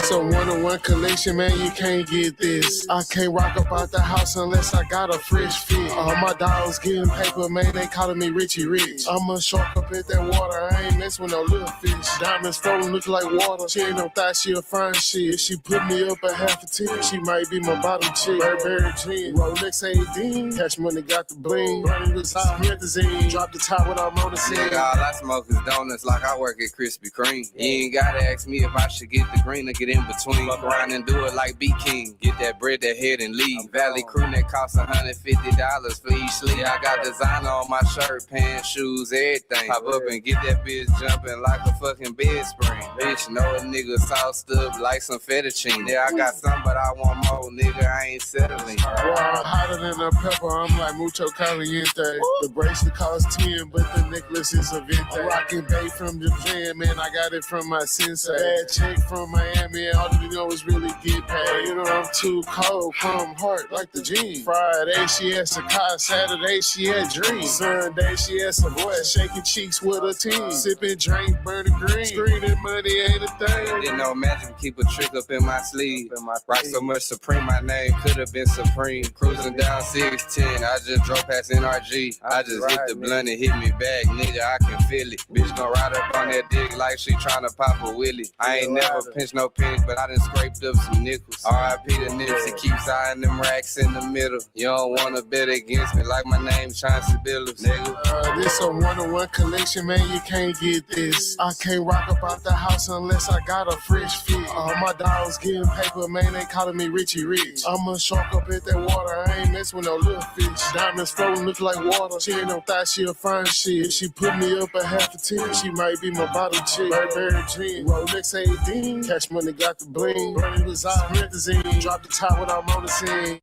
This a one-on-one collection, man, you can't get this. I can't rock up out the house unless I got a fresh fit. All my dogs getting paper, man, they calling me Richie Rich. I'm a shark up at that water, I ain't mess with no little fish. Diamonds floating look like water, she ain't no thought she a fine shit. She put me up at half a 10, she might be my bottom chick. Burberry jeans, Rolex 18, cash money got the bling. Running with methazine, drop the top without motor scene. Nigga, all I smoke is donuts like I work at Krispy Kreme. You ain't gotta ask me if I should get the green or get in between. Fuck around and do it like B King. Get that bread, that head, and leave. Valley crew that costs $150 for each sleeve. I got designer on my shirt, pants, shoes, everything. Pop up and get that bitch jumping like a fucking bed spring. Bitch, know a nigga sauced up like some fettuccine. Yeah, I got some, but I want more, nigga. I ain't settling. Well, I'm hotter than a pepper. I'm like mucho caliente. The bracelet costs 10, but the necklace is a vintage. I'm rocking Bay from Japan, man. I got it from my sensei. Bad chick from Miami, all you know is really get paid. You know I'm too cold from heart like the jeans. Friday she at Sakai, Saturday she at Dream. Sunday she at Savoy, shaking cheeks with a team. Sipping drink, burning green. Screaming money ain't a thing. Didn't know magic, keep a trick up in my sleeve. Rock so much Supreme, my name could have been Supreme. Cruising down 610, I just drove past NRG. I just hit the blunt and hit me back, nigga, I can feel it. Bitch gon' ride up on that dick like she tryna pop a willy. I ain't never pinched no pennies, but I done scraped up some nickels. R.I.P. to Nipsey, keeps eyeing them racks in the middle. You don't wanna bet against me like my name Chauncey Billups, nigga. This a one-on-one collection, man, you can't get this. I can't rock up out the house unless I got a fresh fit. All my dogs getting paper, man, they calling me Richie Rich. I'm a shark up at that water, I ain't mess with no little fish. Diamonds floating look like water, she ain't no thought she a fine shit. She put me up at half a 10, she might be my bottom chick. Burberry jeans, Rolex 18, cash money got the bling. Running with methazine, drop the top without motor scene.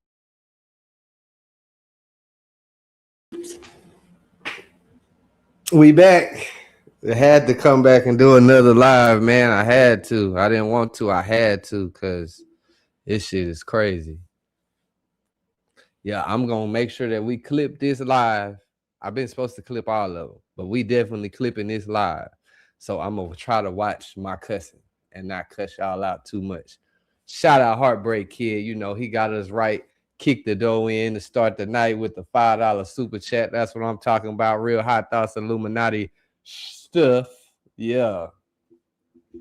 We back. I had to come back and do another live, man. I had to. I didn't want to. I had to because this shit is crazy. Yeah, I'm going to make sure that we clip this live. I've been supposed to clip all of them, but we definitely clipping this live. So I'm going to try to watch my cussing and not cuss y'all out too much. Shout out Heartbreak Kid. You know, he got us right. Kick the dough in to start the night with the $5 super chat. That's what I'm talking about. Real Hot Thoughts Illuminati stuff. Yeah.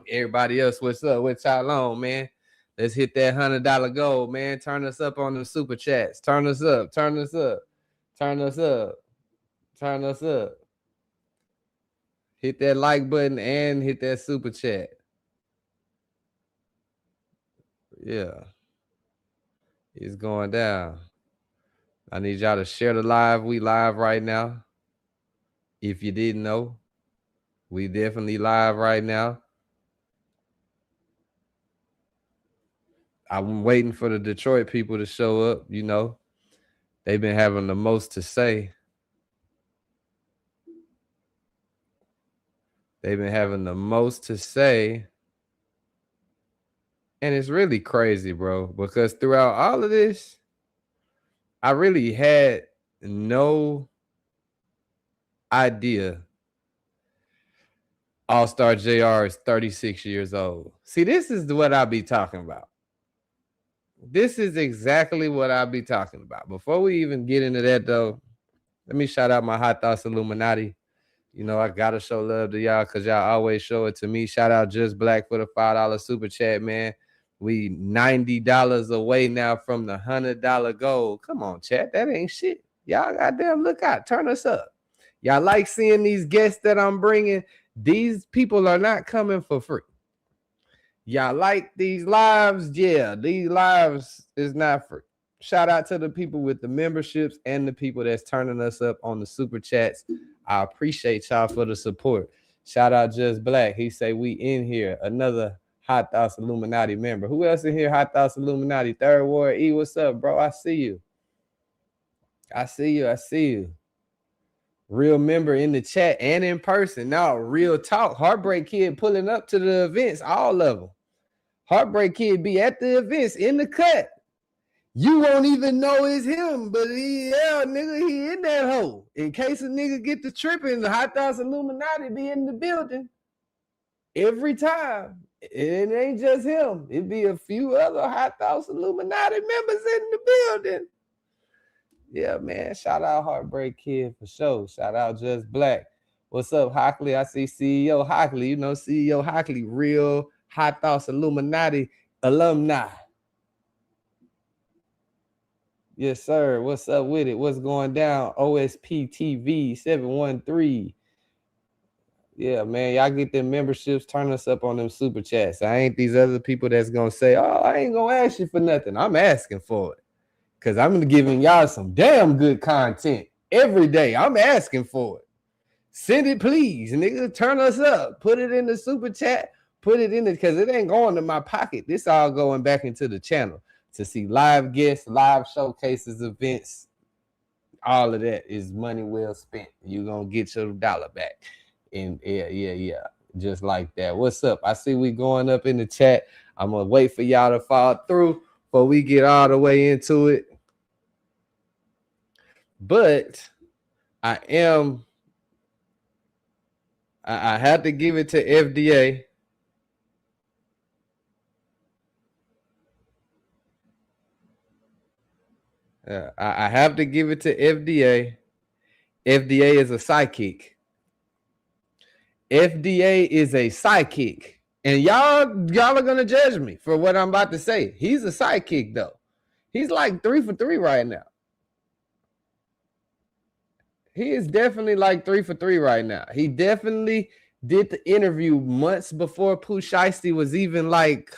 Everybody else, what's up? What's y'all on, man? Let's hit that $100 goal, man. Turn us up on the super chats. Turn us up. Turn us up. Turn us up. Turn us up. Hit that like button and hit that super chat. Yeah. It's going down. I need y'all to share the live. We live right now. If you didn't know, we definitely live right now. I'm waiting for the Detroit people to show up. You know, they've been having the most to say. They've been having the most to say. And it's really crazy, bro, because throughout all of this, I really had no idea Allstar Jr. is 36 years old. See, this is what I be talking about. This is exactly what I be talking about. Before we even get into that, though, let me shout out my Hot Thoughts Illuminati. You know, I got to show love to y'all because y'all always show it to me. Shout out Just Black for the $5 super chat, man. We $90 away now from the $100 goal. Come on, chat. That ain't shit. Y'all goddamn look out. Turn us up. Y'all like seeing these guests that I'm bringing. These people are not coming for free. Y'all like these lives? Yeah, these lives is not free. Shout out to the people with the memberships and the people that's turning us up on the super chats. I appreciate y'all for the support. Shout out Just Black. He say we in here. Another Hot Thoughts Illuminati member. Who else in here? Hot Thoughts Illuminati. Third Ward E. What's up, bro? I see you. I see you. I see you. Real member in the chat and in person. Now, real talk. Heartbreak Kid pulling up to the events. All of them. Heartbreak Kid be at the events in the cut. You won't even know it's him, but nigga, he in that hole. In case a nigga get to tripping, the Hot Thoughts Illuminati be in the building. every time. It ain't just him. It be a few other Hot Thoughts Illuminati members in the building. Yeah, man. Shout out Heartbreak Kid for sure. Shout out Just Black. What's up, Hockley? I see CEO Hockley. You know, CEO Hockley, real Hot Thoughts Illuminati alumni. Yes, sir. What's up with it? What's going down? OSP TV 713. Yeah, man. Y'all get them memberships. Turn us up on them super chats. I ain't these other people that's going to say, oh, I ain't going to ask you for nothing. I'm asking for it. Because I'm giving y'all some damn good content every day. I'm asking for it. Send it, please. Nigga, turn us up. Put it in the super chat. Put it in it because it ain't going to my pocket. This all going back into the channel to see live guests, live showcases, events. All of that is money well spent. You're going to get your dollar back. And yeah. Just like that. What's up? I see we going up in the chat. I'm going to wait for y'all to follow through before we get all the way into it. But I have to give it to FDA. I have to give it to FDA. FDA is a psychic. FDA is a psychic. And y'all are going to judge me for what I'm about to say. He's a psychic, though. He's like 3 for 3 right now. He is definitely like 3 for 3 right now. He definitely did the interview months before Pooh Shiesty was even like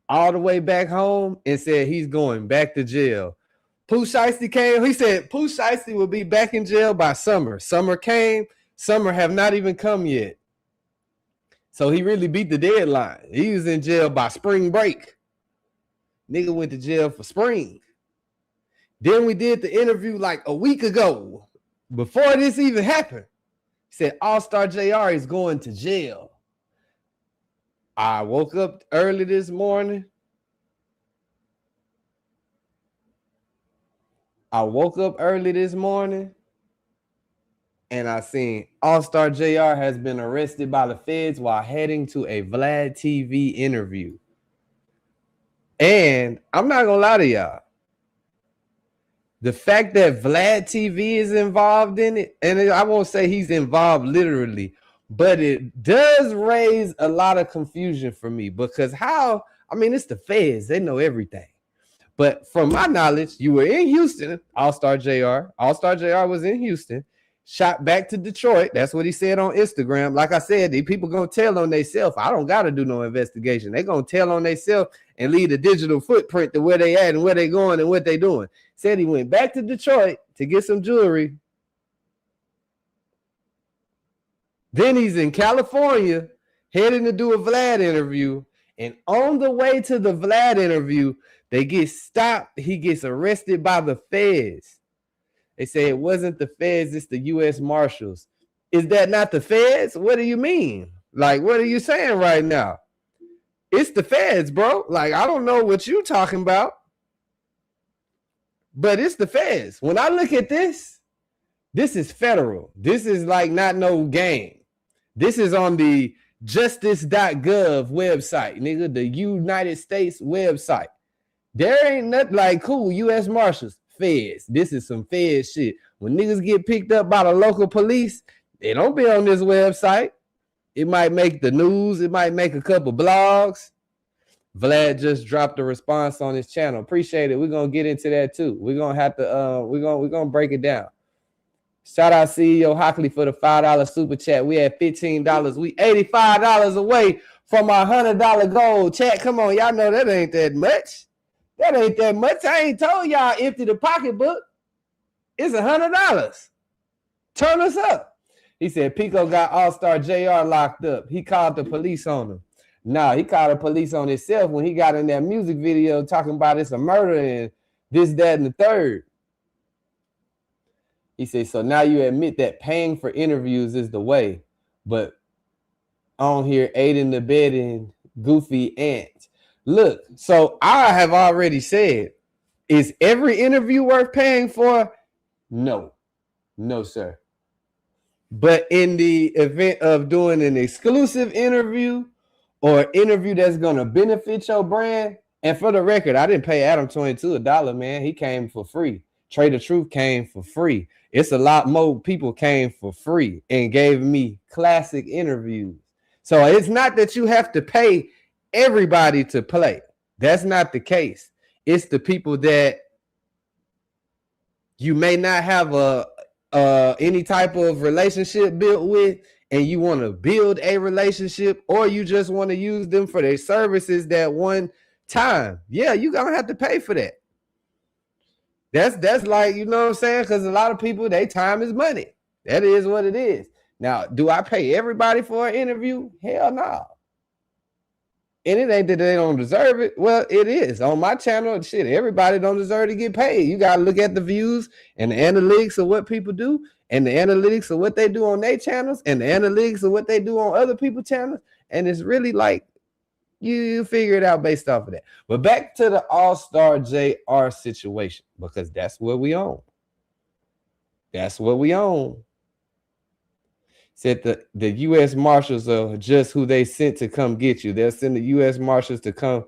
all the way back home and said he's going back to jail. Pooh Shiesty came. He said Pooh Shiesty will be back in jail by summer. Summer came. Summer have not even come yet. So he really beat the deadline. He was in jail by spring break. Nigga went to jail for spring. Then we did the interview like a week ago. Before this even happened, he said Allstar Jr. is going to jail. I woke up early this morning. And I seen Allstar Jr. has been arrested by the feds while heading to a Vlad TV interview. And I'm not going to lie to y'all. The fact that Vlad TV is involved in it, and I won't say he's involved literally, but it does raise a lot of confusion for me because it's the feds. They know everything. But from my knowledge, you were in Houston, Allstar Jr. Allstar Jr. was in Houston, shot back to Detroit. That's what he said on Instagram. Like I said, these people going to tell on themselves. I don't got to do no investigation. They're going to tell on themselves and leave a digital footprint to where they at and where they going and what they doing. Said he went back to Detroit to get some jewelry. Then he's in California heading to do a Vlad interview. And on the way to the Vlad interview, they get stopped. He gets arrested by the feds. They say it wasn't the feds, it's the U.S. Marshals. Is that not the feds? What do you mean? Like, what are you saying right now? It's the feds, bro. Like, I don't know what you're talking about. But it's the feds. When I look at this is federal. This is like not no game. This is on the justice.gov website, nigga, the United States website. There ain't nothing like cool U.S. Marshals, feds. This is some fed shit. When niggas get picked up by the local police, they don't be on this website. It might make the news. It might make a couple blogs. Vlad just dropped a response on his channel. Appreciate it. We're gonna get into that too. We're gonna have to we're gonna break it down. Shout out CEO Hockley for the $5 super chat. We had $15. We $85 away from our $100 goal. Chat, come on, y'all know that ain't that much. That ain't that much. I ain't told y'all empty the pocketbook. It's $100. Turn us up. He said Pico got Allstar Jr. locked up. He called the police on him. Nah, he called the police on himself when he got in that music video talking about it's a murder and this, that, and the third. He said, so now you admit that paying for interviews is the way, but on here aiding the abetting goofy ants. Look, so I have already said, is every interview worth paying for? No. No, sir. But in the event of doing an exclusive interview or an interview that's going to benefit your brand, and for the record, I didn't pay Adam 22 $1, man. He came for free. Trade the Truth came for free. It's a lot more people came for free and gave me classic interviews. So it's not that you have to pay everybody to play. That's not the case. It's the people that you may not have any type of relationship built with, and you want to build a relationship, or you just want to use them for their services that one time. Yeah, you're gonna have to pay for that. That's like, you know what I'm saying? Because a lot of people, their time is money. That is what it is. Now, do I pay everybody for an interview? Hell no. And it ain't that they don't deserve it. Well, it is. On my channel, shit, everybody don't deserve to get paid. You got to look at the views and the analytics of what people do, and the analytics of what they do on their channels, and the analytics of what they do on other people's channels. And it's really like, you figure it out based off of that. But back to the Allstar Jr situation, because that's what we own. That's what we own. Said the U.S. Marshals are just who they sent to come get you. They'll send the U.S. Marshals to come.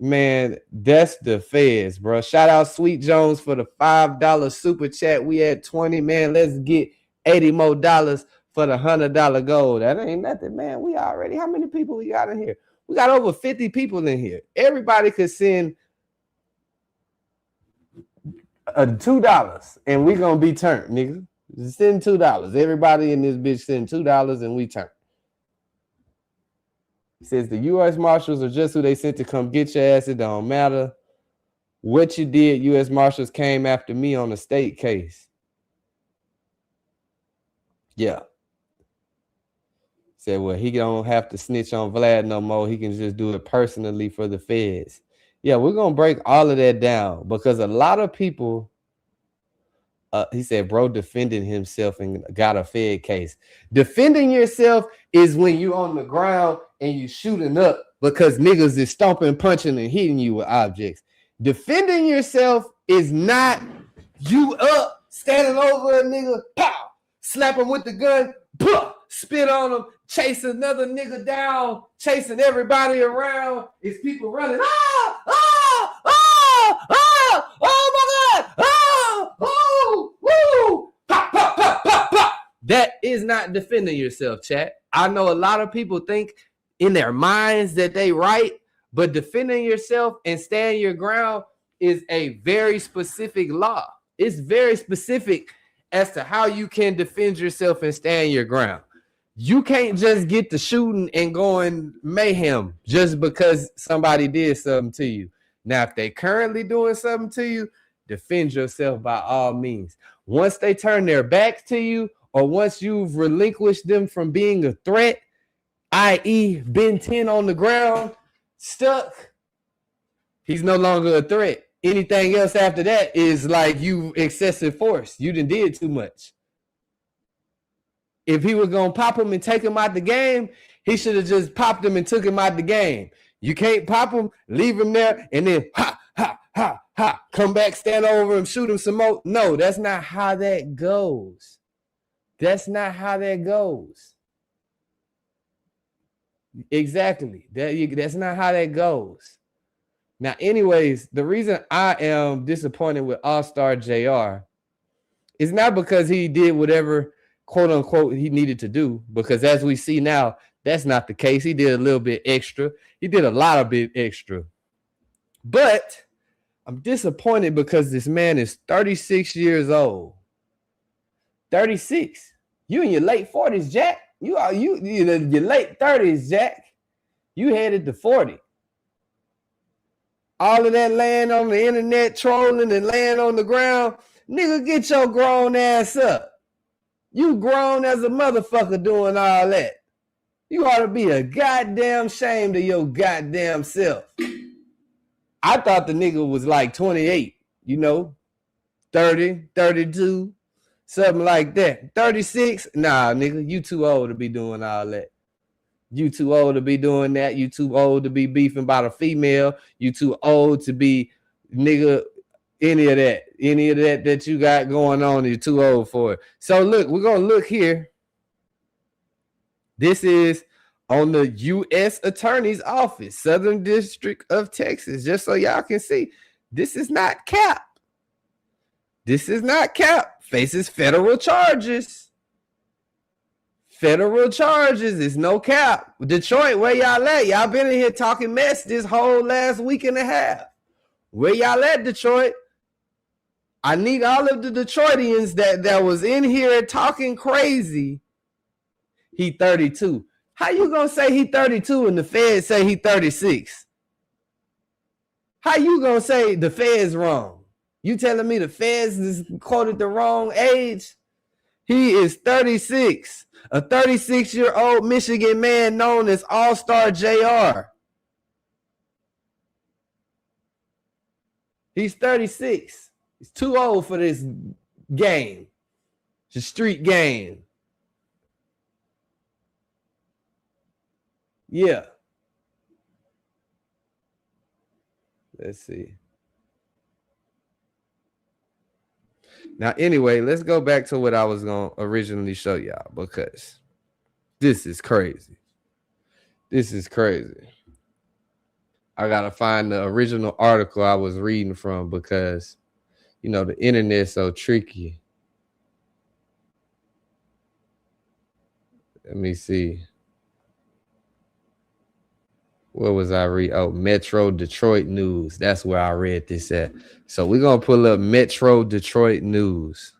Man, that's the feds, bro. Shout out Sweet Jones for the $5 super chat. We had 20, man. Let's get $80 more for the $100 gold. That ain't nothing, man. We already, how many people we got in here? We got over 50 people in here. Everybody could send $2 and we gonna be turned, nigga. Send $2. Everybody in this bitch send $2 and we turn. He says the U.S. Marshals are just who they sent to come get your ass. It don't matter what you did. U.S. Marshals came after me on a state case. Yeah. Said, well, he don't have to snitch on Vlad no more. He can just do it personally for the feds. Yeah, we're going to break all of that down because a lot of people, he said, bro, defending himself and got a Fed case. Defending yourself is when you on the ground and you shooting up because niggas is stomping, punching, and hitting you with objects. Defending yourself is not you up, standing over a nigga, pow, slap him with the gun, puh, spit on him, chase another nigga down, chasing everybody around. It's people running, oh my God, woo, pop, pop, pop, pop, pop. That is not defending yourself, chat. I know a lot of people think in their minds that they right, but defending yourself and stand your ground is a very specific law. It's very specific as to how you can defend yourself and stand your ground. You can't just get to shooting and going mayhem just because somebody did something to you. Now, if they currently doing something to you, defend yourself by all means. Once they turn their backs to you, or once you've relinquished them from being a threat, i.e. been 10 on the ground, stuck, he's no longer a threat. Anything else after that is like you excessive force. You done did too much. If he was going to pop him and take him out the game, he should have just popped him and took him out the game. You can't pop him, leave him there, and then come back, stand over him, shoot him some more. No, that's not how that goes. That's not how that goes. Exactly. That's not how that goes. Now, anyways, the reason I am disappointed with Allstar Jr. is not because he did whatever, quote unquote, he needed to do, because as we see now, that's not the case. He did a little bit extra. He did a lot of bit extra. But I'm disappointed because this man is 36 years old. 36. You in your late 40s, Jack. You in your late 30s, Jack. You headed to 40. All of that laying on the internet, trolling and laying on the ground. Nigga, get your grown ass up. You grown as a motherfucker doing all that. You ought to be a goddamn shame to your goddamn self. I thought the nigga was like 28, 30, 32, something like that. 36? Nah, nigga, you too old to be doing all that. You too old to be doing that. You too old to be beefing about a female. You too old to be, nigga, any of that that you got going on. You're too old for it. So look, we're going to look here. This is on the U.S. Attorney's Office, Southern District of Texas, just so y'all can see. This is not cap. This is not cap. Faces federal charges. Federal charges. It's no cap. Detroit, where y'all at? Y'all been in here talking mess this whole last week and a half. Where y'all at, Detroit? I need all of the Detroitians that was in here talking crazy. He 32. How you gonna say he 32 and the feds say he 36? How you gonna say the feds wrong? You telling me the feds is quoted the wrong age? He is 36, a 36-year-old Michigan man known as Allstar Jr. He's 36. He's too old for this game. It's a street game. Yeah. Let's see. Now, anyway, let's go back to what I was going to originally show y'all, because this is crazy. This is crazy. I got to find the original article I was reading from, because, you know, the internet's so tricky. Let me see. Where was I read? Oh, Metro Detroit News. That's where I read this at. So we're going to pull up Metro Detroit News,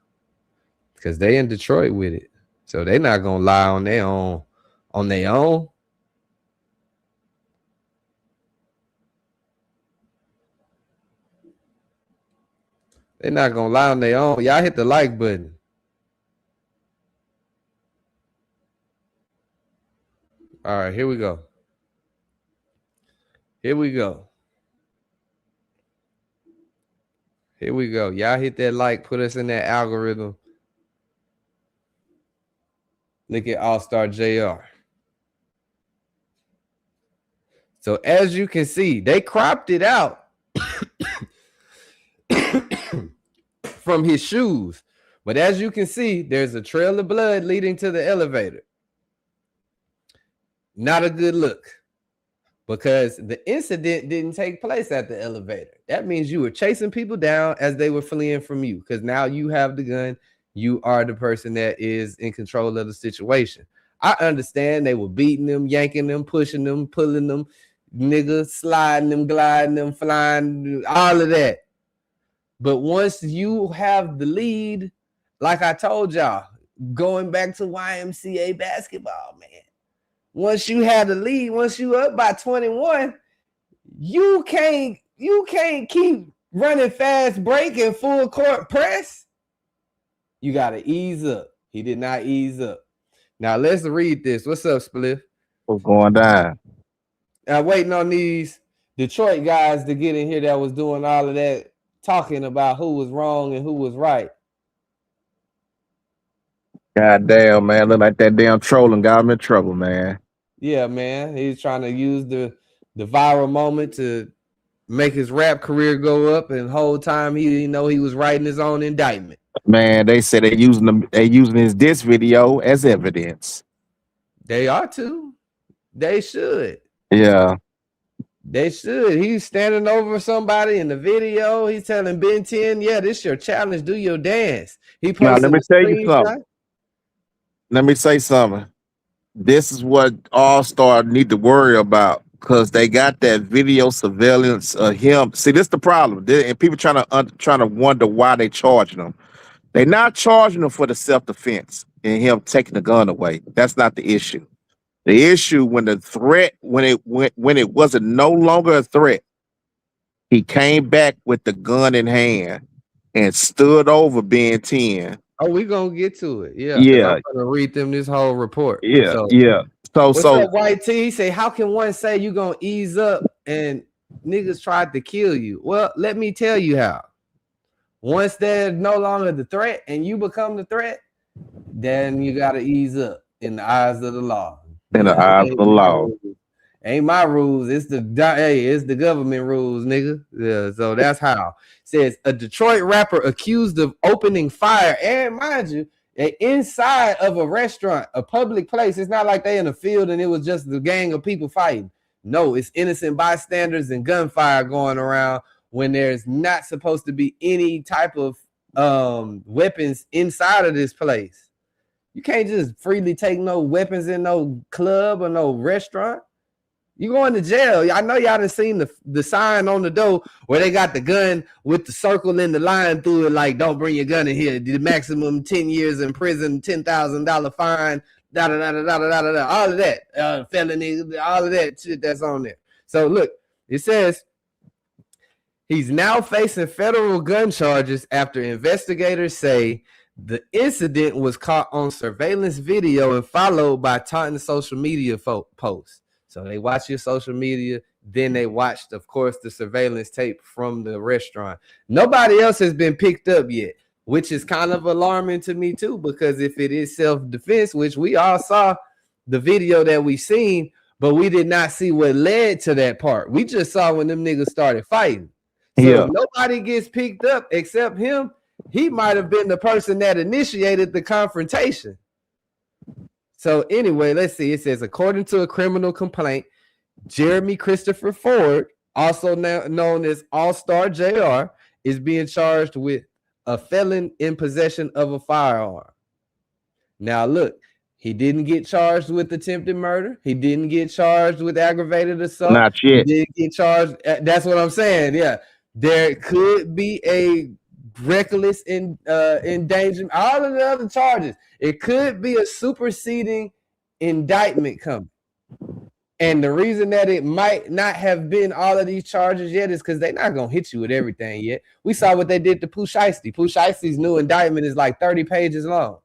because they in Detroit with it. So they're not going to lie on their own. On their own. They're not going to lie on their own. Y'all hit the like button. All right, here we go. Here we go. Here we go. Y'all hit that like, put us in that algorithm. Look at Allstar Jr. So as you can see, they cropped it out from his shoes. But as you can see, there's a trail of blood leading to the elevator. Not a good look, because the incident didn't take place at the elevator. That means you were chasing people down as they were fleeing from you, because now you have the gun. You are the person that is in control of the situation. I understand they were beating them, yanking them, pushing them, pulling them, niggas, sliding them, gliding them, flying, all of that. But once you have the lead, like I told y'all, going back to YMCA basketball, man. Once you have the lead, once you up by 21, you can't keep running fast break and full court press. You got to ease up. He did not ease up. Now let's read this. What's up, Spliff? What's going down? I'm waiting on these Detroit guys to get in here that was doing all of that talking about who was wrong and who was right. God damn, man. Look like that damn trolling got him in trouble, man. Yeah, man. He's trying to use the viral moment to make his rap career go up, and the whole time he didn't know he was writing his own indictment. Man, they said they using his diss video as evidence. They are too. They should. Yeah. They should. He's standing over somebody in the video. He's telling Ben 10, yeah, this your challenge. Do your dance. He Now, let me tell you screenshot. something. Let me say something. This is what All-Star need to worry about, because they got that video surveillance of him. See, this is the problem. And people trying to wonder why they charging him. They're not charging him for the self-defense and him taking the gun away. That's not the issue. The issue when the threat, when it wasn't no longer a threat, he came back with the gun in hand and stood over Ben 10. Oh, we're gonna get to it. Yeah. Yeah. I'm gonna read them this whole report. Yeah. So, yeah. what's up, White T? He say, how can one say you gonna ease up and niggas tried to kill you? Well, let me tell you how. Once they're no longer the threat and you become the threat, then you gotta ease up in the eyes of the law. In the eyes of the law. Ain't my rules. It's the government rules, nigga. Yeah, so that's how. Says a Detroit rapper accused of opening fire, and mind you, inside of a restaurant, a public place. It's not like they in a field and it was just the gang of people fighting. No, it's innocent bystanders and gunfire going around when there's not supposed to be any type of weapons inside of this place. You can't just freely take no weapons in no club or no restaurant. You going to jail. I know y'all done seen the sign on the door where they got the gun with the circle and the line through it, like, don't bring your gun in here. The maximum 10 years in prison, $10,000 fine, all of that, felony, all of that shit that's on there. So look, it says he's now facing federal gun charges after investigators say the incident was caught on surveillance video and followed by taunting social media posts. So they watch your social media, then they watched, of course, the surveillance tape from the restaurant. Nobody else has been picked up yet, which is kind of alarming to me too, because if it is self-defense, which we all saw the video that we seen, but we did not see what led to that part. We just saw when them niggas started fighting. So if nobody gets picked up except him, he might have been the person that initiated the confrontation. So anyway, let's see. It says, according to a criminal complaint, Jeremy Christopher Ford, also known as Allstar Jr, is being charged with a felon in possession of a firearm. Now, look, he didn't get charged with attempted murder. He didn't get charged with aggravated assault. Not yet. He didn't get charged. That's what I'm saying. Yeah, there could be a reckless endangerment, all of the other charges. It could be a superseding indictment coming. And the reason that it might not have been all of these charges yet is because they're not going to hit you with everything yet. We saw what they did to Pooh Shiesty. Pooh Shiesty's new indictment is like 30 pages long.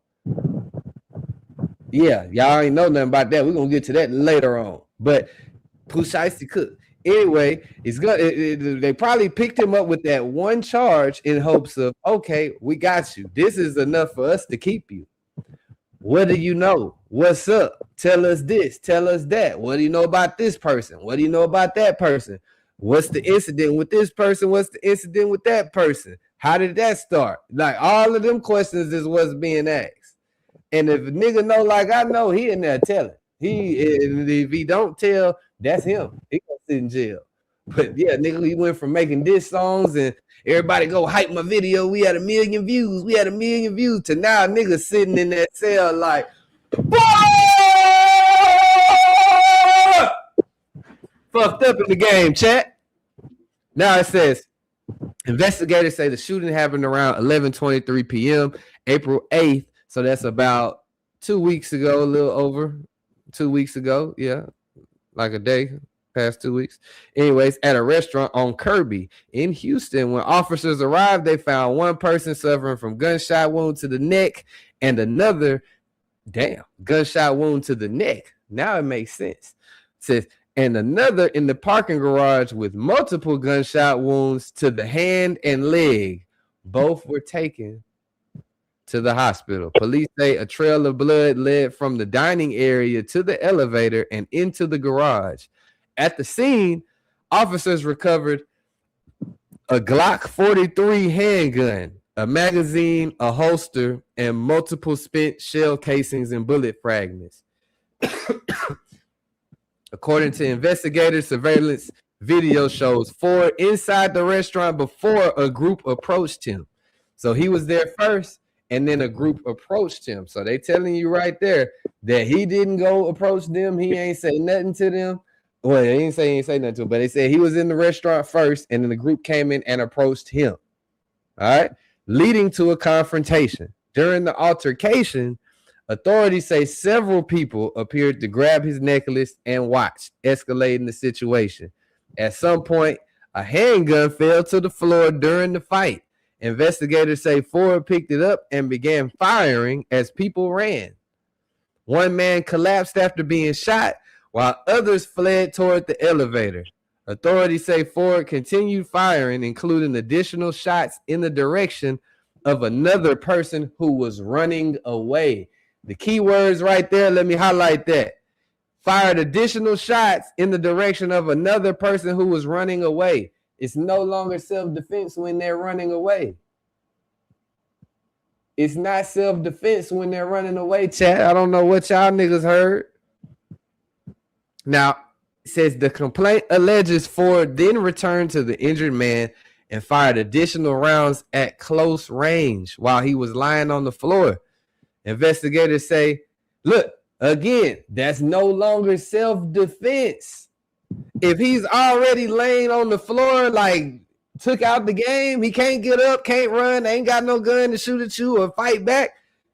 Yeah, y'all ain't know nothing about that. We're going to get to that later on. But Pooh Shiesty could. Anyway, they probably picked him up with that one charge in hopes of, okay, we got you. This is enough for us to keep you. What do you know? What's up? Tell us this. Tell us that. What do you know about this person? What do you know about that person? What's the incident with this person? What's the incident with that person? How did that start? Like, all of them questions is what's being asked. And if a nigga know like I know, he in there telling. If he don't tell, that's him. He gonna sit in jail. But yeah, nigga, he went from making diss songs and everybody go hype my video. We had 1 million views. We had 1 million views. To now, nigga sitting in that cell like, fucked up in the game, chat. Now it says, investigators say the shooting happened around 11:23 p.m. April 8th. So that's about 2 weeks ago, a little over 2 weeks ago. Yeah, like a day. Past 2 weeks. Anyways, at a restaurant on Kirby in Houston, when officers arrived, they found one person suffering from gunshot wound to the neck and another, gunshot wound to the neck. Now it makes sense. It says, and another in the parking garage with multiple gunshot wounds to the hand and leg. Both were taken to the hospital. Police say a trail of blood led from the dining area to the elevator and into the garage. At the scene, officers recovered a Glock 43 handgun, a magazine, a holster, and multiple spent shell casings and bullet fragments. According to investigators, surveillance video shows Ford inside the restaurant before a group approached him. So he was there first, and then a group approached him. So they telling you right there that he didn't go approach them. He ain't say nothing to them. Well, he ain't say nothing to him, but they said he was in the restaurant first, and then the group came in and approached him. All right, leading to a confrontation. During the altercation, authorities say several people appeared to grab his necklace and watch, escalating the situation. At some point, a handgun fell to the floor during the fight. Investigators say Ford picked it up and began firing as people ran. One man collapsed after being shot, while others fled toward the elevator. Authorities say Ford continued firing, including additional shots in the direction of another person who was running away. The key words right there, let me highlight that. Fired additional shots in the direction of another person who was running away. It's no longer self-defense when they're running away. It's not self-defense when they're running away, chat. I don't know what y'all niggas heard. Now, it says the complaint alleges Ford then returned to the injured man and fired additional rounds at close range while he was lying on the floor. Investigators say, look, again, that's no longer self-defense. If he's already laying on the floor, like took out the game, he can't get up, can't run, ain't got no gun to shoot at you or fight back,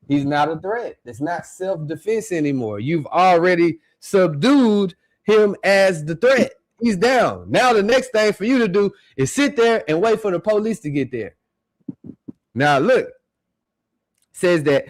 he's not a threat. It's not self-defense anymore. You've already subdued him as the threat. He's down. Now the next thing for you to do is sit there and wait for the police to get there. Now look, says that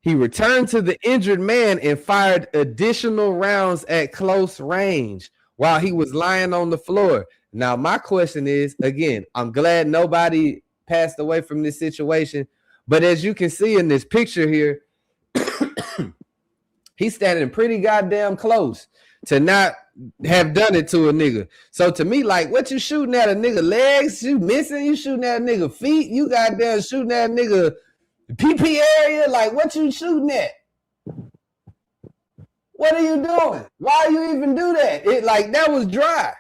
he returned to the injured man and fired additional rounds at close range while he was lying on the floor. Now, my question is, again, I'm glad nobody passed away from this situation, but as you can see in this picture here, he's standing pretty goddamn close to not have done it to a nigga. So to me, like, what you shooting at a nigga legs? You missing? You shooting at a nigga feet? You goddamn shooting at a nigga PP area? Like, what you shooting at? What are you doing? Why you even do that? It like that was dry.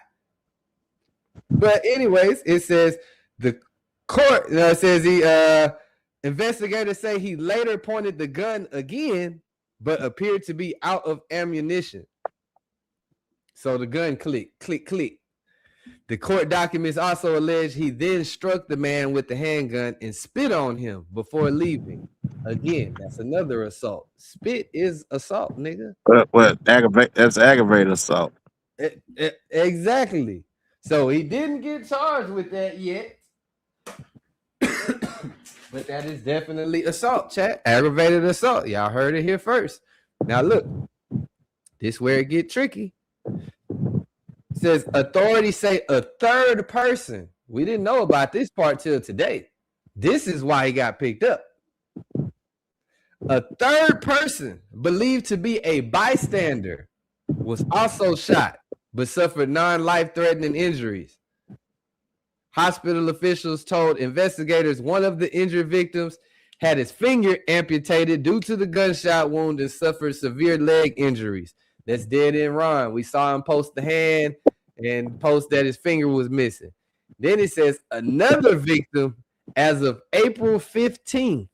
But anyways, it says the court says he investigators say he later pointed the gun again, but appeared to be out of ammunition. So the gun click. The court documents also allege he then struck the man with the handgun and spit on him before leaving. Again, that's another assault. Spit is assault, nigga. That's aggravated assault. Exactly. So he didn't get charged with that yet. But that is definitely assault, chat. Aggravated assault. Y'all heard it here first. Now look, this where it get tricky. It says authorities say a third person. We didn't know about this part till today. This is why he got picked up. A third person believed to be a bystander was also shot, but suffered non-life-threatening injuries. Hospital officials told investigators one of the injured victims had his finger amputated due to the gunshot wound and suffered severe leg injuries. That's dead end wrong. We saw him post the hand and post that his finger was missing. Then it says another victim, as of April 15th,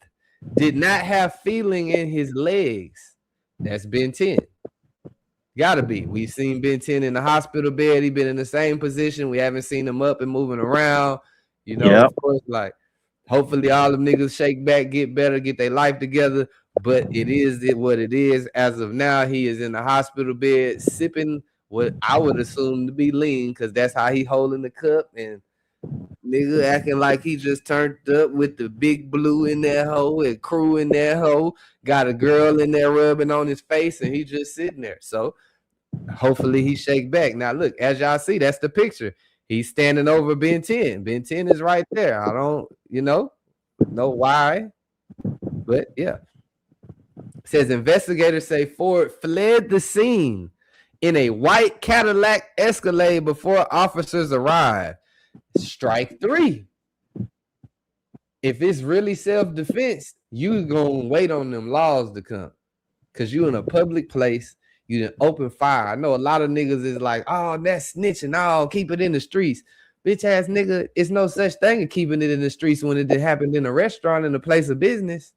did not have feeling in his legs. That's Ben 10. Gotta be. We've seen Ben 10 in the hospital bed. He's been in the same position. We haven't seen him up and moving around. You know, Of course, like, hopefully all them niggas shake back, get better, get their life together. But it is what it is. As of now, he is in the hospital bed sipping what I would assume to be lean, because that's how he holding the cup, and nigga acting like he just turned up with the big blue in that hole and crew in that hole. Got a girl in there rubbing on his face, and he just sitting there. So hopefully he shake back. Now look, as y'all see, that's the picture. He's standing over Ben 10. Ben 10 is right there. I don't, know why, but yeah. It says investigators say Ford fled the scene in a white Cadillac Escalade before officers arrived. Strike 3. If it's really self-defense, you gonna wait on them laws to come, because you in a public place. You didn't open fire. I know a lot of niggas is like, oh, that's snitching. Oh, keep it in the streets. Bitch ass nigga, it's no such thing as keeping it in the streets when it happened in a restaurant, in a place of business.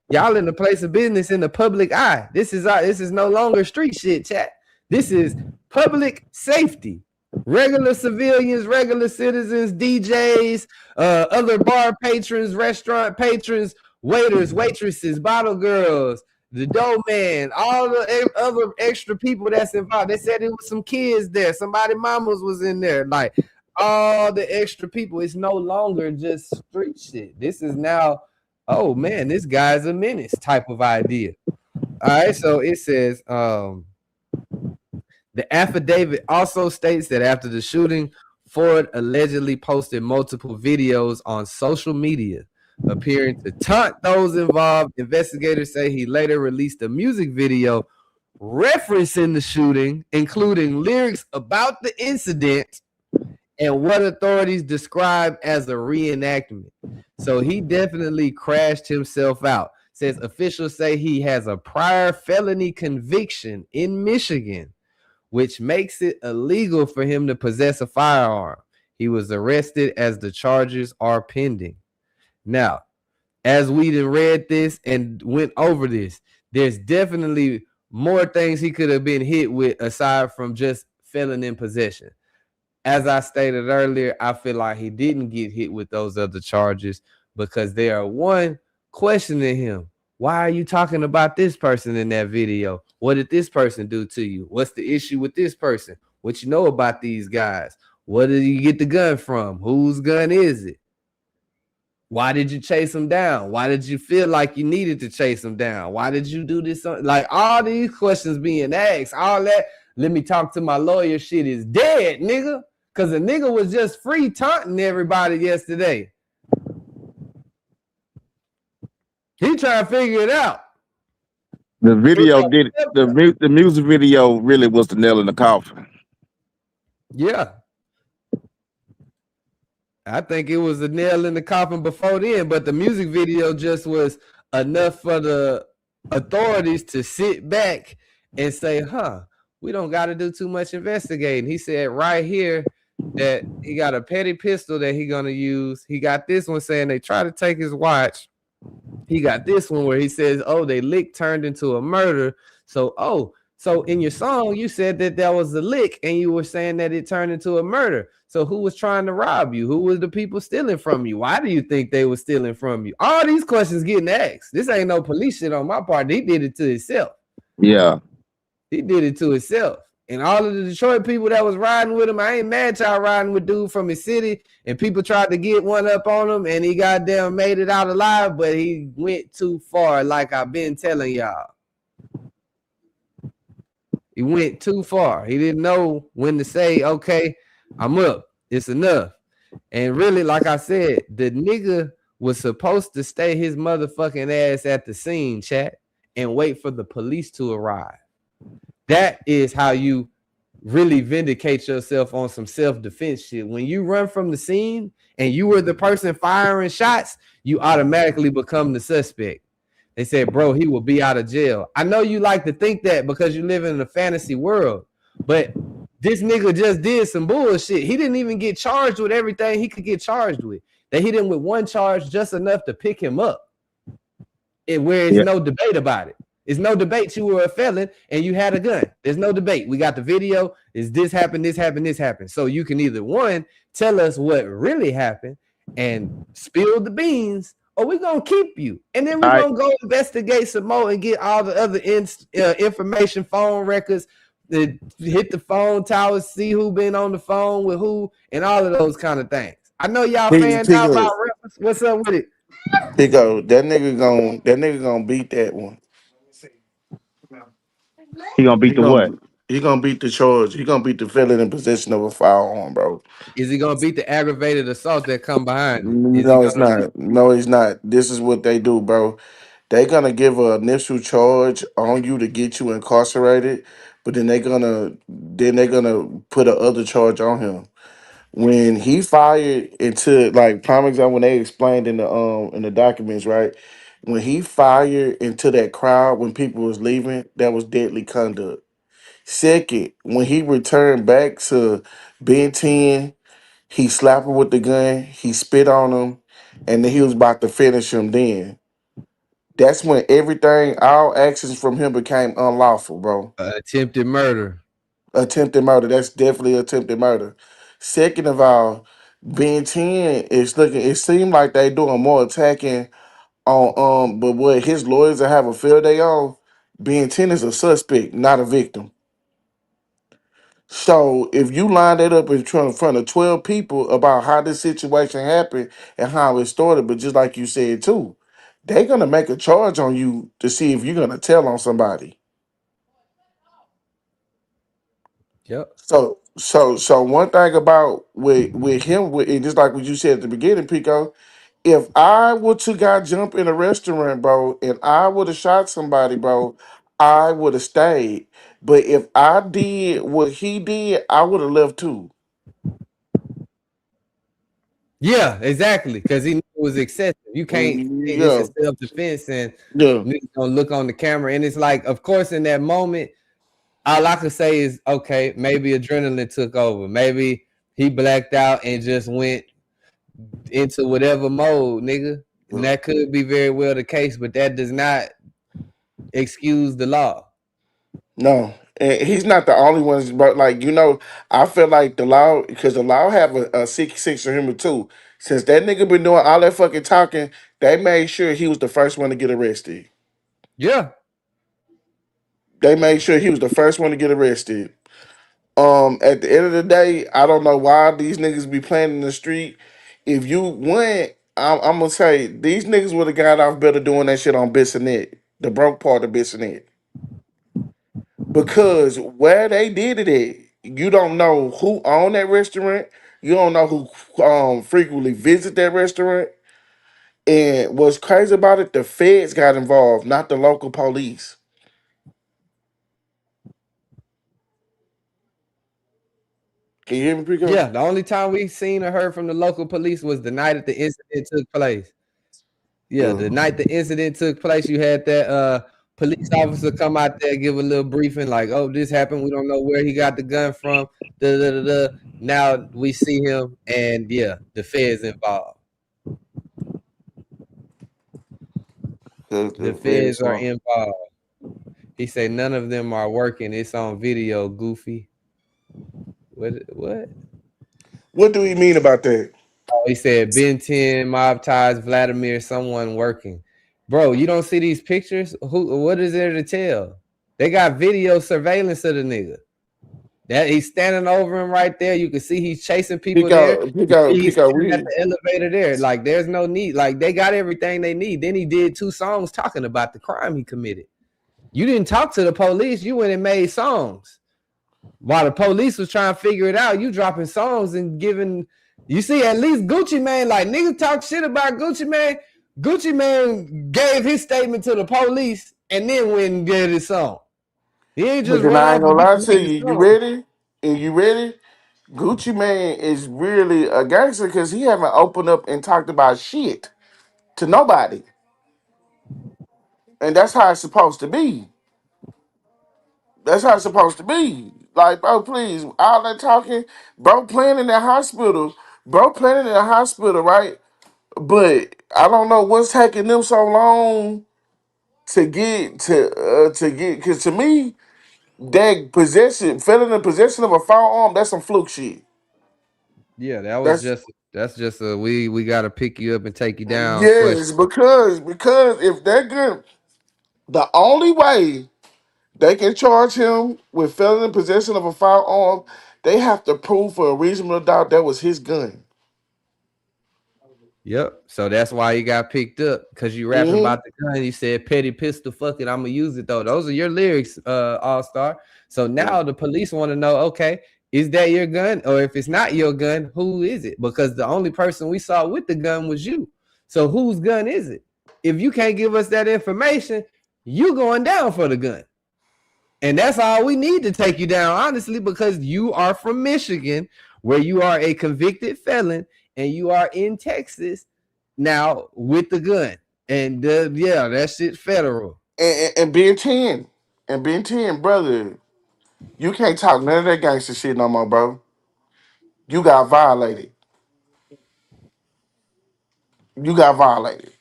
Y'all in the place of business in the public eye. This is no longer street shit, chat. This is public safety. Regular civilians, regular citizens, DJs, other bar patrons, restaurant patrons, waiters, waitresses, bottle girls, the dough man, all the other extra people that's involved. They said it was some kids there. Somebody mamas was in there. Like, all the extra people. It's no longer just street shit. This is now, oh man, this guy's a menace type of idea. All right, so it says the affidavit also states that after the shooting, Ford allegedly posted multiple videos on social media appearing to taunt those involved. Investigators say he later released a music video referencing the shooting, including lyrics about the incident and what authorities describe as a reenactment. So he definitely crashed himself out. Says officials say he has a prior felony conviction in Michigan, which makes it illegal for him to possess a firearm. He was arrested as the charges are pending. Now, as we read this and went over this, there's definitely more things he could have been hit with aside from just felon in possession. As I stated earlier, I feel like he didn't get hit with those other charges because they are one questioning him. Why are you talking about this person in that video? What did this person do to you? What's the issue with this person? What you know about these guys? Where did you get the gun from? Whose gun is it? Why did you chase him down? Why did you feel like you needed to chase him down? Why did you do this? Like all these questions being asked, all that, let me talk to my lawyer shit is dead, nigga. Because the nigga was just free taunting everybody yesterday. He trying to figure it out. The video did it. The music video really was the nail in the coffin. Yeah. I think it was a nail in the coffin before then, but the music video just was enough for the authorities to sit back and say, we don't got to do too much investigating. He said right here that he got a petty pistol that he going to use. He got this one saying they try to take his watch. He got this one where he says, the lick turned into a murder. So in your song, you said that was a lick and you were saying that it turned into a murder. So who was trying to rob you? Who was the people stealing from you? Why do you think they were stealing from you? All these questions getting asked. This ain't no police shit on my part. He did it to himself. Yeah. He did it to himself. And all of the Detroit people that was riding with him, I ain't mad y'all riding with dude from his city, and people tried to get one up on him, and he goddamn made it out alive, but he went too far, like I've been telling y'all. He went too far. He didn't know when to say, okay, I'm up. It's enough. And really, like I said, the nigga was supposed to stay his motherfucking ass at the scene, chat, and wait for the police to arrive. That is how you really vindicate yourself on some self-defense shit. When you run from the scene and you were the person firing shots, you automatically become the suspect. They said, bro, he will be out of jail. I know you like to think that because you live in a fantasy world, but this nigga just did some bullshit. He didn't even get charged with everything he could get charged with. They hit him with one charge just enough to pick him up. Where there's no debate about it. It's no debate you were a felon and you had a gun. There's no debate. We got the video. Is this happened, this happened, this happened. So you can either, one, tell us what really happened and spill the beans, or we're going to keep you. And then we're going to go investigate some more and get all the other information, phone records, hit the phone towers, see who been on the phone with who, and all of those kind of things. I know y'all fanned out about reference. What's up with it? Pico, that nigga gonna beat that one. He gonna beat the what? He gonna beat the charge. He gonna beat the felon in possession of a firearm, bro. Is he gonna beat the aggravated assault that come behind it? No, it's not. No, he's not. This is what they do, bro. They gonna give an initial charge on you to get you incarcerated, but then they gonna put a other charge on him. When he fired into, like, prime example, when they explained in the documents, right? When he fired into that crowd when people was leaving, that was deadly conduct. Second, when he returned back to Ben 10, he slapped him with the gun, he spit on him, and then he was about to finish him then. That's when everything, all actions from him became unlawful, bro. Attempted murder. Attempted murder. That's definitely attempted murder. Second of all, Ben 10 is looking, it seemed like they doing more attacking on but what his lawyers that have a field day on, Ben 10 is a suspect, not a victim. So if you line that up in front of 12 people about how this situation happened and how it started, but just like you said too, they're gonna make a charge on you to see if you're gonna tell on somebody. Yep. So one thing about with him, and just like what you said at the beginning, Pico, if I were to got jump in a restaurant, bro, and I would have shot somebody, bro, I would have stayed. But if I did what he did, I would have left too. Yeah, exactly. Because he knew it was excessive. You can't say this Yeah, is self-defense and yeah. niggas gonna look on the camera. And it's like, of course, in that moment, all I could say is, okay, maybe adrenaline took over. Maybe he blacked out and just went into whatever mode, nigga. And Yeah. that could be very well the case, but that does not excuse the law. No, and he's not the only ones, but like I feel like the law because the law have a 66 of him too. Since that nigga been doing all that fucking talking, they made sure he was the first one to get arrested. Yeah. They made sure he was the first one to get arrested. At the end of the day, I don't know why these niggas be playing in the street. If you went, I'm gonna say these niggas would have got off better doing that shit on Bissonnette, the broke part of Bissonnette. Because where they did it at, you don't know who owned that restaurant. You don't know who frequently visit that restaurant. And what's crazy about it, the feds got involved, not the local police. Can you hear me, Pico? Yeah. The only time we seen or heard from the local police was the night that the incident took place. Yeah, Yeah. the night the incident took place, you had that police officer come out there, give a little briefing, like, "Oh, this happened. We don't know where he got the gun from." Da, da, da, da. Now we see him, and yeah, the feds involved. The The feds feds. are involved. He said none of them are working. It's on video, goofy. What? What do we mean about that? Oh, he said Ben 10, mob ties, Vladimir, someone working. Bro, you don't see these pictures? What is there to tell? They got video surveillance of the nigga. That he's standing over him right there. You can see he's chasing people there. You see he's sitting at the elevator there. Like, there's no need. Like, they got everything they need. Then he did 2 songs talking about the crime he committed. You didn't talk to the police. You went and made songs. While the police was trying to figure it out, you dropping songs and giving. You see, at least Gucci Mane, like, niggas talk shit about Gucci Mane. Gucci Mane gave his statement to the police and then went and did his song. He ain't But just then run I off ain't and gonna get lie to to making you. You songs. ready? And you ready? Gucci Mane is really a gangster because he haven't opened up and talked about shit to nobody. And that's how it's supposed to be. That's how it's supposed to be. Like, bro, please, all that talking, bro, playing in the hospital, right? But I don't know what's taking them so long to get because to me, that possession, felon in possession of a firearm, that's some fluke shit. Yeah, That's that's just a we gotta pick you up and take you down question. yes, because if they're good, the only way they can charge him with felon in possession of a firearm, they have to prove for a reasonable doubt that was his gun. Yep. So that's why you got picked up because you rapping Hmm. about the gun. You said petty pistol, fuck it, I'm gonna use it though. Those are your lyrics, All Star. So now the police want to know, okay, is that your gun? Or if it's not your gun, who is it? Because the only person we saw with the gun was you. So whose gun is it? If you can't give us that information, you going down for the gun. And that's all we need to take you down, honestly, because you are from Michigan, where you are a convicted felon, and you are in Texas now with the gun. And yeah, that shit federal. And being 10, brother, you can't talk none of that gangster shit no more, bro. You got violated. You got violated.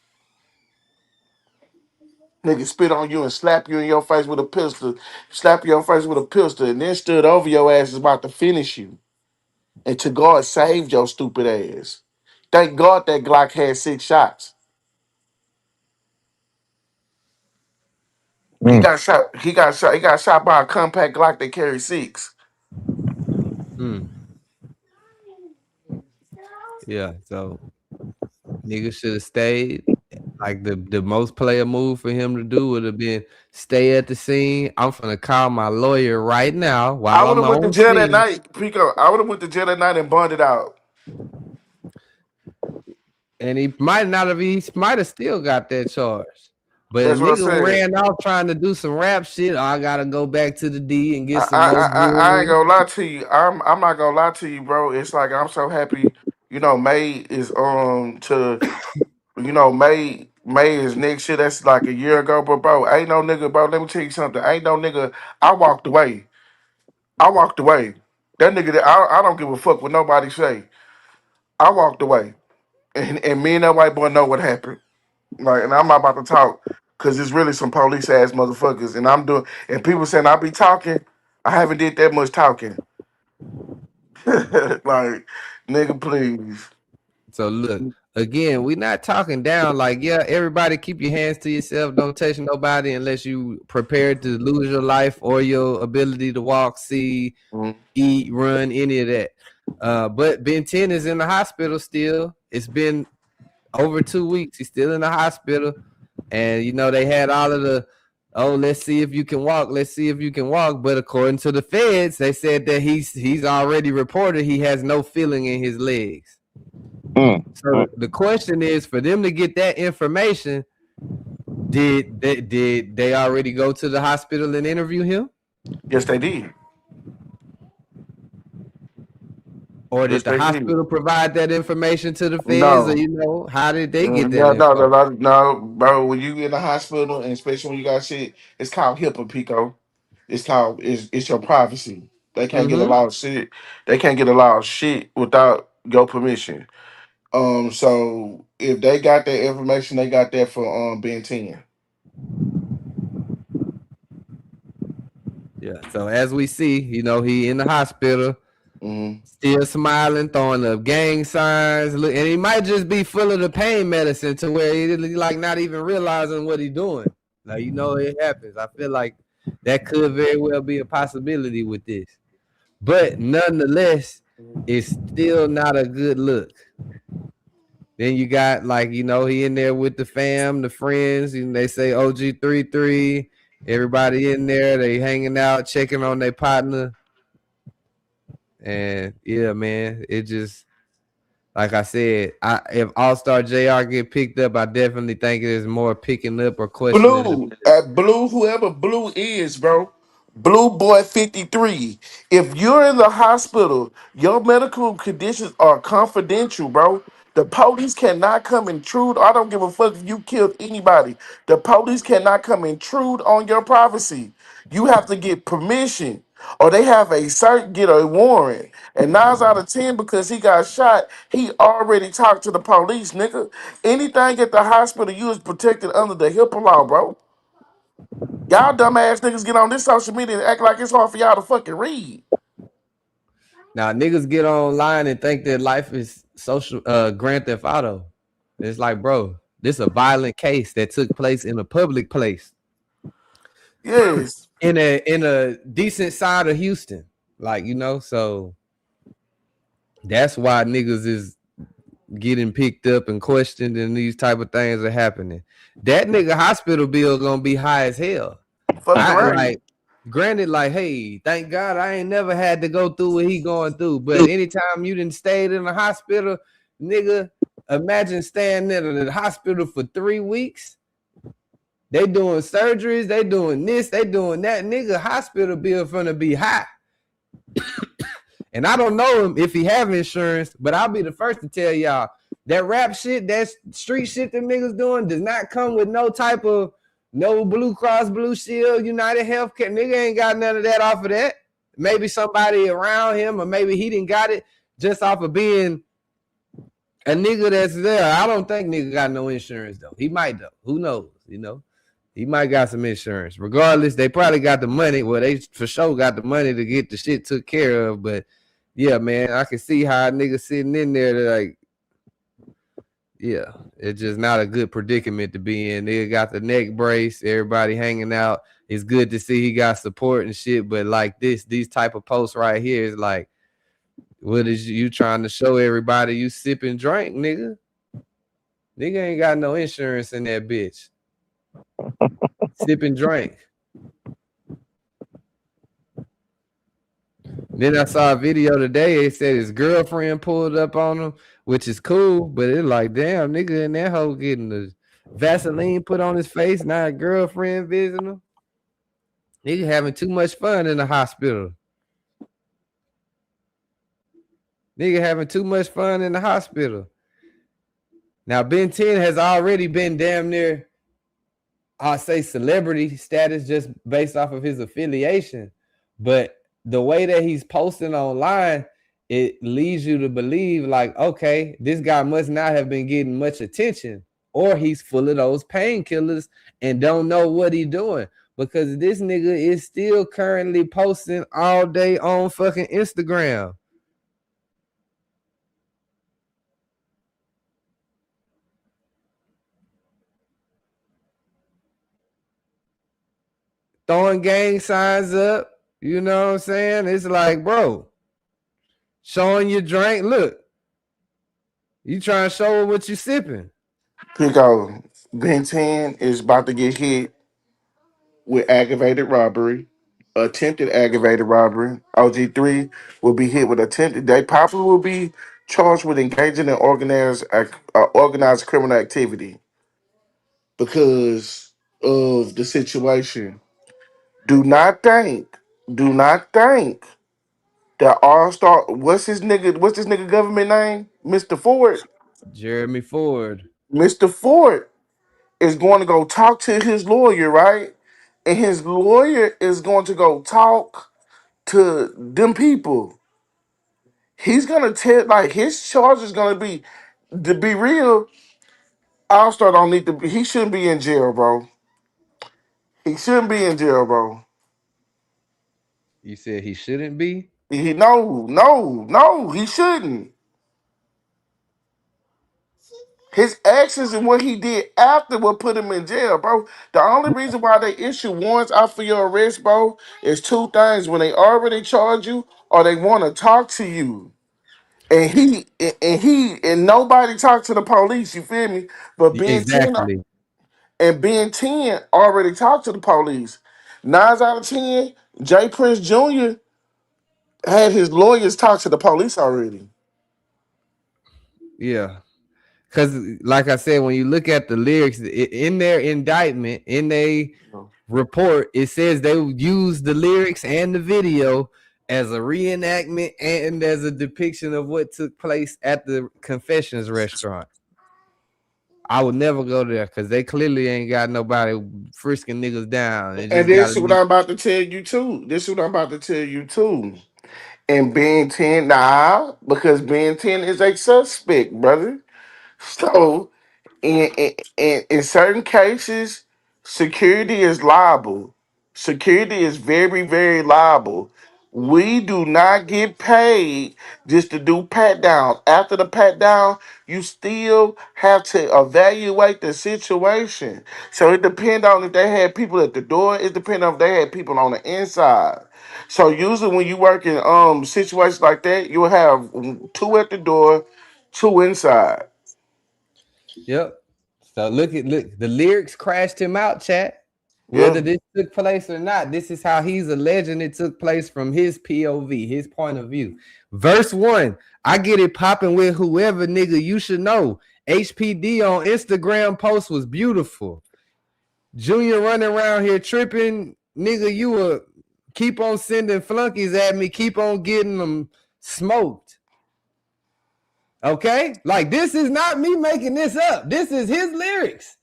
Nigga spit on you and slap you in your face with a pistol, and then stood over your ass is about to finish you. And to God saved your stupid ass. Thank God that Glock had 6 shots. He Mm. got shot. He got shot by a compact Glock that carried 6. Mm, yeah, so nigga should have stayed. Like the most player move for him to do would have been stay at the scene. I'm gonna call my lawyer right now I while would I'm have went to on jail that scene. night, Pico. I would have went to jail that night and bonded out. And he might not have, he might have still got that charge. But a That's what I nigga said. ran off trying to do some rap shit. Oh, I gotta go back to the D and get I, some I, more I, I ain't jewelry. gonna lie to you. I'm not gonna lie to you, bro. It's like I'm so happy. May is May is next year. That's like a year ago, but bro, ain't no nigga, bro. Let me tell you something. Ain't no nigga. I walked away. I walked away. That nigga, I don't give a fuck what nobody say. I walked away, and me and that white boy know what happened. Like, and I'm not about to talk because it's really some police ass motherfuckers, and and people saying I be talking. I haven't did that much talking. Like, nigga, please. So look, again, we're not talking down like, yeah, everybody keep your hands to yourself. Don't touch nobody unless you prepared to lose your life or your ability to walk, see, eat, run, any of that. But Ben 10 is in the hospital still. It's been over 2 weeks. He's still in the hospital. And, they had all of the, let's see if you can walk. Let's see if you can walk. But according to the feds, they said that he's already reported he has no feeling in his legs. So the question is, for them to get that information, did they already go to the hospital and interview him? Yes, they did. Or did the hospital provide that information to the feds? No. Or how did they get that info? No, bro. When you in the hospital, and especially when you got shit, it's called HIPAA, Pico. It's your privacy. They can't get a lot of shit. They can't get a lot of shit without your permission. So if they got that information, they got that for Ben 10. Yeah. So as we see, he in the hospital, still smiling, throwing up gang signs, and he might just be full of the pain medicine to where he like not even realizing what he's doing. Now it happens. I feel like that could very well be a possibility with this, but nonetheless, it's still not a good look. Then you got he in there with the fam, the friends, and they say OG33, everybody in there, they hanging out, checking on their partner. And yeah, man, it just, like I said, if Allstar Jr. get picked up, I definitely think it is more picking up or questioning. Blue, whoever Blue is, bro. Blue Boy 53. If you're in the hospital, your medical conditions are confidential, bro. The police cannot come intrude. I don't give a fuck if you killed anybody. The police cannot come intrude on your privacy. You have to get permission, or they have get a warrant. And 9 out of 10, because he got shot, he already talked to the police, nigga. Anything at the hospital, you is protected under the HIPAA law, bro. Y'all dumbass niggas get on this social media and act like it's hard for y'all to fucking read. Now niggas get online and think that life is social Grand Theft Auto. It's like, bro, this is a violent case that took place in a public place. Yes. in a decent side of Houston. Like, so that's why niggas is getting picked up and questioned and these type of things are happening. That nigga hospital bill gonna be high as hell. Granted, like, hey, thank God I ain't never had to go through what he going through. But anytime you done stayed in the hospital, nigga, imagine staying in the hospital for 3 weeks. They doing surgeries, they doing this, they doing that. Nigga, hospital bill finna be high. And I don't know him if he have insurance, but I'll be the first to tell y'all that rap shit, that street shit that niggas doing does not come with no type of no Blue Cross Blue Shield, United Healthcare. Nigga ain't got none of that off of that. Maybe somebody around him, or maybe he didn't got it just off of being a nigga that's there. I don't think nigga got no insurance though. He might though. Who knows? He might got some insurance. Regardless, they probably got the money. Well, they for sure got the money to get the shit took care of. But yeah, man, I can see how a nigga sitting in there like, yeah, it's just not a good predicament to be in. They got the neck brace, everybody hanging out. It's good to see he got support and shit, but like these type of posts right here is like, what is you trying to show everybody? You sip and drink, nigga. Nigga ain't got no insurance in that bitch. Sip and drink. Then I saw a video today. It said his girlfriend pulled up on him, which is cool, but it's like, damn, nigga in that hole getting the Vaseline put on his face, not a girlfriend visiting him. Nigga having too much fun in the hospital. Nigga having too much fun in the hospital. Now, Ben 10 has already been damn near, I'll say, celebrity status just based off of his affiliation. But the way that he's posting online, it leads you to believe, like, okay, this guy must not have been getting much attention, or he's full of those painkillers and don't know what he's doing. Because this nigga is still currently posting all day on fucking Instagram. Throwing gang signs up. You know what I'm saying? It's like, bro, showing your drink. Look, you trying to show what you sipping. Pico, Ben 10 is about to get hit with aggravated robbery, attempted aggravated robbery. OG3 will be hit with attempted. They probably will be charged with engaging in organized criminal activity because of the situation. Do not think that All Star. What's this nigga government name? Mr. Ford. Jeremy Ford. Mr. Ford is going to go talk to his lawyer, right? And his lawyer is going to go talk to them people. He's gonna tell, like, his charge is gonna be, to be real. All Star don't need to be. He shouldn't be in jail, bro. He shouldn't be in jail, bro. You said he shouldn't be? No. He shouldn't. His actions and what he did after what put him in jail, bro. The only reason why they issue warrants out for your arrest, bro, is two things: when they already charge you, or they want to talk to you. And nobody talked to the police. You feel me? But Exactly. Ben 10 already talked to the police. 9 out of 10, J Prince Jr. had his lawyers talk to the police already. Yeah. Because, like I said, when you look at the lyrics in their indictment, in their report, it says they use the lyrics and the video as a reenactment and as a depiction of what took place at the Confessions restaurant. I would never go there because they clearly ain't got nobody frisking niggas down. They And just this got is what I'm about to tell you too. And Ben 10, nah, because Ben 10 is a suspect, brother. So in certain cases, security is liable. Security is very, very liable. We do not get paid just to do pat down. After the pat down, you still have to evaluate the situation. So it depends on if they had people at the door. It depends on if they had people on the inside. So usually when you work in situations like that, you'll have two at the door, two inside. Yep. So look, the lyrics crashed him out, chat. Yeah. Whether this took place or not, this is how he's alleging it took place from his POV, his point of view. Verse 1, I get it popping with whoever, nigga, you should know. HPD on Instagram post was beautiful. Junior running around here tripping, nigga, you will keep on sending flunkies at me, keep on getting them smoked. Okay? Like, this is not me making this up. This is his lyrics.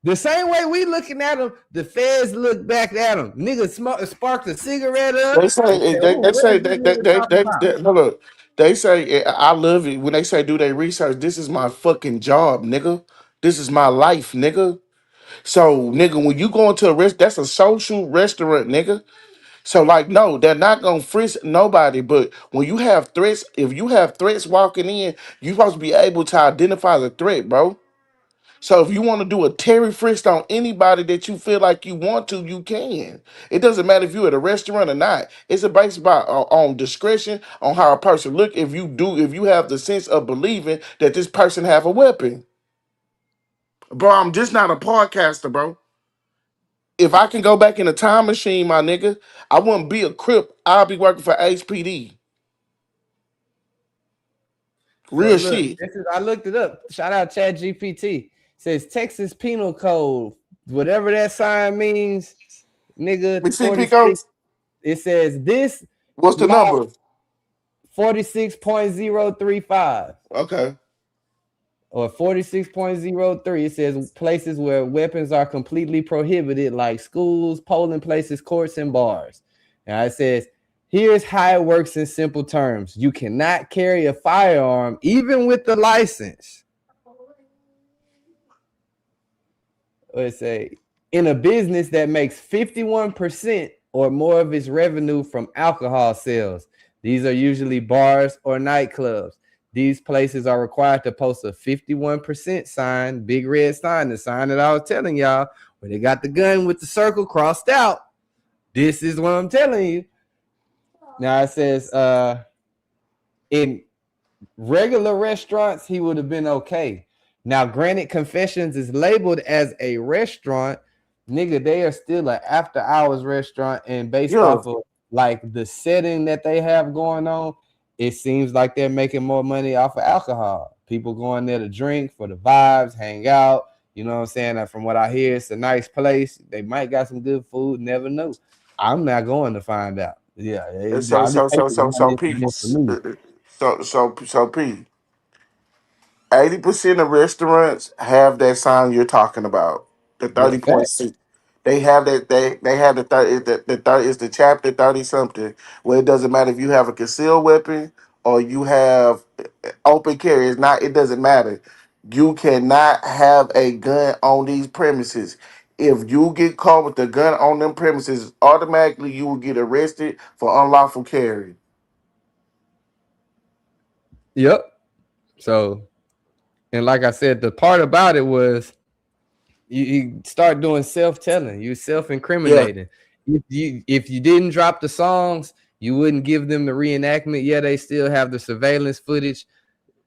The same way we looking at him, the feds look back at him. Nigga sparked a cigarette up. They And say said, they, oh, they what say is this nigga talking about? hold up. They say I love it when they say do they research. This is my fucking job, nigga. This is my life, nigga. So, nigga, when you go into a rest, that's a social restaurant, nigga. So, like, no, they're not gonna frisk nobody. But when you have threats, if you have threats walking in, you supposed to be able to identify the threat, bro. So if you want to do a Terry frisk on anybody that you feel like you want to, you can. It doesn't matter if you're at a restaurant or not. It's a based on discretion, on how a person look. If you have the sense of believing that this person have a weapon, bro. I'm just not a podcaster, bro. If I can go back in a time machine, my nigga, I wouldn't be a crip. I'll be working for HPD. So Real look, shit. I looked it up. Shout out Chat GPT. Says Texas Penal Code, whatever that sign means, nigga, Me see, Pico. 46. It says this What's the law number? 46.035. Okay. Or 46.03. It says places where weapons are completely prohibited, like schools, polling places, courts, and bars. Now it says, here's how it works in simple terms. You cannot carry a firearm, even with the license. Let's say, in a business that makes 51% or more of its revenue from alcohol sales. These are usually bars or nightclubs. These places are required to post a 51% sign, big red sign, the sign that I was telling y'all, where they got the gun with the circle crossed out. This is what I'm telling you. Now it says, in regular restaurants, he would have been okay. Now, granted, Confessions is labeled as a restaurant. Nigga, they are still an after hours restaurant, and based off of like the setting that they have going on, it seems like they're making more money off of alcohol. People going there to drink for the vibes, hang out. You know what I'm saying? And from what I hear, it's a nice place. They might got some good food. Never know. I'm not going to find out. Yeah. So P. 80% of restaurants have that sign you're talking about. The Yeah, facts. 30.6. They have that. They have the 30. The 30 is the chapter 30 something, where it doesn't matter if you have a concealed weapon or you have open carry. It's not. It doesn't matter. You cannot have a gun on these premises. If you get caught with the gun on them premises, automatically you will get arrested for unlawful carry. Yep. So, and like I said, the part about it was you start doing self-telling, you Yeah. self-incriminating. If you didn't drop the songs, you wouldn't give them the reenactment. Yeah, they still have the surveillance footage,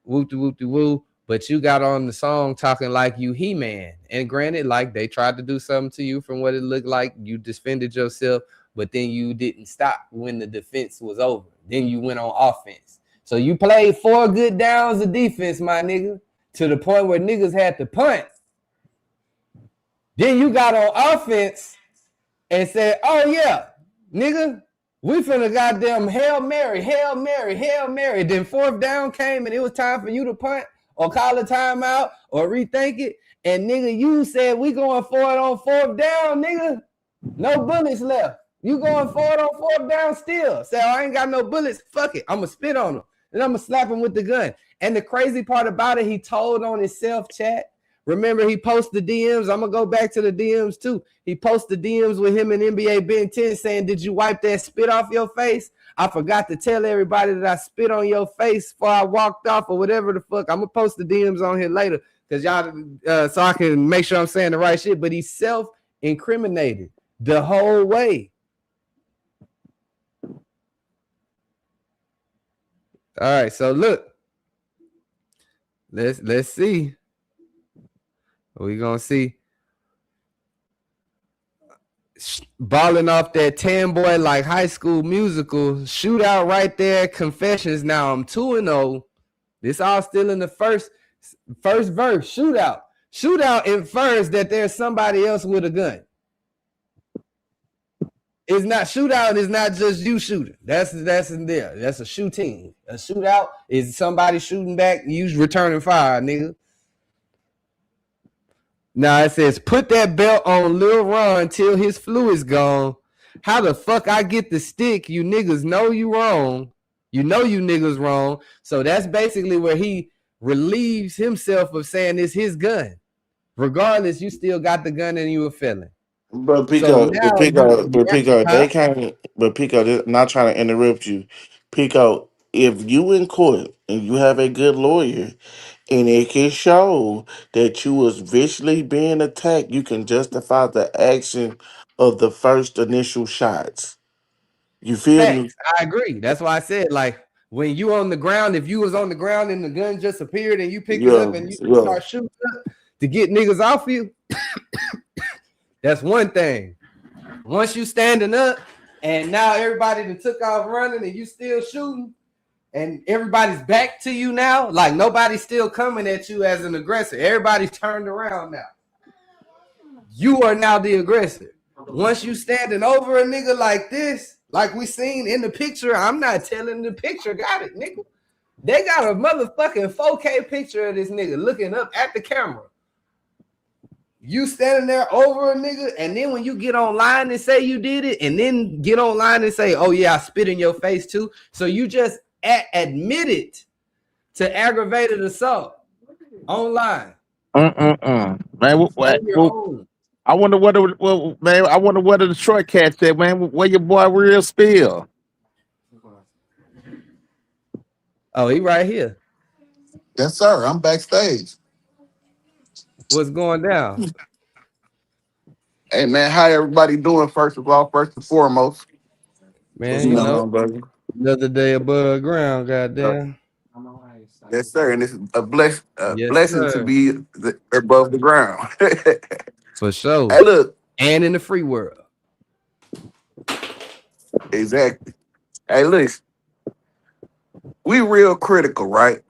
woo, but you got on the song talking like you He-Man. And granted, like they tried to do something to you from what it looked like. You defended yourself, but then you didn't stop when the defense was over. Then you went on offense. So you played 4 good downs of defense, my nigga, to the point where niggas had to punt. Then you got on offense and said, oh yeah, nigga, we finna goddamn Hail Mary. Then 4th down came and it was time for you to punt or call a timeout or rethink it. And nigga, you said we going for it on 4th down, nigga. No bullets left. You going for it on 4th down still. Say, oh, I ain't got no bullets. Fuck it. I'm going to spit on him. And I'm going to slap him with the gun. And the crazy part about it, he told on his self-chat. Remember, he posted the DMs. I'm going to go back to the DMs too. He posted DMs with him and NBA Ben 10 saying, did you wipe that spit off your face? I forgot to tell everybody that I spit on your face before I walked off or whatever the fuck. I'm going to post the DMs on here later because y'all, so I can make sure I'm saying the right shit. But he's self-incriminated the whole way. All right, so look. Let's see. We're going to see. Balling off that 10 boy like High School Musical. Shootout right there. Confessions. Now I'm 2-0. This all still in the first verse. Shootout. Shootout infers that there's somebody else with a gun. It's not shootout. It's not just you shooting. That's in there. That's a shooting. A shootout is somebody shooting back. You returning fire, nigga. Now it says, put that belt on Lil Ron till his flu is gone. How the fuck I get the stick? You niggas know you wrong. You know you niggas wrong. So that's basically where he relieves himself of saying it's his gun. Regardless, you still got the gun and you a felon. But Pico, they can't. But Pico, not trying to interrupt you. Pico, if you in court and you have a good lawyer, and it can show that you was visually being attacked, you can justify the action of the first initial shots. You feel me? I agree. That's why I said, like, when you on the ground, if you was on the ground and the gun just appeared and you picked it up and you start shooting up to get niggas off you, that's one thing. Once you standing up and now everybody that took off running and you still shooting and everybody's back to you now, like nobody's still coming at you as an aggressor. Everybody's turned around now. You are now the aggressor. Once you standing over a nigga like this Like we seen in the picture. I'm not telling the picture got it, nigga. They got a motherfucking 4K picture of this nigga looking up at the camera. You standing there over a nigga, and then when you get online and say you did it, and then get online and say, oh yeah, I spit in your face too. So you just admitted to aggravated assault online. Man, On your own. I wonder man. I wonder what the Detroit cat said, man. Where your boy real spill? Oh, he right here. Yes, sir. I'm backstage. What's going down? Hey, man, how everybody doing? First of all, first and foremost, What's Man, you going know, on, brother? another day above ground, uh, goddamn. yes, sir. And it's a Yes, blessing to sir. be above the ground. For sure. Hey, look, And in the free world. exactly. Hey, listen, we real critical, right?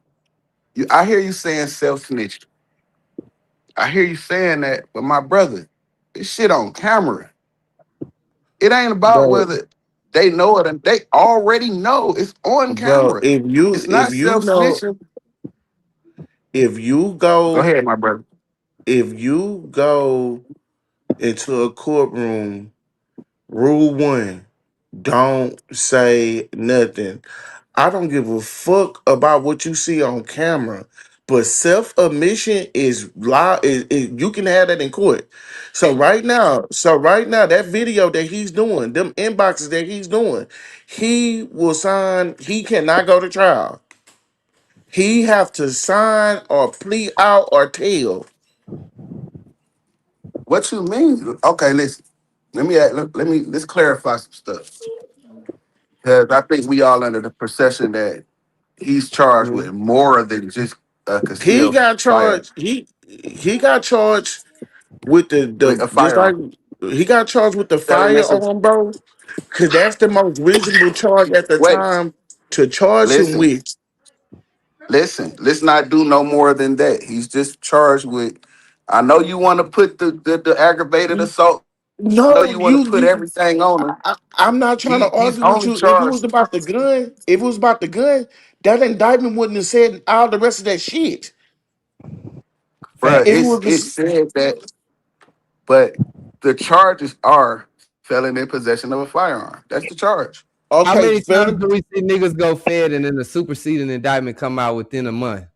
I hear you saying self-snitch. I hear you saying that, but my brother, this shit on camera. It ain't about Bro, whether they know it, and they already know it's on bro, camera. if you It's if not you know self-snitching. if you Go go ahead, my brother. if you go into a courtroom, rule one, don't say nothing. I don't give a fuck about what you see on camera, but self-admission is law. You can have that in court. So right now, that video that he's doing, them inboxes that he's doing, he will sign. He cannot go to trial. He have to sign or plea out or tell. What you mean? Okay, listen. Let's clarify some stuff. Because I think we all under the perception that he's charged with Mhm. more than just a He concealed got fire charged. He got charged with with the a just like firearm. he got charged with the Selling this. firearm, bro. Cause that's the most reasonable charge at the Wait, time to charge him listen, with. listen. Let's not do no more than that. He's just charged with. I know you want to put the aggravated assault. I know No, you want to put everything on him. I'm not trying to He's argue with only you. If it charged, was about the gun, that indictment wouldn't have said all the rest of that shit. bro. If it Facts. was It the, said that, but the charges are felon in possession of a firearm. That's the charge. How okay, many times felon, do we see niggas go fed and then the superseding indictment come out within a month?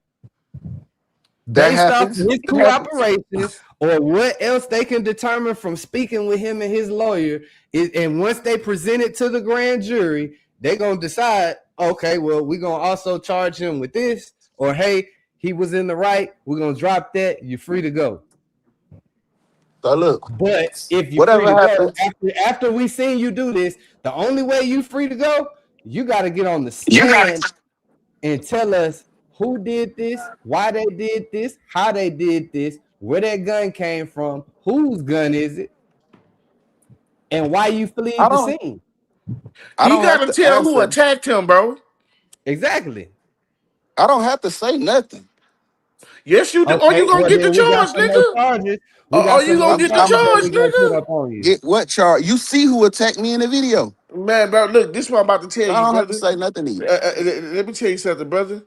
That Based off happens. his It happens. cooperation or what else they can determine from speaking with him and his lawyer, and once they present it to the grand jury, they're going to decide, okay, well, we're going to also charge him with this, or hey, he was in the right, we're going to drop that, you're free to go. So look, But if you're free whatever to go, happens, after we seen you do this, the only way you free to go, you got to get on the you got stand and tell us who did this, why they did this, how they did this, where that gun came from, whose gun is it, and why you I fled the don't scene. I he don't have gotta to tell who answer. attacked him, bro. Exactly. I don't have to say nothing. Yes, you do. Or Okay, you gonna well get the then we got charge, some more nigga. charges. We Or got you some gonna more get the I'm charges that charge, we gonna put nigga. up on you. get what charge? You see who attacked me in the video. Man, bro, look, this is what I'm about to tell So I you, don't have to brother. say nothing to you. Let me tell you something, brother.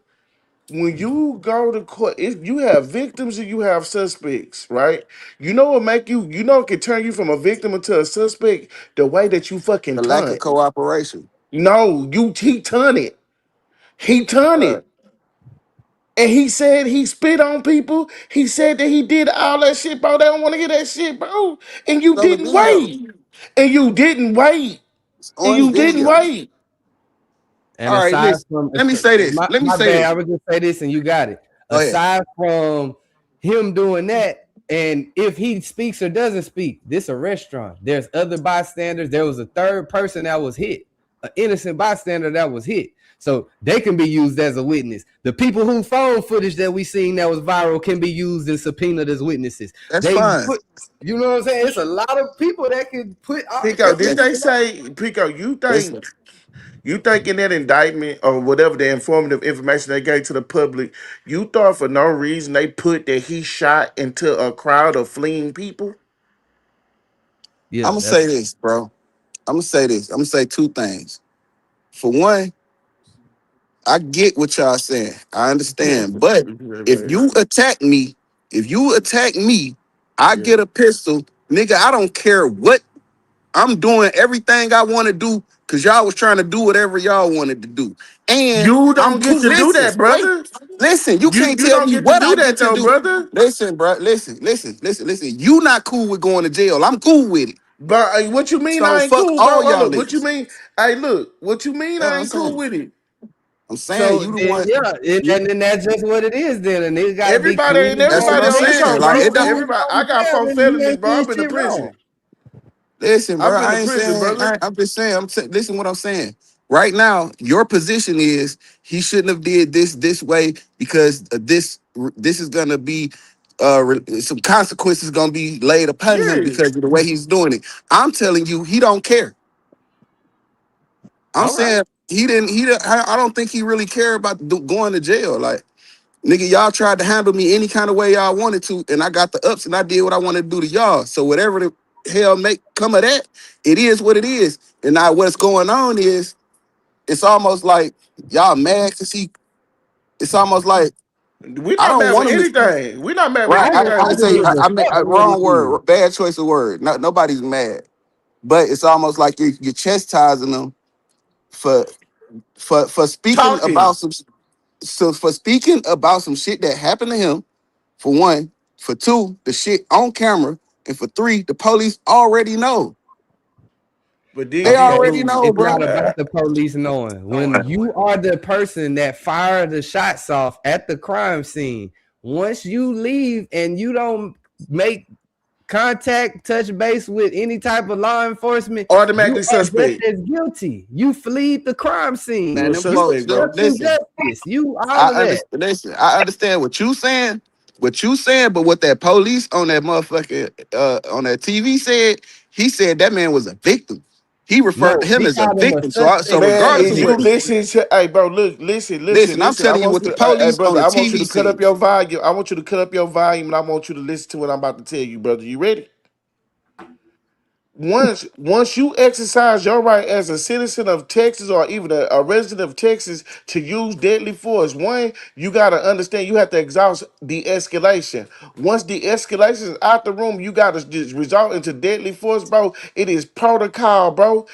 When you go to court, if you have victims and you have suspects, right? You know what make you, it can turn you from a victim into a suspect the way that you fucking The lack of turn. cooperation. No, he turn it. He turn Uh, it. And he said he spit on people. He said that he did all that shit, bro. They don't want to hear that shit, bro. And you it's on the didn't video. wait. And you didn't wait. It's And on you didn't video. wait. And All right, aside listen. from Let me say this. my, Let me my say bad, this. I would just say this and you got it. Go ahead. Aside from him doing that, and if he speaks or doesn't speak, this a restaurant. There's other bystanders. There was a third person that was hit, an innocent bystander that was hit. So they can be used as a witness. The people whose phone footage that we seen that was viral can be used and subpoenaed as witnesses. That's They fine. put, you know what I'm saying? It's a lot of people that can put Pico, that did can Listen, they say, Pico, listen. you think in that indictment or whatever the informative information they gave to the public, you thought for no reason they put that he shot into a crowd of fleeing people? I'm yeah, gonna that's say this, bro. I'm gonna say this. I'm gonna say two things. For one, I get what y'all saying. I understand. But if you attack me, I Yeah. get a pistol, nigga. I don't care what I'm doing. Everything I want to do, cause y'all was trying to do whatever y'all wanted to do. And You I'm don't get cool. to do Listen, that, brother. listen. You can't You tell don't me get to what do I get that to though, do. brother. Listen, bro. Listen. You not cool with going to jail. I'm cool with it. But what you mean So I ain't fuck cool, bro? all Hold y'all up. What you niggas. mean? Hey, look. What you mean That's what I I'm ain't cool saying. with it? I'm saying So you the then, one. yeah, You, and then that's just what it is. Then a nigga gotta be Everybody cool ain't with that's what going everybody to I'm on this jail. saying. hoe, If Like you bro. it don't. cool with Everybody. I going to got jail, 4 then you felonies, ain't bro. I've did been to shit prison. wrong. Listen, I've bro. been I to ain't prison, saying. brother. I'm just saying. Listen, what I'm saying. Right now, your position is he shouldn't have did this way because this is gonna be some consequences gonna be laid upon him Yeah. because of the way he's doing it. I'm telling you, he don't care. I'm All right. saying he didn't. I don't think he really care about going to jail. Like nigga, y'all tried to handle me any kind of way y'all wanted to, and I got the ups and I did what I wanted to do to y'all. So whatever the hell make come of that, it is what it is. And now what's going on is it's almost like y'all mad because he. It's almost like We I not don't mad with want him to. anything. We not mad with Right, anything, I I just say nigga. give a I meant fuck a what it wrong is. word, bad choice of word. No, nobody's mad, but it's almost like you're chastising them for for speaking Talking. about some for speaking about some shit that happened to him. For one, for two, the shit on camera, and for three, the police already know. But then They these Okay, already dudes, know, it's not bro. about the police knowing. When you are the person that fired the shots off at the crime scene, once you leave and you don't make contact, touch base with any type of law enforcement, you automatically are just suspect. as guilty. You fled the crime You scene. a Man, them You folks, suspect, bro. obstructing listen, justice. You all of that. I understand what you saying, but what that police on that motherfucker on that TV said, he said that man was a victim. He referred to No, him he as a called him a victim. So suspect Man, regardless is of you what, immediately. listening to? Hey, bro, look, listen, listen, I'm I telling you want what you the to, hey, police on brother, the I want you to TV cut said. up your volume. I want you to cut up your volume, and I want you to listen to what I'm about to tell you, brother. You ready? Once you exercise your right as a citizen of Texas or even a resident of Texas to use deadly force, one, you gotta understand you have to exhaust de-escalation. Once de-escalation is out the room, you gotta just resort into deadly force, bro. It is protocol, bro.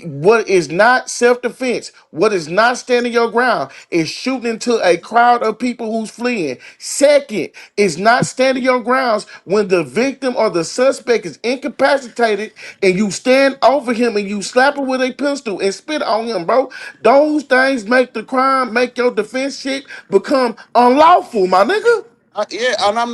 What is not self-defense, what is not standing your ground, is shooting into a crowd of people who's fleeing. Second, is not standing your grounds when the victim or the suspect is incapacitated and you stand over him and you slap him with a pistol and spit on him, bro. Those things make the crime, make your defense shit become unlawful, my nigga. Yeah, and I'm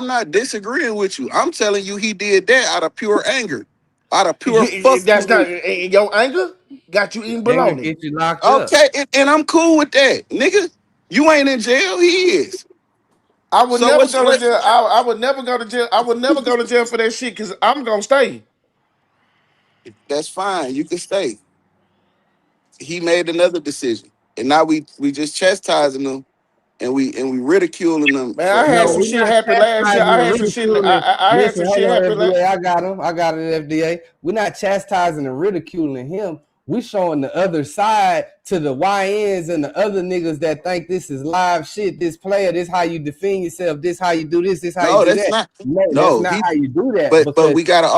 not disagreeing with you. I'm telling you he did that out of pure anger, out of pure That's not fuckery. your anger got you eating Anger bologna. get you locked up. Okay, and I'm cool with that, nigga. You ain't in jail, he is. I would So never what's go to what? jail. I would never go to jail. I would never go to jail for that shit because I'm gonna stay. That's fine. You can stay. He made another decision, and now we just chastising him, and we ridiculing them Man, I for had No, some we're shit not happen last year. chastising I and had some shit. ridiculing. I had Listen, some hold shit on, happen. FDA. I got him. I got it, FDA. We're not chastising and ridiculing him. We showing the other side to the YNs and the other niggas that think this is live shit. This player, this how you defend yourself. This how you do this. This how you no, do that's that. not. No, that's No, not he. how you do that But because you we gotta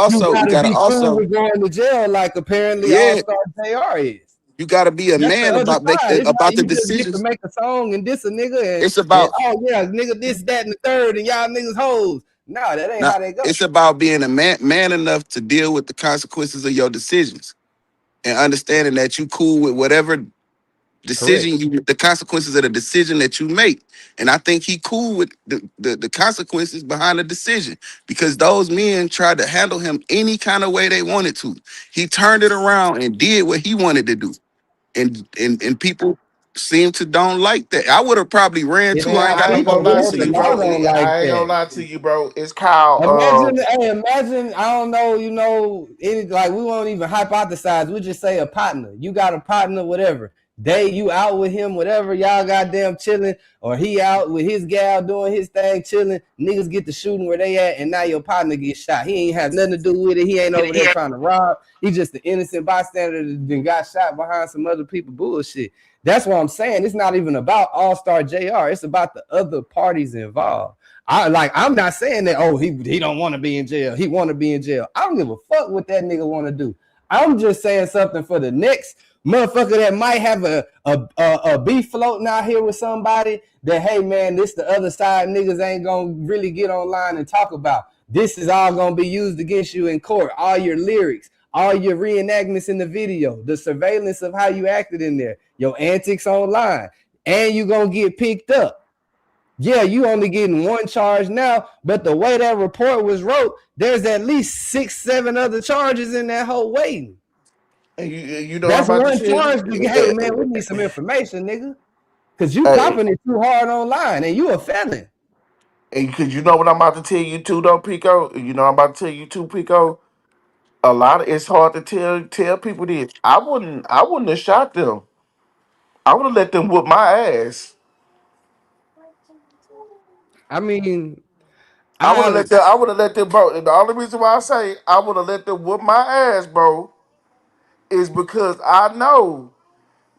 gotta be cool also, with going to jail, like apparently yeah, Allstar Jr. is. you gotta be a That's the man other about side. It's not about the you just get to decisions. make a song and diss a nigga It's and about oh yeah, nigga, this, that, and the third, and y'all niggas hoes. No, that ain't not. how they go. It's about being a man enough to deal with the consequences of your decisions and understanding that you cool with whatever Correct. the consequences of the decision that you make. And I think he cool with the consequences behind the decision because those men tried to handle him any kind of way they wanted to. He turned it around and did what he wanted to do. And people seem to don't like that. I would have probably ran It too. ain't I ain't the got I no ain't people, more gonna lie business bro. to The in you, the law bro. jail. don't like I ain't gonna that. lie to you, bro. It's called Imagine, you know, any like we won't even hypothesize. We just say a partner. You got a partner, whatever. you out with him, whatever, y'all goddamn chilling, or he out with his gal doing his thing, chilling, niggas get to shooting where they at, and now your partner gets shot. He ain't has nothing to do with it. He ain't over there trying to rob. He's just an innocent bystander that got shot behind some other people bullshit. That's what I'm saying. It's not even about Allstar Jr. It's about the other parties involved. I'm not saying that, oh, he don't want to be in jail. He want to be in jail. I don't give a fuck what that nigga want to do. I'm just saying something for the next motherfucker that might have a beef floating out here with somebody that, hey man, this the other side niggas ain't gonna really get online and talk about. This is all gonna be used against you in court. All your lyrics, all your reenactments in the video, the surveillance of how you acted in there, your antics online, and you gonna get picked up. Yeah, you only getting one charge now, but the way that report was wrote, there's at least 6-7 other charges in that whole waiting. And you know That's I'm about to one tell charge. you. Hey man, we need some information, nigga, because you Hey, copping it too hard online, and you a felon. and because you know what I'm about to tell you too, though, Pico. You know I'm about to tell you too, Pico. A lot of it's hard to tell people this. I wouldn't have shot them. I would have let them whoop my ass. I mean, I would have I let them. I would have let them, bro. And the only reason why I say I would have let them whoop my ass, bro, is because I know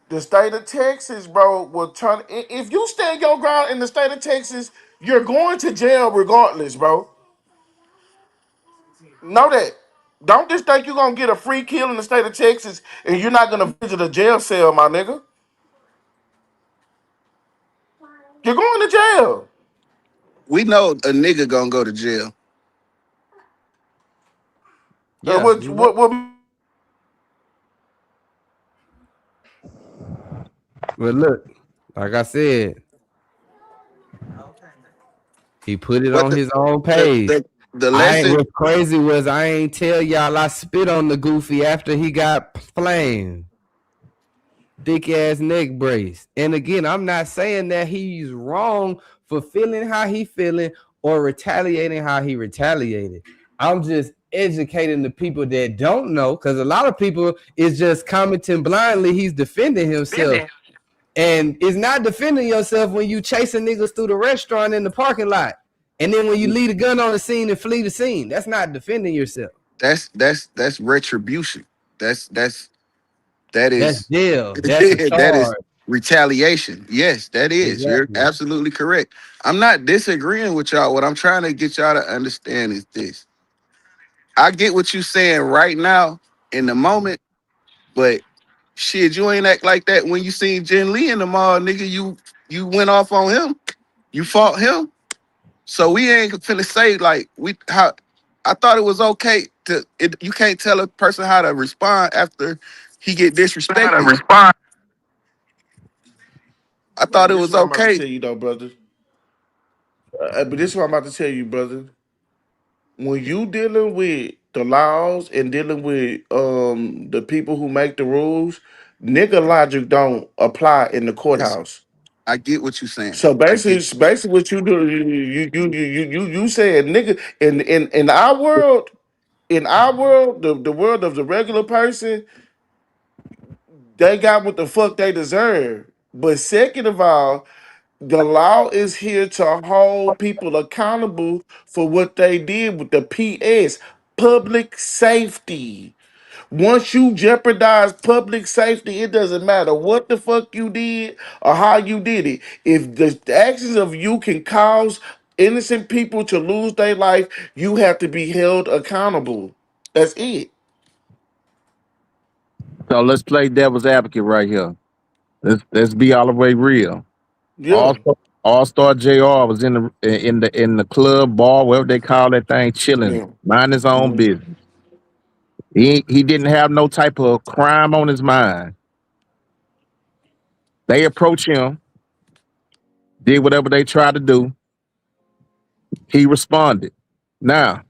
the state of Texas, bro, will turn. If you stand your ground in the state of Texas, you're going to jail regardless, bro. Know that. Don't just think you're gonna get a free kill in the state of Texas and you're not gonna visit a jail cell, my nigga. You're going to jail. We know a nigga gonna go to jail. yeah, What, what, what but look, like I said, he put it But on his own the page. the, the lesson, What's crazy was I ain't tell y'all I spit on the goofy after he got flamed. Thick ass neck brace. And again, I'm not saying that he's wrong for feeling how he feeling or retaliating how he retaliated. I'm just educating the people that don't know, because a lot of people is just commenting blindly. He's defending himself. And it's not defending yourself when you chasing niggas through the restaurant in the parking lot. And then when you leave a gun on the scene and flee the scene, that's not defending yourself. that's retribution. That That's is jail. That's a that is charge. retaliation. Yes, that is. You're Exactly. absolutely correct. I'm not disagreeing with y'all. What I'm trying to get y'all to understand is this. I get what you're saying right now in the moment, but shit, you ain't act like that when you seen Jen Lee in the mall, nigga. You went off on him. You fought him. So we ain't finna say like we how. I thought it was okay to. You can't tell a person how to respond after he get disrespected. I thought brother, it this is was what I'm about to okay. tell you though, brother. But this is what I'm about to tell you, brother. When you dealing with the laws and dealing with the people who make the rules, nigga logic don't apply in the Yes, courthouse. I get what you're saying. So I get. basically, what you do, you said nigga in our world, the world of the regular person, they got what the fuck they deserve. But second of all, the law is here to hold people accountable for what they did with the PS, public safety. Once you jeopardize public safety, it doesn't matter what the fuck you did or how you did it. If the actions of you can cause innocent people to lose their life, you have to be held accountable. That's it. So let's play devil's advocate right here. Let's be all the way real. Yeah. All All Star Jr. was in the club bar, whatever they call that thing, chilling, Yeah. mind his own Mhm. business. He didn't have no type of crime on his mind. They approached him, did whatever they tried to do. He responded. Now,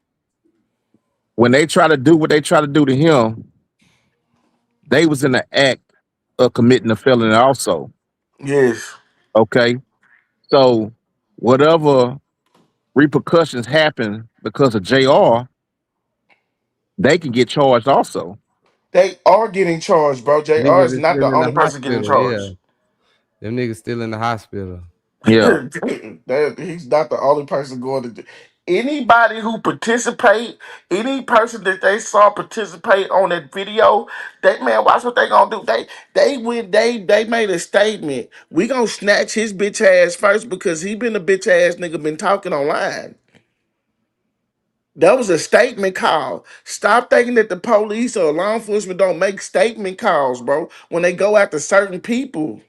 when they try to do what they try to do to him, they was in the act of committing a felony also. Yes. Okay. So whatever repercussions happen because of JR, they can get charged also. They are getting charged, bro. JR Niggas is is not still the in the only person getting hospital. Yeah, charged. them niggas still in the hospital. Yeah. He's not the only person going to do. Anybody who participate, any person that they saw participate on that video, that man, watch what they gonna do. They made a statement. We gonna snatch his bitch ass first because he been a bitch ass nigga been talking online. That was a statement call. Stop thinking that the police or law enforcement don't make statement calls, bro, when they go after certain people.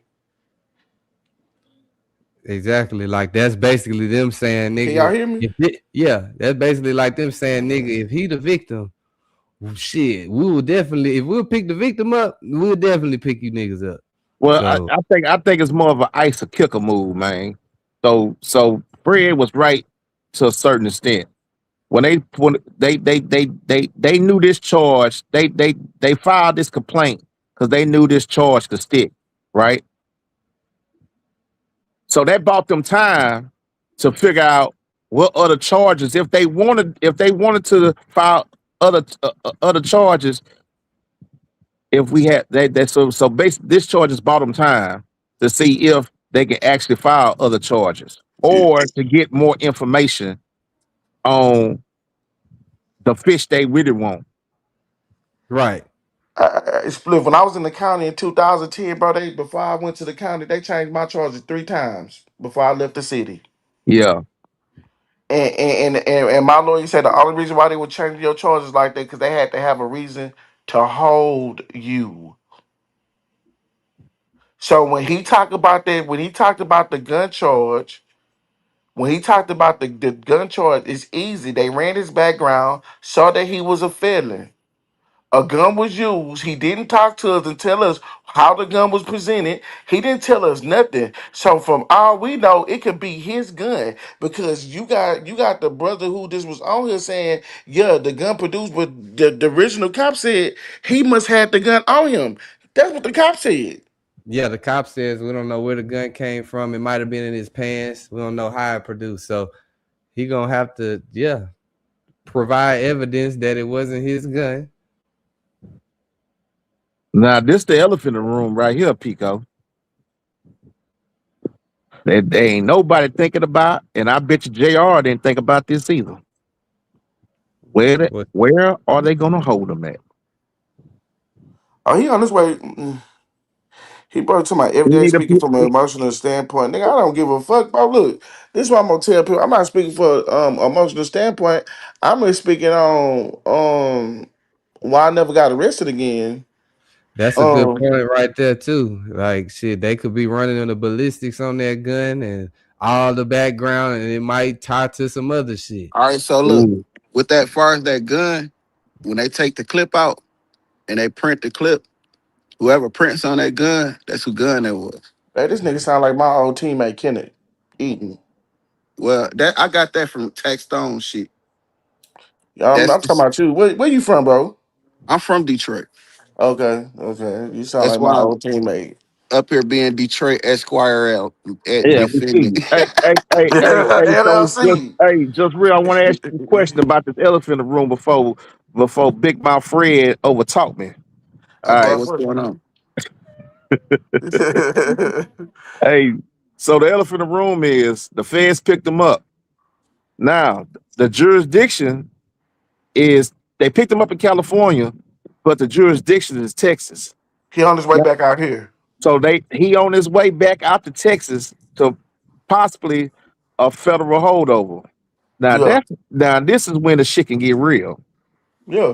Exactly. Like that's basically them saying, Can y'all nigga, hear me? yeah, that's basically like them saying, nigga, if he the victim, well, shit, we will definitely, if we'll pick the victim up, we'll definitely pick you niggas up. Well, So I think it's more of an ice or kicker move, man. So Fred was right to a certain extent. When they knew this charge, they filed this complaint because they knew this charge could stick, right? So that bought them time to figure out what other charges, if they wanted to file other charges, if we had that so basically this charge has bought them time to see if they can actually file other charges or to get more information on the fish they really want. right. Split. When I was in the county in 2010, bro, before I went to the county, they changed my charges 3 times before I left the city. Yeah. And my lawyer said the only reason why they would change your charges like that because they had to have a reason to hold you. So when he talked about the gun charge, when he talked about the gun charge, it's easy. They ran his background, saw that he was a felon. A gun was used. He didn't talk to us and tell us how the gun was presented. He didn't tell us nothing. So from all we know, it could be his gun because you got the brother who just was on here saying, yeah, the gun produced, but the original cop said he must have the gun on him. That's what the cop said. Yeah, the cop says we don't know where the gun came from. It might have been in his pants. We don't know how it produced. So he gonna have to, yeah, provide evidence that it wasn't his gun. Now this the elephant in the room right here, Pico. That they ain't nobody thinking about, and I bet you JR didn't think about this either. What? Where are they gonna hold them at? Oh, he on his way. He brought it to my We everyday need a speaking from an emotional standpoint. Nigga, I don't give a fuck, bro. Look, this is what I'm gonna tell people. I'm not speaking for emotional standpoint. I'm just speaking on why I never got arrested again. That's a good Um, point right there too. Like shit, they could be running on the ballistics on that gun and all the background, and it might tie to some other shit. All right, so look, Ooh. with that far as that gun, when they take the clip out and they print the clip, whoever prints on that gun, that's who gun that was. hey, this nigga sound like my old teammate Kenneth Eaton. Well, that I got that from Tax Stone shit. I'm talking about you. Where you from, bro? I'm from Detroit. Okay. You sound That's like my why I'm old teammate. up here being Detroit Esquire out at Yeah, you we feel see me? you. Hey, so LLC. just real. I want to ask you a question about this elephant in the room before Big Mouth Fred overtalk me. All Okay, right. what's going on? Hey, so the elephant in the room is the feds picked him up. Now, the jurisdiction is they picked him up in California, but the jurisdiction is Texas. He on his way back out here. So he on his way back out to Texas to possibly a federal holdover. Yeah, Now this is when the shit can get real. yeah,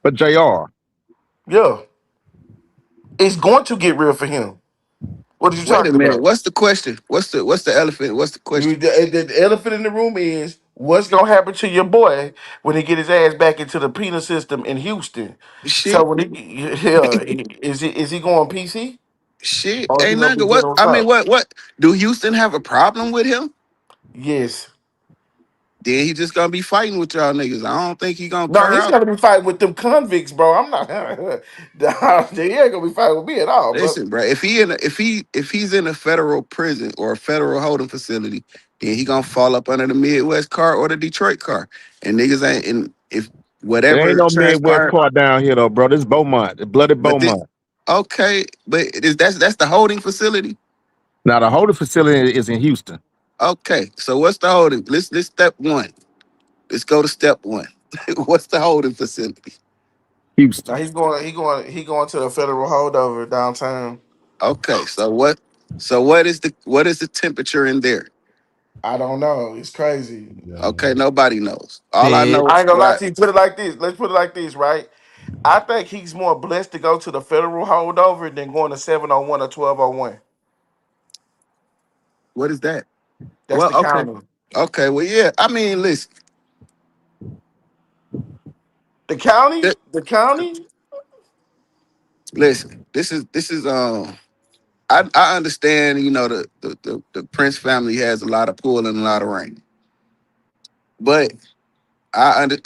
But JR, yeah. It's going to get real for him. What are you Wait a talking minute. about? What's the question? What's the elephant? What's the question? The elephant in the room is what's gonna happen to your boy when he get his ass back into the penal system in Houston. So Shit. when yeah, is he going PC Shit. or is he Ain't gonna be nothing. What general I mean, stop? what do Houston have a problem with him? Yes. Then he just gonna be fighting with y'all niggas. I don't think he gonna No, clear he's out. gonna be fighting with them convicts, bro. I'm not. He ain't gonna be fighting with me at all, bro. Listen, bro. If he's in a federal prison or a federal holding facility, then he gonna fall up under the Midwest car or the Detroit car. And niggas ain't. And if It ain't whatever no Midwest transpired. part down here though, bro. This is Beaumont, the bloody But this, Beaumont. okay, but that's the holding facility. Now the holding facility is in Houston. Okay, so what's the holding? Let's step one. Let's go to step one. What's the holding facility? Now Houston. he going to the federal holdover downtown. Okay, so what? So what is the temperature in there? I don't know. It's crazy. Okay, nobody knows. All I Fed. know I is ain't gonna what lie I. to you. Put it like this. Let's put it like this, right? I think he's more blessed to go to the federal holdover than going to 701 or 1201. What is that? That's Well, the okay, county. okay. Well, yeah. I mean, listen. The county? th- The county? Listen. This is. I understand. You know, the Prince family has a lot of pull and a lot of rain, but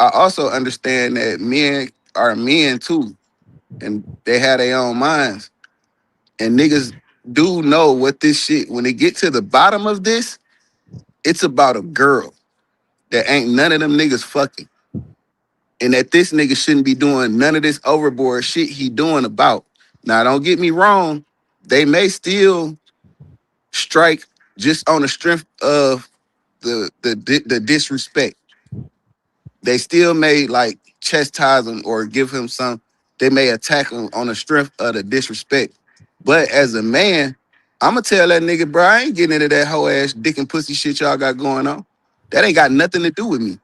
I also understand that men are men too, and they have their own minds. And niggas do know what this shit. When they get to the bottom of this, it's about a girl that ain't none of them niggas fucking, and that this nigga shouldn't be doing none of this overboard shit he doing about. Now, don't get me wrong, they may still strike just on the strength of the disrespect. They still may like chastise him or give him some. They may attack him on the strength of the disrespect. But as a man, I'ma tell that nigga, bro, I ain't getting into that whole ass dick and pussy shit y'all got going on. That ain't got nothing to do with me.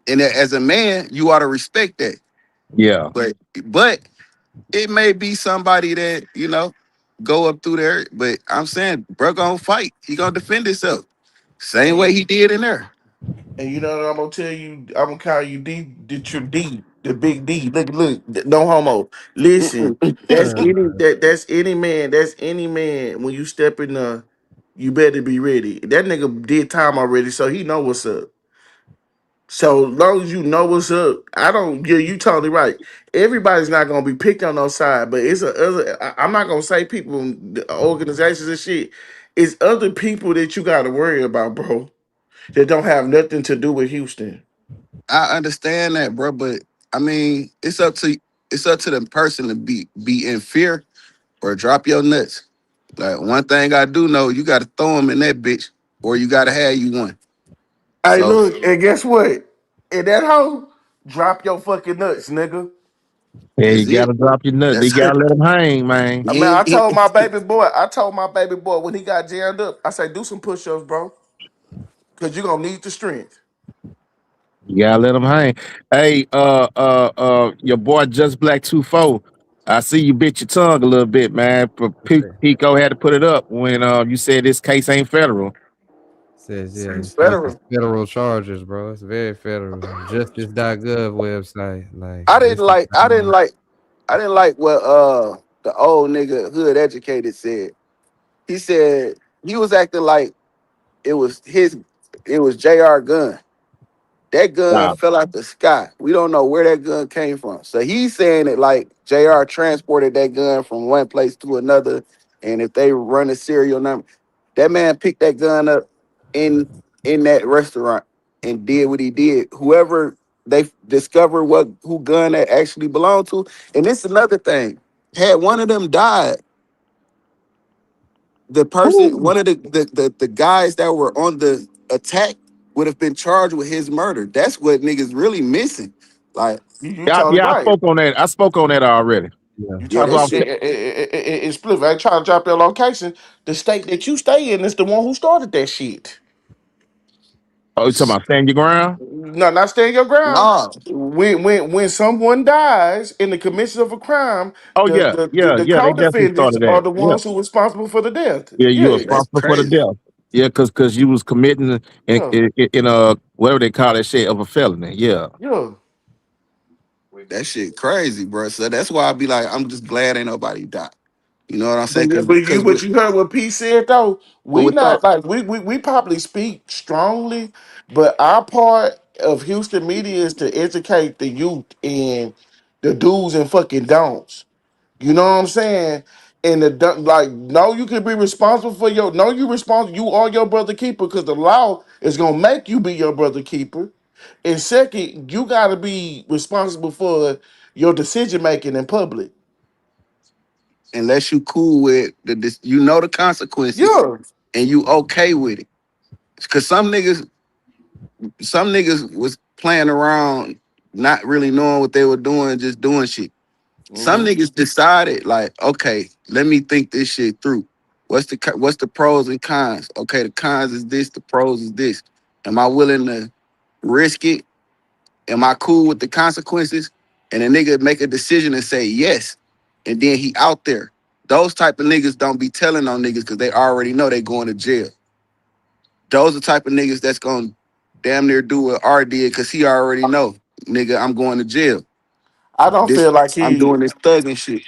And as a man, you ought to respect that. Yeah. But it may be somebody that, go up through there. But I'm saying, bro, gonna fight. He gonna defend himself. Same way he And, did in there. and you know what I'm gonna tell you? I'm gonna call you D, the big D. Look, no homo. Listen, that's Uh, that's any man. That's any man. When you step in the, you better be ready. That nigga did time already, so he know what's up. So long as you know what's up, I don't. Yeah, you totally right. Everybody's not gonna be picked on no side, but it's a other. I'm not gonna say people, the organizations and shit. It's other people that you got to worry about, bro. That don't have nothing to do with Houston. I understand that, bro, but I mean, it's up to the person to be in fear or drop your nuts. Like one thing I do know, you got to throw them in that bitch, or you got to have you one. Hey, So look, and guess what? In that hole, drop your fucking nuts, nigga. Yeah, you that's it. gotta drop your nut. You That's gotta let them hang, man. I mean, I told my baby boy when he got jammed up, I said, do some push-ups, bro, because you're gonna need the strength. You gotta let them hang. Hey, your boy Just Black 24. I see you bit your tongue a little bit, man. But Pico had to put it up when you said this case ain't federal. says, yeah, It's this is federal. federal charges, bro. It's very federal. Justice.gov website. Like, I this didn't is like. I didn't not, like. I didn't like what the old nigga hood educated said. He said he was acting like it was his. It was Jr. gun. That gun Wow. fell out the sky. We don't know where that gun came from. So he's saying it like JR transported that gun from one place to another. And if they run a serial number, that man picked that gun up in in that restaurant and did what he did. Whoever they discovered who gun that actually belonged to. And this is another thing. Had one of them died, the person, Woo. one of the guys that were on the attack would have been charged with his murder. That's what niggas really missing. Like, You Yeah, totally yeah, I right. spoke on that. I spoke on that already. yeah. You yeah, That's totally that what right. I'm shit. It's split. I ain't trying to drop your location. The state that you stay in is the one who started that shit. Oh, you talking about stand your ground? No, not stand your ground. Nah, When someone dies in the commission of a crime, Oh the yeah, the, the, yeah, the yeah. They definitely co-defendants started are that. the Yeah, ones who are responsible for the death. yeah. You Yeah, that's responsible for the crazy. death. Yeah, because you was committing yeah, in a whatever they call that shit of a felony. Yeah. yeah. That shit crazy, bro. So that's why I be like, I'm just glad ain't nobody died. You know what I'm saying? But yeah, Cause, but you cause but with, you heard what P said though. but We with not that, like we probably speak strongly, but our part of Houston media is to educate the youth and the do's and fucking don'ts. You know what I'm saying? And like, no, you can be responsible for your. No, you responsible. You are your brother keeper because the law is gonna make you be your brother keeper. And second, you gotta be responsible for your decision making in public. Unless you cool with you know the consequences Yeah. and you okay with it. Cause some niggas was playing around, not really knowing what they were doing, just doing shit. Some Hmm. niggas decided like, okay, let me think this shit through. What's the pros and cons? Okay, the cons is this, the pros is this. Am I willing to risk it? Am I cool with the consequences? And a nigga make a decision and say yes, and then he out there. Those type of niggas don't be telling on niggas because they already know they going to jail. Those are the type of niggas that's gonna damn near do what R did because he already know, nigga, I'm going to jail. I don't This feel like I'm he. doing this thugging shit.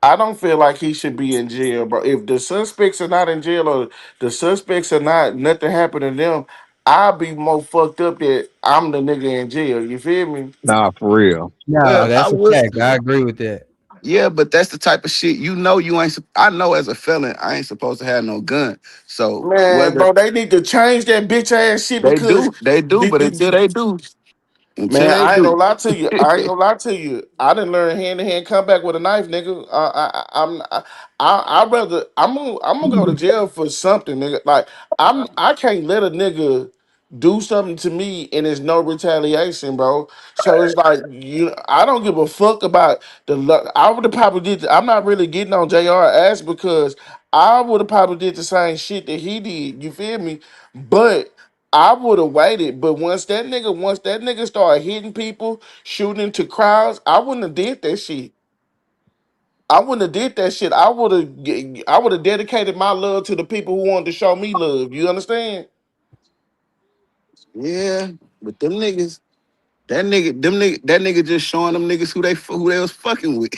I don't feel like he should be in jail, bro. If the suspects are not in jail or the suspects are not nothing happened to them, I'll be more fucked up that I'm the nigga in jail. You feel me? Nah, for real. No, Well, I that's a was, fact. I agree with that. yeah, but that's the type of shit you know you ain't. I know as a felon, I ain't supposed to have no gun. So Man, whether bro, they need to change that bitch ass shit they because do, they do. But until man, they I ain't gonna do, lie to you. I ain't gonna lie to you. I didn't learn hand to hand combat with a knife, nigga. I rather I'm gonna go to jail for something, nigga. Like I can't let a nigga do something to me and there's no retaliation, bro. So it's like I don't give a fuck about I would have probably did. I'm not really getting on Jr. ass because I would have probably did the same shit that he did. You feel me? But I would have waited, but once that nigga started hitting people, shooting into crowds, I wouldn't have did that shit. I wouldn't have did that shit. I would have dedicated my love to the people who wanted to show me love. You understand? yeah. But them niggas, that nigga just showing them niggas who they was fucking with.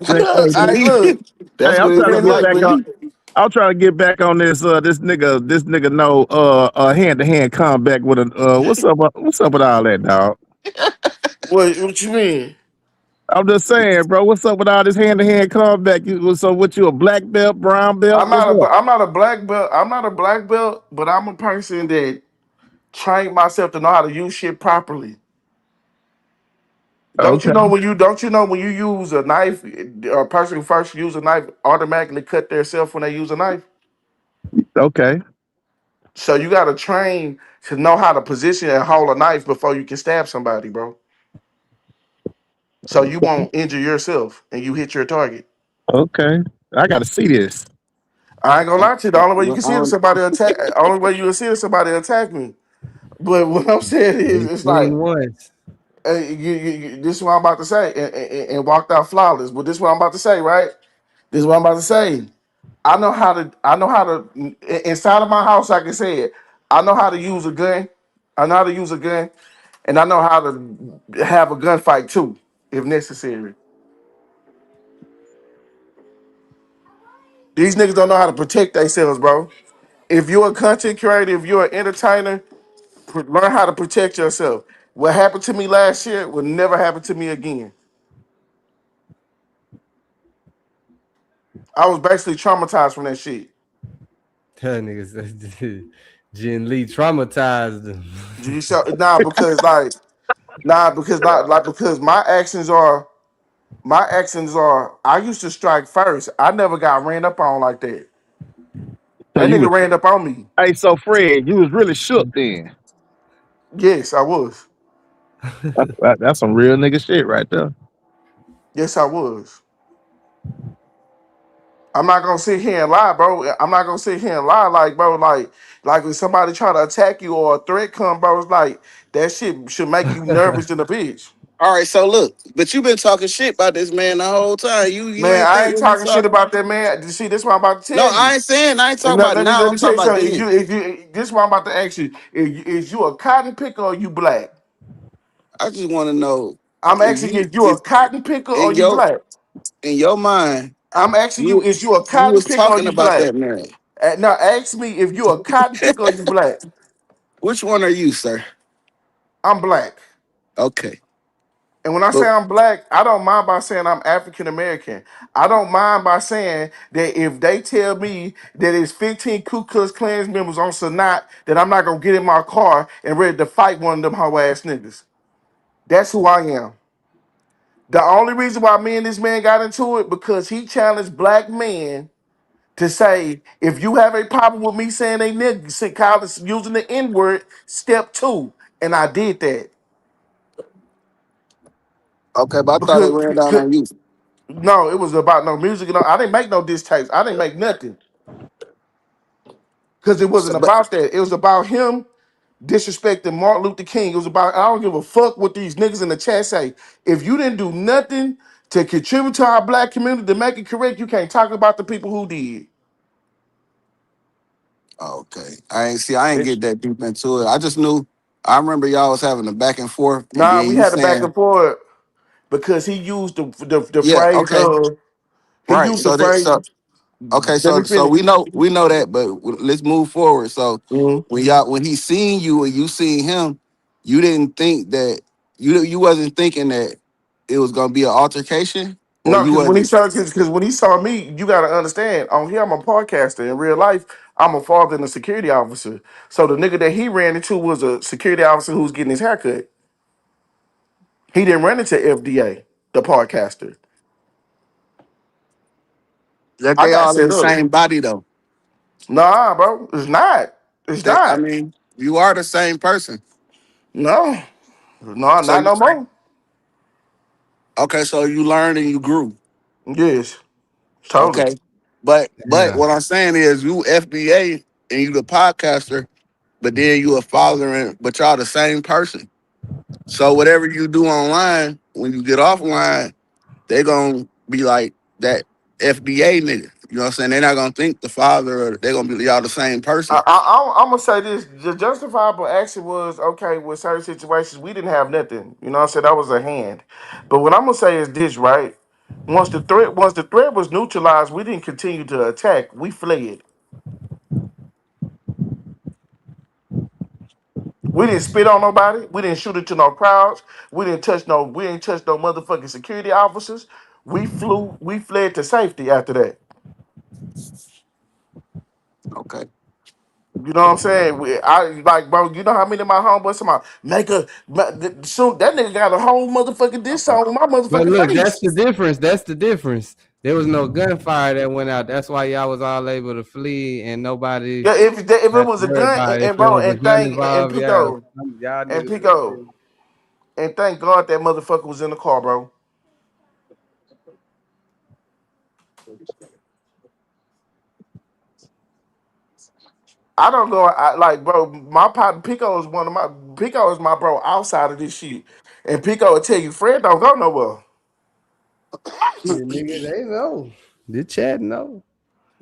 Hey, hey, I look, hey, That's I'm what it trying to man, look get like. look, back But on. he, I'm trying to get back on this nigga know hand to hand combat with a what's up with all that, dog? what you mean? I'm just saying, bro. What's up with all this hand to hand combat? So what you a black belt, brown belt? What's up? I'm not a black belt. I'm not a black belt, but I'm a person that trained myself to know how to use shit properly. Okay, Don't you know when you use a knife, a person who first use a knife automatically cut themselves when they use a knife? okay, So you gotta train to know how to position and hold a knife before you can stab somebody, bro. So you won't injure yourself and you hit your target. okay. I got to see this. I ain't gonna lie to you. The only way you I can see it is don't, somebody attack. Only way you will see it is somebody attack me. But what I'm saying is, Only it's like, seen once. this is what I'm about to say, and walked out flawless. But this is what I'm about to say, right? This is what I'm about to say. I know how to inside of my house, I can say it. I know how to use a gun. I know how to use a gun, and I know how to have a gunfight too, if necessary. These niggas don't know how to protect themselves, bro. If you're a content creator, if you're an entertainer, learn how to protect yourself. What happened to me last year will never happen to me again. I was basically traumatized from that shit. That niggas Jen Lee traumatized them. Nah, because because my actions are I used to strike first. I never got ran up on like that. So That you nigga was, ran up on me. hey, so Fred, you was really shook then. Yes, I was. That's some real nigga shit right there. Yes, I was. I'm not gonna sit here and lie, bro. I'm not gonna sit here and lie, like, bro, like when somebody try to attack you or a threat come, bro, it's like that shit should make you nervous than a bitch. all right, so look, but you been talking shit about this man the whole time. You Man, ain't I think ain't what we talking shit talking. about that man. See, this is what I'm about to No, tell you. I ain't talking And about now. let I'm me tell talking you about something. then. This is what I'm about to ask you. Is you a cotton picker or you black? I just want to know I'm if asking you, you is you a cotton picker or in you your black? in your mind I'm asking you, you is you a you cotton was picker or talking you about black? that man. Now ask me if you a cotton picker or you black. Which one are you, sir? I'm black. Okay. And when I say But I'm black, I don't mind by saying I'm African American. I don't mind by saying that if they tell me that it's 15 Ku Klux Klans members on Sanat, that I'm not gonna get in my car and ready to fight one of them hoe ass niggas. That's who I am. The only reason why me and this man got into it because he challenged black men to say, if you have a problem with me saying they niggas, say college using the N-word, step two. And I did that. okay, but I thought they Because, ran down on you. no, it was about no music. And I didn't make no diss tapes. I didn't make nothing. Because it So, wasn't but about that. It was about him disrespecting Martin Luther King. It was about, I don't give a fuck what these niggas in the chat say. If you didn't do nothing to contribute to our black community to make it correct, you can't talk about the people who did. okay, I ain't get that deep into it. I just knew. I remember y'all was having a back and forth, and Nah, then we you had a back and saying, forth because he used the yeah, phrase okay, he right. used the So that phrase. so okay, Let me so finish. we know that, but let's move forward. So Mhm. when he seen you and you seen him, you didn't think that you wasn't thinking that it was gonna be an altercation, or No, you because when he wasn't. saw because when he saw me, you got to understand. On here, I'm a podcaster. In real life, I'm a father and a security officer. So the nigga that he ran into was a security officer who was getting his haircut. He didn't run into FDA, the podcaster. That I they got all in set the up. same body though. Nah, bro, it's not. It's That I not. mean, you are the same person. No, no, So not you no more. okay? So you learned and you grew. Yes, totally. Okay, but Yeah. what I'm saying is you FBA and you the podcaster, but then you a father and but y'all the same person. So whatever you do online, when you get offline, they gonna be like that FBA nigga. You know what I'm saying? They're not gonna think the father or they're gonna be y'all the same person. I'm gonna say this: the justifiable action was okay with certain situations. We didn't have nothing, you know. What I'm saying that was a hand, but what I'm gonna say is this: right, once the threat was neutralized, we didn't continue to attack. We fled. We didn't spit on nobody. We didn't shoot into no crowds. We didn't touch no motherfucking security officers. We flew. We fled to safety after that. Okay. You know what I'm saying? I like, bro. You know how many of my homeboys somehow soon that nigga got a whole motherfucking diss song with my But motherfucking look, that's face. the difference. That's the difference. There was no gunfire that went out. That's why y'all was all able to flee and nobody Yeah, if it had to was a worry gun about it. If and there bro was a and gun thank and involved, yeah, y'all niggas would have Pico been. and thank God that motherfucker was in the car, bro. I don't go. Like, bro. My partner Pico is one of my Pico is my bro outside of this shit, and Pico will tell you, Fred don't go nowhere. Shit, nigga, they know. The chat know.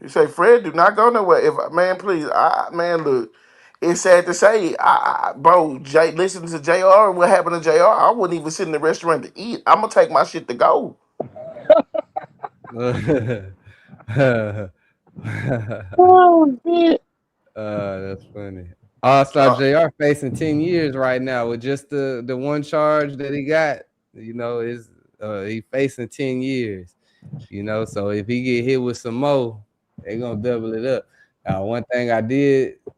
You say Fred do not go nowhere. If man, please, man, look. It's sad to say, bro. Listen to Jr. What happened to Jr. I wouldn't even sit in the restaurant to eat. I'm gonna take my shit to go. That's funny. Allstar Uh, Jr. facing 10 years right now with just the one charge that he got. You know, is he facing 10 years. You know, so if he get hit with some more, they gonna double it up. One thing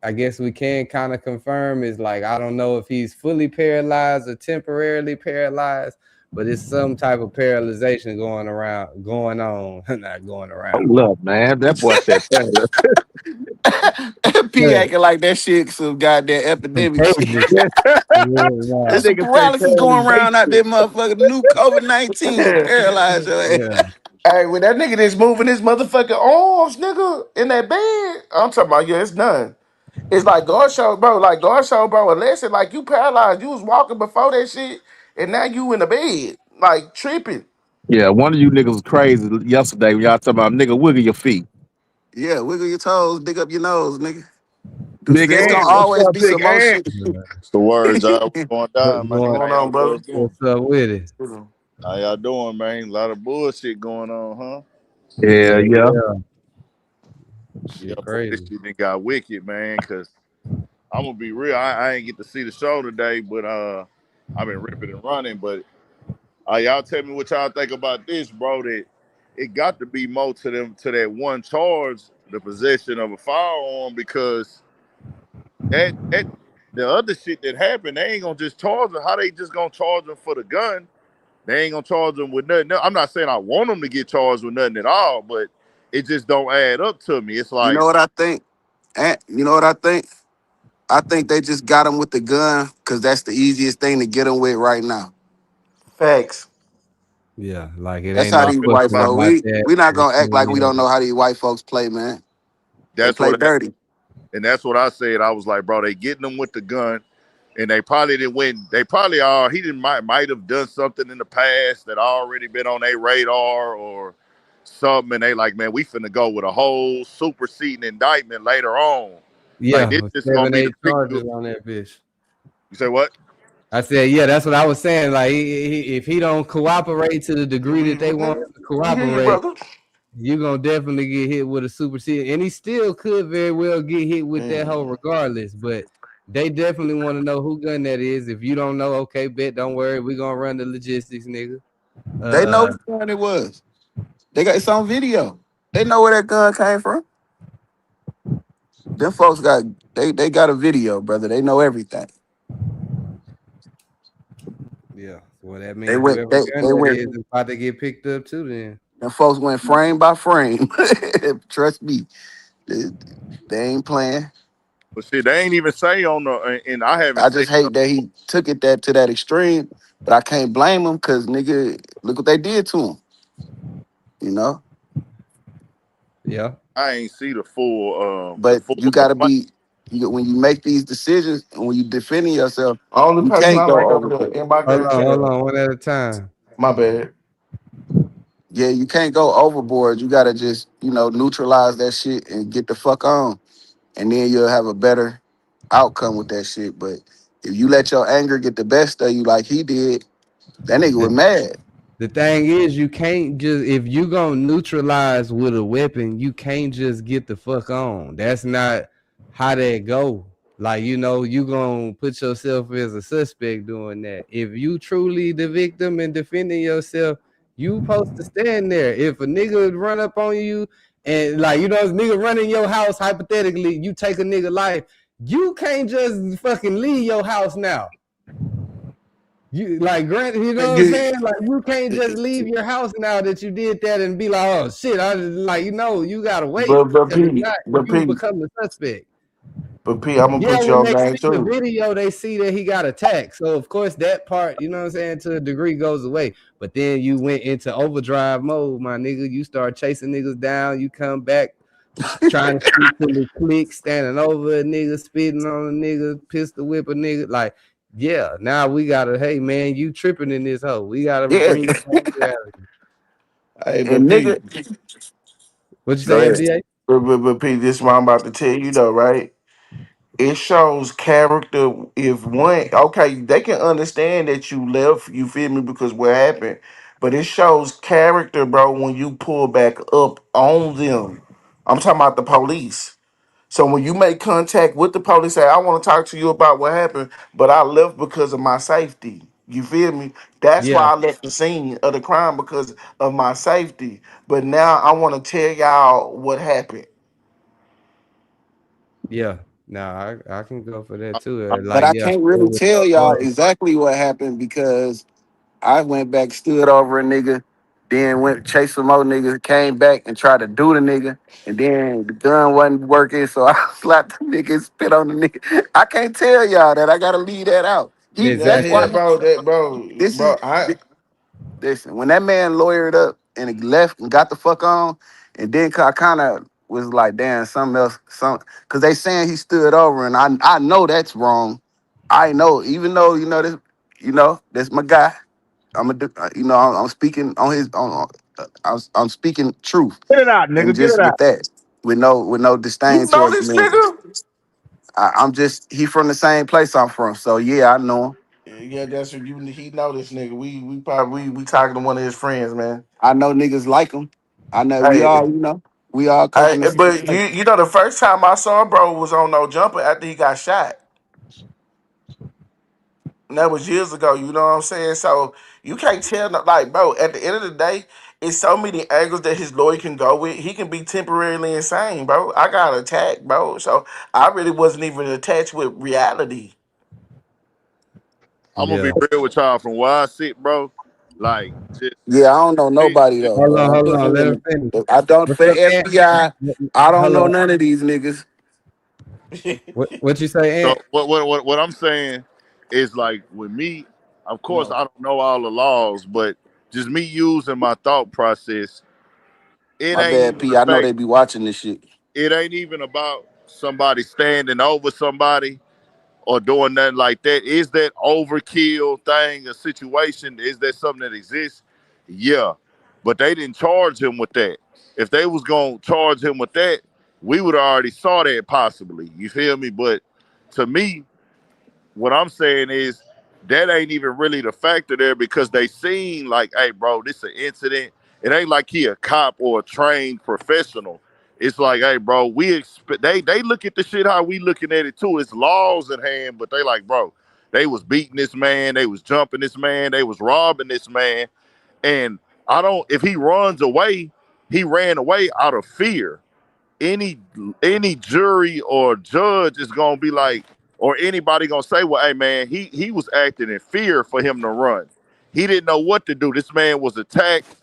I guess we can kind of confirm is like I don't know if he's fully paralyzed or temporarily paralyzed, but it's some type of paralyzation going on, not going around. Hold up, man. That boy said that. P acting like that shit some goddamn epidemic shit. Contagious. Yeah, nah. There's some That nigga said paralysis going around out there, paralyzation. motherfucker. The new COVID-19 gonna paralyze your ass. Yeah. hey, when that nigga that's moving his motherfucking arms, nigga, in that bed, I'm talking about yeah, it's done. It's like God show, bro. Like God show, bro. A lesson, like you paralyzed. You was walking before that shit, and now you in the bed, like tripping. Yeah, one of you niggas was crazy yesterday when y'all talking about nigga wiggle your feet. Yeah, wiggle your toes, dig up your nose, nigga. Big It's gonna Ant, what's always up, be Big some more Ant? shit. What's the word, y'all? What's going What's down, man? What's going How going y'all on, boys bro? doing? What's up with it? How y'all doing, man? A lot of bullshit going on, huh? Yeah, Yeah, yeah. yeah. Yeah, Shit boy, this crazy. shit done got wicked, man. Cause I'm gonna be real. I ain't get to see the show today, but I've been ripping and running. But Y'all tell me what y'all think about this, bro. That it got to be more to them to that one charge, the possession of a firearm, because that the other shit that happened, they ain't gonna just charge them. How they just gonna charge them for the gun? They ain't gonna charge them with nothing. I'm not saying I want them to get charged with nothing at all, but it just don't add up to me. It's You like know what I think? You know what I think? I think they just got him with the gun because that's the easiest thing to get him with right now. Facts. Yeah, like it That's ain't how no these that's white question about folks. about We that. we not It's gonna act like we really, don't know how these white folks play, man. They that's play what dirty. and that's what I said. I was like, bro, they getting them with the gun. And they probably didn't win. They probably are. He didn't might have done something in the past that already been on their radar or something. And they like, man, we finna go with a whole superseding indictment later on. Like yeah, this just gonna seven, be the eight pick. charges You on that bitch. say what? I said, yeah, that's what I was saying. Like, if he don't cooperate to the degree that they want him to We hear you, cooperate, brother. you're gonna definitely get hit with a supersede, and he still could very well get hit with that Mm. hoe regardless. But they definitely want to know who gun that is. If you don't know, okay, bet, don't worry, we gonna run the logistics, nigga. They know Uh, which one it was. They got it's on video. They know where that gun came from. Them folks got they got a video, brother. They know everything. yeah. Well, that They means went whoever they, gun they that went is about to get picked up too. Then, them folks went frame by frame. Trust me. They, they ain't playing. But shit, they ain't even say on the. And I haven't I seen. just hate that he took it that to that extreme, but I can't blame him because nigga, look what they did to him. You know, yeah, I ain't see the but full you gotta complaint. be when you make these decisions and when you defending yourself, Only you person can't I go like over there overboard. in my group chat. hold on, one at a time. My bad. Yeah, you can't go overboard. You gotta just neutralize that shit and get the fuck on, and then you'll have a better outcome with that shit. But if you let your anger get the best of you like he did, that nigga was mad. The thing is, you can't just if you gonna neutralize with a weapon, you can't just get the fuck on. That's not how that go. Like you gonna put yourself as a suspect doing that. If you truly the victim and defending yourself, you supposed to stand there. If a nigga run up on you and this nigga running your house, hypothetically, you take a nigga life, you can't just fucking leave your house now. You like Grant, you know what I'm saying? Like you can't just leave your house now that you did that and be like, oh shit. I just you gotta wait. But Cause if P, not, but you P, become the suspect. but P, I'm gonna Yeah, put you when on they game see the too. video, they see that he got attacked. So of course that part, you know what I'm saying, to a degree goes away. But then you went into overdrive mode, my nigga. You start chasing niggas down, you come back trying to shoot till it clicks, standing over a nigga, spitting on a nigga, pistol whip a nigga. Like, yeah, now we gotta, hey man, you tripping in this hoe. We gotta Yeah, bring you back to reality. Hey, but and P, nigga, What you go say, ahead. MGA? but P, this is what I'm about to tell you though, right? It shows character. If one, okay, they can understand that you left, you feel me, because what happened, but it shows character, bro, when you pull back up on them. I'm talking about the police. So when you make contact with the police, say, I want to talk to you about what happened, but I left because of my safety. You feel me? That's why Yeah, I left the scene of the crime because of my safety. But now I want to tell y'all what happened. yeah. Nah, I can go for that too. But Like, I yeah, can't still really with tell the y'all authority. exactly what happened because I went back, stood over a nigga, then went chased some more niggas, came back and tried to do the nigga, and then the gun wasn't working, so I slapped the nigga and spit on the nigga. I can't tell y'all that. I gotta leave that out. That's Exactly. why Yeah, bro, this is bro, I listen, when that man lawyered up and he left and got the fuck on, and then I kind of was like, damn, something else, because they saying he stood over, and I know that's wrong. I know, even though this, that's my guy. I'm speaking on his I'm speaking truth, Get it out, and nigga. Get just it with out. that, with no you disdain know towards the this man. nigga? I'm just he from the same place I'm from, so yeah, I know him. Yeah, that's what you. He know this nigga. We probably we talking to one of his friends, man. I know niggas like him. I know Hey, we all come from the same but place. you know the first time I saw bro was on No Jumper after he got shot. And that was years ago, you know what I'm saying? So you can't tell, like, bro, at the end of the day, it's so many angles that his lawyer can go with. He can be temporarily insane, bro. I got attacked, bro. So I really wasn't even attached with reality. I'm gonna Yeah. be real with y'all from where I sit, bro. Like, Yeah, I don't know nobody just though, Hold bro. on, I'm hold on. looking Let in him finish. I don't What's for up, Ant? FBI. I don't Hold know on. none of these niggas. What you say, so Ant? what I'm saying is like with me, of course No. I don't know all the laws, but just me using my thought process, it My ain't bad, even P. the I know fact, they be watching this shit. it ain't even about somebody standing over somebody or doing nothing like that. Is that overkill thing a situation? Is that something that exists? Yeah. But they didn't charge him with that. If they was gonna charge him with that, we would have already saw that possibly. You feel me? But to me, what I'm saying is that ain't even really the factor there because they seen like, hey, bro, this an incident. It ain't like he a cop or a trained professional. It's like, hey, bro, we expect they look at the shit how we looking at it too. It's laws in hand, but they like, bro, they was beating this man, they was jumping this man, they was robbing this man, and I don't. If he runs away, he ran away out of fear. Any jury or judge is gonna be like, or anybody gonna say, well, hey man, he was acting in fear for him to run. He didn't know what to do. This man was attacked.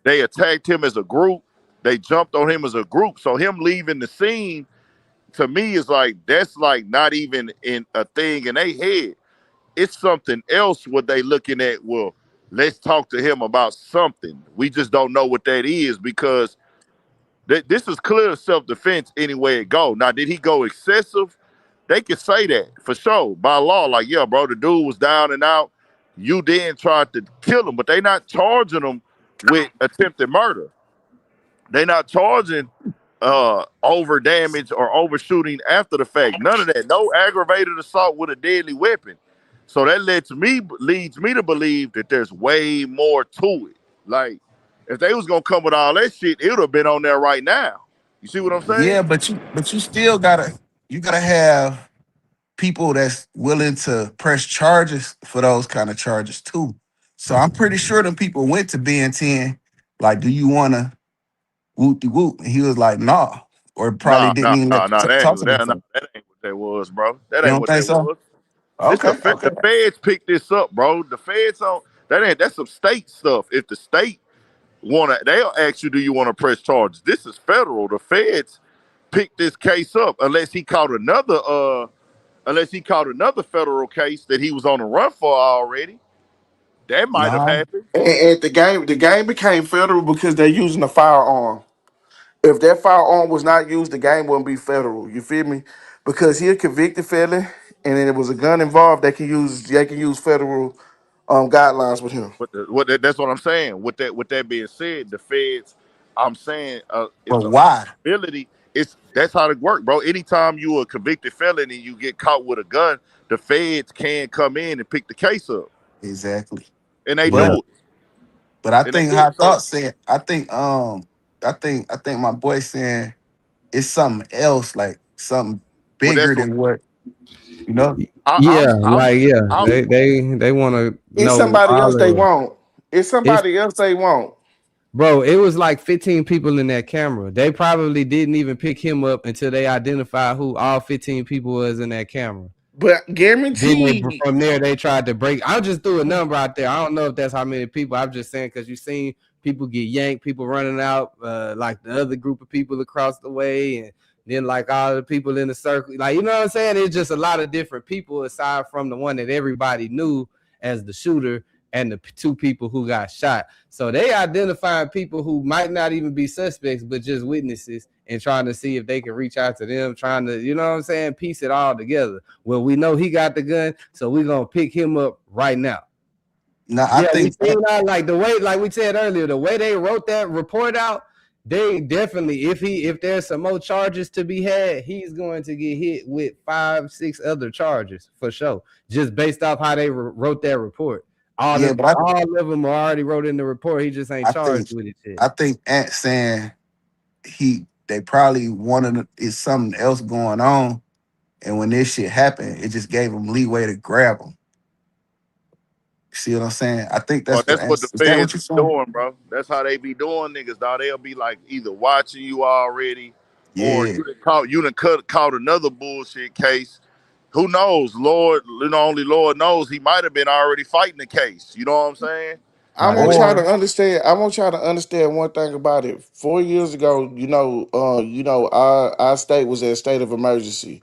They attacked him as a group. They jumped on him as a group. So him leaving the scene to me is like that's like not even in a thing in their head. It's something else what they looking at. Well, let's talk to him about something. We just don't know what that is because this is clear self-defense anyway it go. Now, did he go excessive? They could say that for sure by law. Like, yeah, bro, the dude was down and out. You then tried to kill him, but they not charging him with attempted murder. They not charging over damage or overshooting after the fact. None of that. No aggravated assault with a deadly weapon. So that leads me to believe that there's way more to it. Like, if they was gonna come with all that shit, it would have been on there right now. You see what I'm Yeah, saying? but you still gotta have people that's willing to press charges for those kind of charges too. So I'm pretty sure them people went to Ben 10, like, do you wanna whoop de whoop? And he was like, nah. Or probably Nah, didn't nah, even nah, let nah. talk to them Nah, for. that ain't what that was, bro. That You ain't don't what think that so? was. This Okay, okay. the feds picked this up, bro. The feds on that's some state stuff. If the state they'll ask you, do you want to press charges? This is federal. The feds picked this case up unless he caught another federal case that he was on the run for already. That might have Nah. happened. And the game became federal because they're using a firearm. If that firearm was not used, the game wouldn't be federal. You feel me? Because he a convicted felon, and then there was a gun involved. They can use federal guidelines with him. That's what I'm saying. With that being said, the feds, I'm saying, But it's a why? possibility. That's how it works, bro. Anytime you a convicted felon and you get caught with a gun, the feds can come in and pick the case up, Exactly. and they Yeah. do But it. I And they think do how it. So thought said, I think my boy saying it's something else, like something well, bigger that's what than what you know. Yeah, I'm. like yeah, I'm. they want to It's know somebody all else of they it. want. It's It's somebody else they want. bro. It was like 15 people in that camera. They probably didn't even pick him up until they identified who all 15 people was in that camera. But Then guaranteed, from there they tried to break. I just threw a number out there. I don't know if that's how many people. I'm just saying because you seen people get yanked, people running out, like the other group of people across the way, and then like all the people in the circle. Like you know what I'm saying? It's just a lot of different people aside from the one that everybody knew as the shooter and the two people who got shot. So they identifying people who might not even be suspects, but just witnesses and trying to see if they can reach out to them, trying to, you know what I'm saying, piece it all together. Well, we know he got the gun, so we're gonna pick him up right now. Now I Yeah, we think seen that like the way, like we said earlier, the way they wrote that report out, they definitely, if there's some more charges to be had, he's going to get hit with 5, 6 other charges for sure. Just based off how they wrote that report. yeah, but All of them are already wrote in the report. He just ain't I charged think with it yet. I think Ant saying they probably wanted is something else going on, and when this shit happened, it just gave them leeway to grab them. See what I'm saying? I think Bro, that's the that's what answer. the Is that what feds you're be saying? doing, bro. That's how they be doing niggas, dog. They'll be like either watching you already, or Yeah. you done caught another bullshit case. Who knows? Lord, only Lord knows. He might have been already fighting the case. You know what I'm saying? I Right. want Or y'all to Or understand. I want y'all to understand one thing about it. 4 years ago, our state was at state of emergency.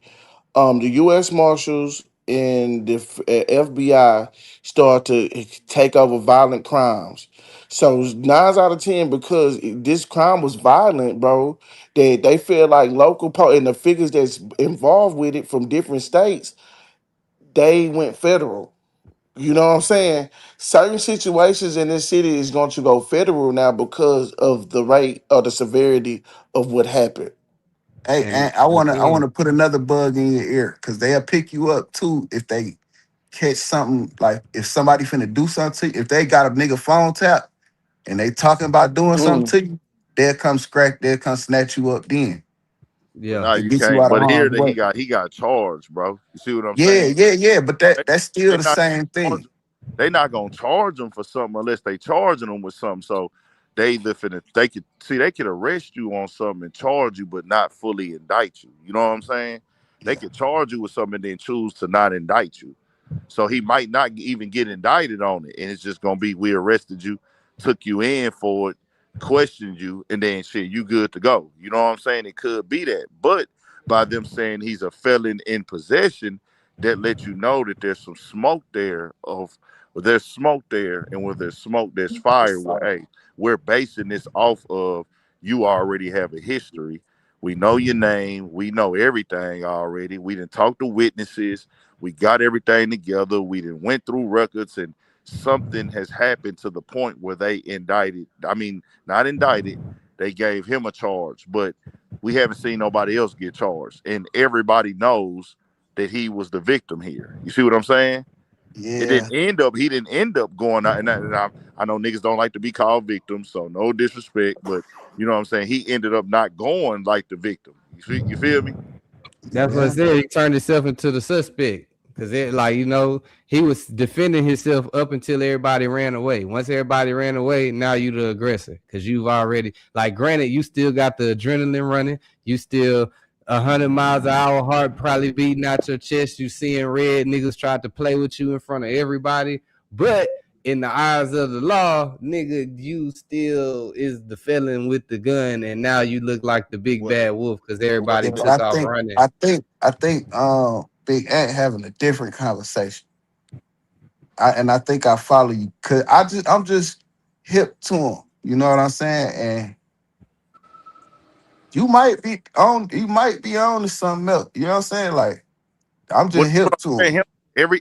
The U.S. Marshals and the FBI start to take over violent crimes. So 9 out of 10, because this crime was violent, bro, they feel like and the figures that's involved with it from different states, they went federal. You know what I'm saying? Certain situations in this city is going to go federal now because of the rate or the severity of what happened. hey, And and I the wanna thing, put another bug in your ear because they'll pick you up too if they catch something like if somebody finna do something to you, if they got a nigga phone tap and they talking about doing something Mm. to you, they'll come snatch you up then but yeah. now and you get you can't. out of But here harm's that way. he got charged, bro. You see what I'm Yeah, saying? yeah, yeah. But They, that's still they the not same thing. they not gonna charge them for something unless they charging them with something. So they either finna they could arrest you on something and charge you, but not fully indict you. You know what I'm saying? They Yeah, could charge you with something and then choose to not indict you. So he might not even get indicted on it, and it's just gonna be we arrested you, took you in for it, questioned you, and then shit, you good to go. You know what I'm saying? It could be that, but by them saying he's a felon in possession, that lets you know that there's some smoke there of well, there's smoke there, and where there's smoke, there's fire. Well, hey, we're basing this off of you already have a history. We know your name. We know everything already. We didn't talk to witnesses. We got everything together. We didn't went through records, and something has happened to the point where they indicted. I mean, not indicted. They gave him a charge, but we haven't seen nobody else get charged, and everybody knows that he was the victim here. You see what I'm saying? It yeah, didn't end up. He didn't end up going out. I know niggas don't like to be called victims, so no disrespect, but you know what I'm saying. He ended up not going like the victim. You feel me? That's what I yeah, said. He turned himself into the suspect because it, like he was defending himself up until everybody ran away. Once everybody ran away, now you the aggressor because you've already like. Granted, you still got the adrenaline running. You still 100 miles an hour, heart probably beating out your chest. You seeing red. Niggas tried to play with you in front of everybody, but in the eyes of the law, nigga, you still is the felon with the gun, and now you look like the big well, bad wolf because everybody yeah. But took off running. I think, Big Ant having a different conversation. I think I follow you because I'm just hip to him. You know what I'm saying? And you might be on to something else. You know what I'm saying? Like I'm What, just what hip I'm to saying, him.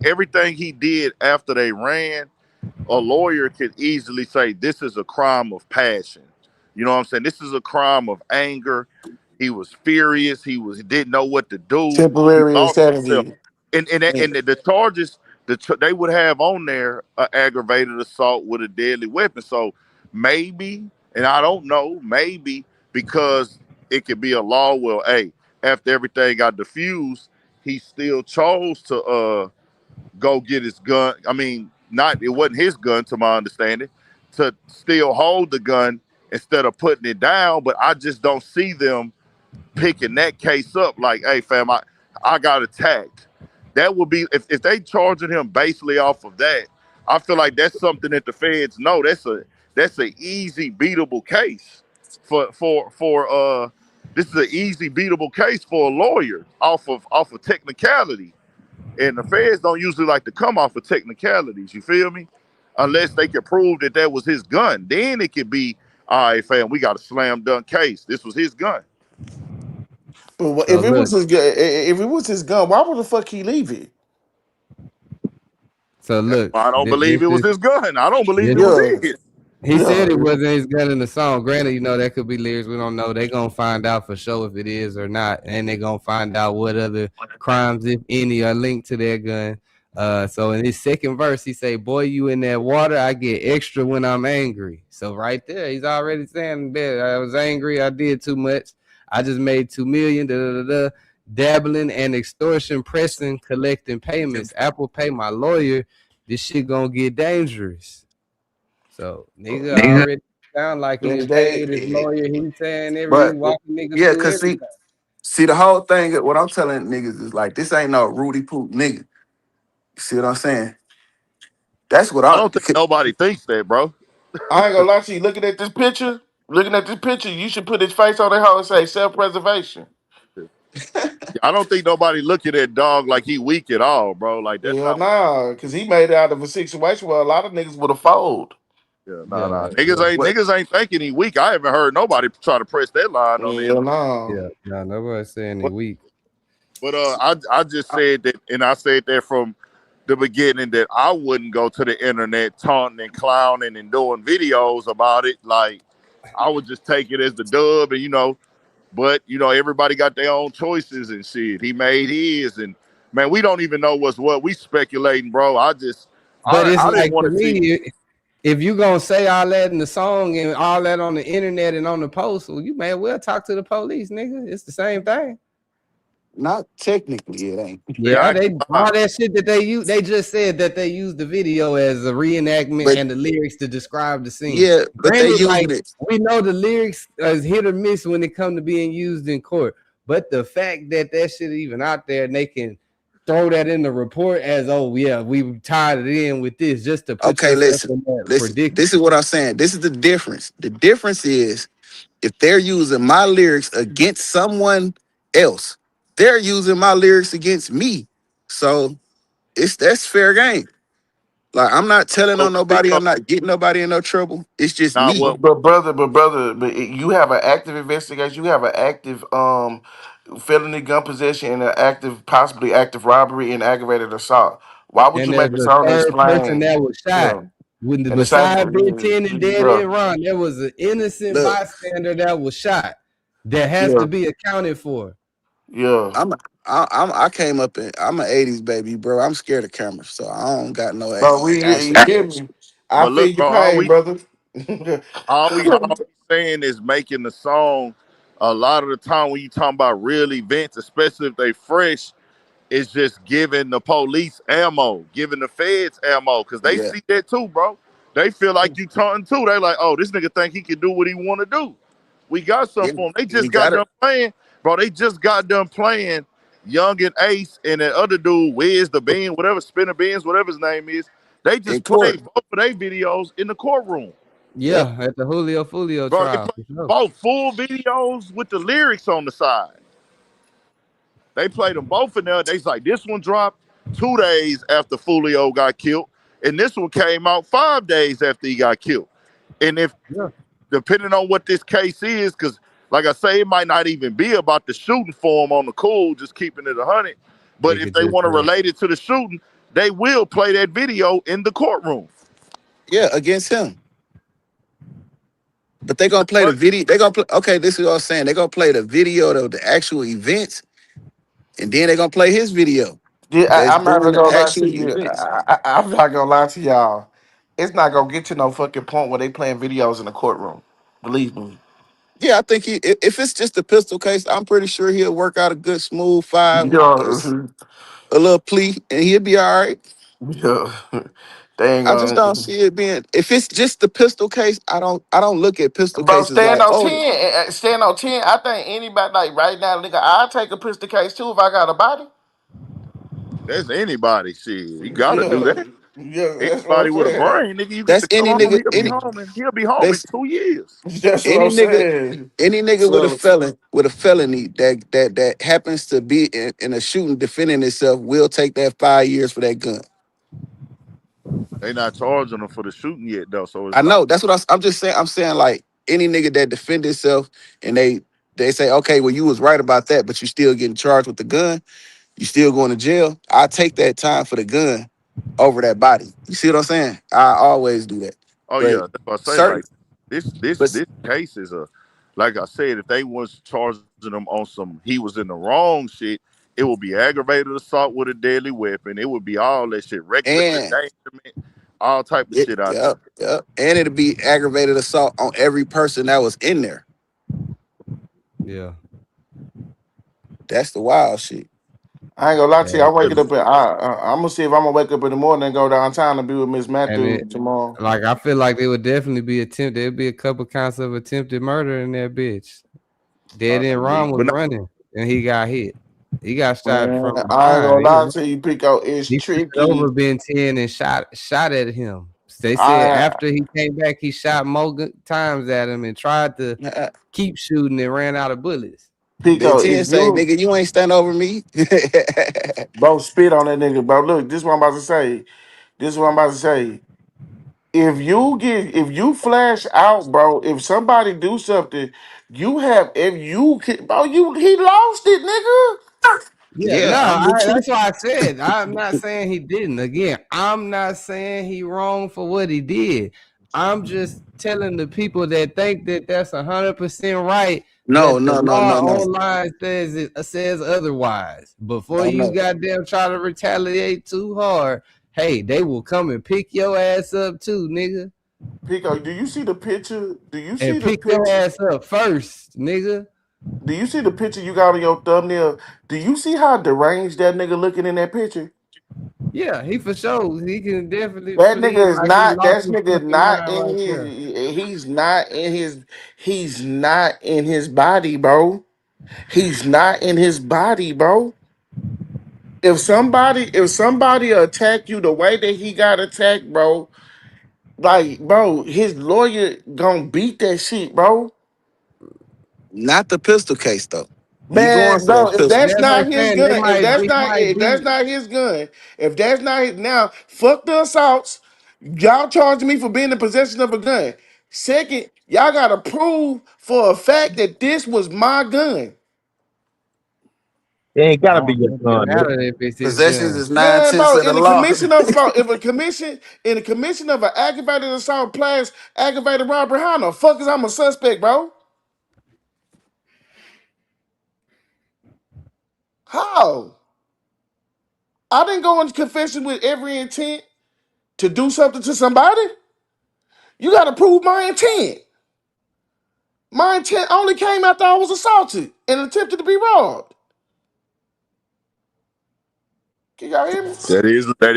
everything he did after they ran, a lawyer could easily say this is a crime of passion. You know what I'm saying? This is a crime of anger. He was furious. He didn't know what to do. He Temporary lost himself. insanity. And the charges they would have on there aggravated assault with a deadly weapon. So maybe, and I don't know, maybe because it could be a law. Well, hey, after everything got diffused, he still chose to go get his gun. I mean, not it wasn't his gun to my understanding, to still hold the gun instead of putting it down. But I just don't see them picking that case up like, hey fam, I got attacked. That would be if they charging him basically off of that, I feel like that's something that the feds know. That's a easy beatable case for this is an easy beatable case for a lawyer off of technicality. And the feds don't usually like to come off of technicalities, you feel me? Unless they can prove that that was his gun. Then it could be, all right, fam, we got a slam dunk case. This was his gun. But So look, if it was his gun, why would the fuck he leave it? so look, I don't believe this it was is his gun. I don't believe this. it was Yeah, his. He said yeah. it wasn't his gun in the song. Granted, that could be lyrics. We don't know. They gonna find out for sure if it is or not, and they gonna find out what other crimes, if any, are linked to their gun. So in his second verse, he say, "Boy, you in that water, I get extra when I'm angry." So right there, he's already saying that I was angry. I did too much. I just made 2 million. Da, da, da, da. Dabbling and extortion, pressing, collecting payments. Apple Pay, my lawyer. this shit gonna get dangerous. So nigga already sound like he done paid his lawyer. He saying he But walking niggas yeah, through cause everything. see the whole thing. What I'm telling niggas is like, this ain't no Rudy Poop nigga. You see what I'm saying? That's what I I'm. don't think nobody thinks that, bro. I ain't gonna lie to you. Looking at this picture, you should put his face on the hoe and say self-preservation. I don't think nobody look at that dog like he weak at all, bro. Like that's Hell not. nah, because he made it out of a situation where a lot of niggas would have folded. Yeah, nah. Yeah, yeah, Niggas ain't thinking he weak. I haven't heard nobody try to press that line on the Hell internet. no. yeah. Nah, nobody's saying he But, weak. I just said that, and I said that from the beginning that I wouldn't go to the internet taunting and clowning and doing videos about it. Like I would just take it as the dub, and but everybody got their own choices and shit. He made his, and man, we don't even know what's what. We speculating, bro. I But it's didn't like want to to see. me, if you gonna say all that in the song and all that on the internet and on the post, well, you may well talk to the police, nigga. It's the same thing. Not technically, it ain't. Yeah, I Yeah, ain't they gonna lie. all that shit that they use. They just said that they used the video as a reenactment But and the lyrics to describe the scene. yeah, but they Granted, using like it. we know the lyrics is hit or miss when it come to being used in court, but the fact that that shit even out there and they can throw that in the report as, oh yeah, we tied it in with this just to put Okay, yourself listen, in that listen. predicament. This is what I'm saying. This is the difference. The difference is if they're using my lyrics against someone else, they're using my lyrics against me. So that's fair game. Like I'm not telling But on we nobody. know I'm not getting nobody in no trouble. It's just not me. what. You have an active investigation. You have an active felony gun possession and an active, possibly active robbery and aggravated assault. Why would And you there's make a a song third person explain? that was shot. Yeah, When the and the same, beside Ben 10 and Dead yeah, End Ron, there was an innocent Look, bystander that was shot that has yeah, to be accounted for. yeah. I came up in. I'm an '80s baby, bro. I'm scared of cameras, so I don't got no But actual you hear cameras. me? I But feel look, your bro, pain, brother. all we saying is making the song. A lot of the time when you talking about real events, especially if they fresh, it's just giving the police ammo, giving the feds ammo, because they Yeah, see that too, bro. They feel like you taunting too. They like, oh, this nigga think he can do what he want to do. We got yeah. something for him. They We just got got it done playing, bro. They just got done playing Young and Ace and that other dude, Wiz the Bean, whatever, Spinner Beans, whatever his name is. They in just court. played both of their videos in the courtroom, Yep. Yeah, at the Julio Fulio bro. They trial. played For sure. both full videos with the lyrics on the side. They played them both in there. They's like, this one dropped 2 days after Fulio got killed, and this one came out 5 days after he got killed. And if Yeah. depending on what this case is, because like I say, it might not even be about the shooting for him on the cool, just keeping it 100. But It if could they just want to be. relate it to the shooting, they will play that video in the courtroom. Yeah, against him. But they gonna play the But video. They gonna play. Okay, this is what I'm saying. They gonna play the video of the actual events, and then they gonna play his video Yeah, that's I'm not during even the gonna lie to actual you. events. I'm not gonna lie to y'all. It's not gonna get to no fucking point where they playing videos in the courtroom. Believe me. Yeah, I think if it's just a pistol case, I'm pretty sure he'll work out a good smooth five, Yeah, a little plea, and he'll be all right. yeah. They ain't I just don't gonna. see it being. If it's just the pistol case, I don't look at pistol Bro, cases stand like, on oh 10. Stand on 10. I think anybody, like right now, nigga, I'll take a pistol case too if I got a body. that's anybody shit. You gotta do Yeah. that. Yeah, that's what Anybody I'm with a saying. brain, nigga, you get that's to any kill him, nigga, he'll be home they in 2 years. That's what any I'm nigga, saying. any nigga So, with a felony that happens to be in a shooting defending itself will take that 5 years for that gun. They not charging him for the shooting yet though, so it's I not. know that's what I'm just saying. I'm saying like any nigga that defend itself and they say, okay, well you was right about that, but you still getting charged with the gun, you still going to jail. I take that time for the gun over that body. You see what I'm saying? I always do that. Oh But yeah, that's what I say. certain, Like this, this, but this case is a, like I said, if they was charging him on some, he was in the wrong shit. It would be aggravated assault with a deadly weapon. It would be all that shit, reckless and endangerment, all type of shit out there. yep, and it'll be aggravated assault on every person that was in there. Yeah. That's the wild shit. I ain't gonna lie to you. Yeah. I'm waking up. I'm gonna see if I'm gonna wake up in the morning and go downtown and be with Miss And Matthew it, tomorrow. like, I feel like there would definitely be there'd be a couple counts of attempted murder in that bitch. Dead end Ron was But running and he got hit. He got shot Man, from I ain't behind. gonna lie to you, Pico. It's He flipped over tricky. Ben 10 and shot at him. They said I after he came back, he shot more times at him and tried to keep shooting and ran out of bullets. Ben Pico, 10 if say, you nigga, you ain't stand over me. bro spit on that nigga, bro. Look, this is what I'm about to say. This is what I'm about to say. If you flash out, bro, if somebody do something, if you can, bro, he lost it, nigga. Yeah, no, Yeah, I'm with you. that's why I said I'm not saying he didn't. Again, I'm not saying he wrong for what he did. I'm just telling the people that think that that's 100% right No, that the no, no, law no, no. online says otherwise. Before No, you no. goddamn try to retaliate too hard, hey, they will come and pick your ass up too, nigga, Pico, do you see the picture? Do you see and the pick your picture? ass up first, nigga. Do you see the picture you got on your thumbnail? Do you see how deranged that nigga looking in that picture? Yeah, he for sure. He can definitely That flee nigga is like he not. lost That his nigga fucking not mind in right his. there. He's not in his. He's not in his body, bro. He's not in his body, bro. If somebody attack you the way that he got attacked, bro, like, bro, his lawyer gonna beat that shit, bro. Not the pistol case, though. He going Man, for bro, that if pistol. that's That's what not I'm his saying. gun, They might if that's be. not his gun, if that's not his, now fuck the assaults. Y'all charged me for being in possession of a gun. Second, y'all gotta prove for a fact that this was my gun. It ain't I gotta be don't your think it son, nigga. matters if it's his Possessions gun. is Man, 9/10 bro, of the in the law. commission of bro, if a commission in the commission of an aggravated assault plus aggravated robbery, how the fuck is I'm a suspect, bro? How? I didn't go into confession with every intent to do something to somebody. You gotta prove my intent. My intent only came after I was assaulted and attempted to be robbed. Can y'all hear me?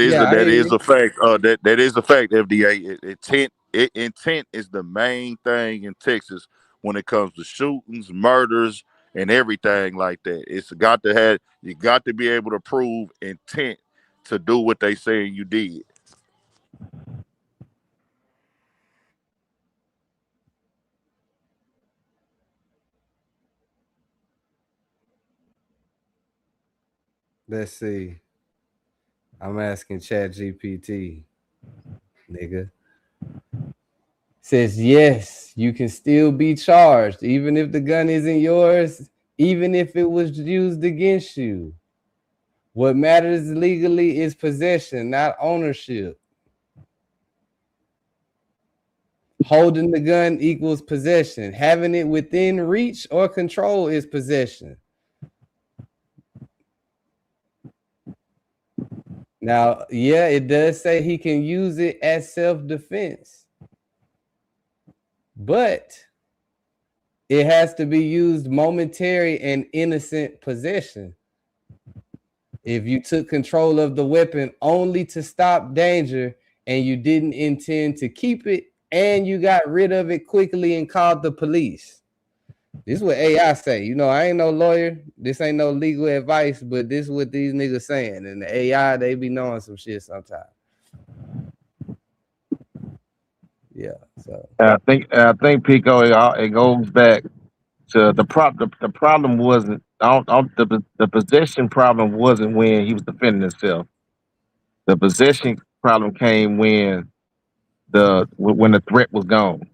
Yeah, I That hear is you. a fact. That is a fact. FDA intent is the main thing in Texas when it comes to shootings, murders, and everything like that. It's got to have you got to be able to prove intent to do what they saying you did. Let's see. I'm asking Chat GPT, nigga. Says yes, you can still be charged, even if the gun isn't yours, even if it was used against you. What matters legally is possession, not ownership. Holding the gun equals possession. Having it within reach or control is possession. Now, yeah, it does say he can use it as self-defense, but it has to be used momentary and innocent possession. If you took control of the weapon only to stop danger and you didn't intend to keep it and you got rid of it quickly and called the police. This is what AI say. You know, I ain't no lawyer. This ain't no legal advice, but this is what these niggas saying. And the AI, they be knowing some shit sometimes. Yeah, so I think Pico. It goes back to the problem wasn't the possession problem wasn't when he was defending himself. The possession problem came when the threat was gone.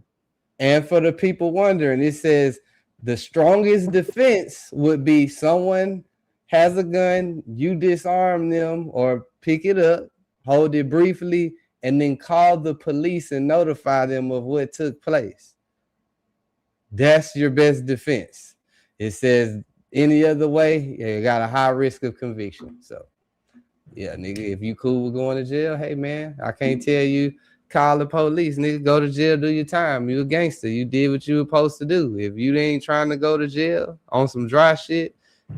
and for the people wondering, it says the strongest defense would be someone has a gun, you disarm them or pick it up, hold it briefly, and then call the police and notify them of what took place. That's your best defense. It says any other way, you got a high risk of conviction. So yeah, nigga, if you cool with going to jail, hey man, I can't tell you call the police, nigga. Go to jail, do your time. You a gangster. You did what you were supposed to do. If you ain't trying to go to jail on some dry shit,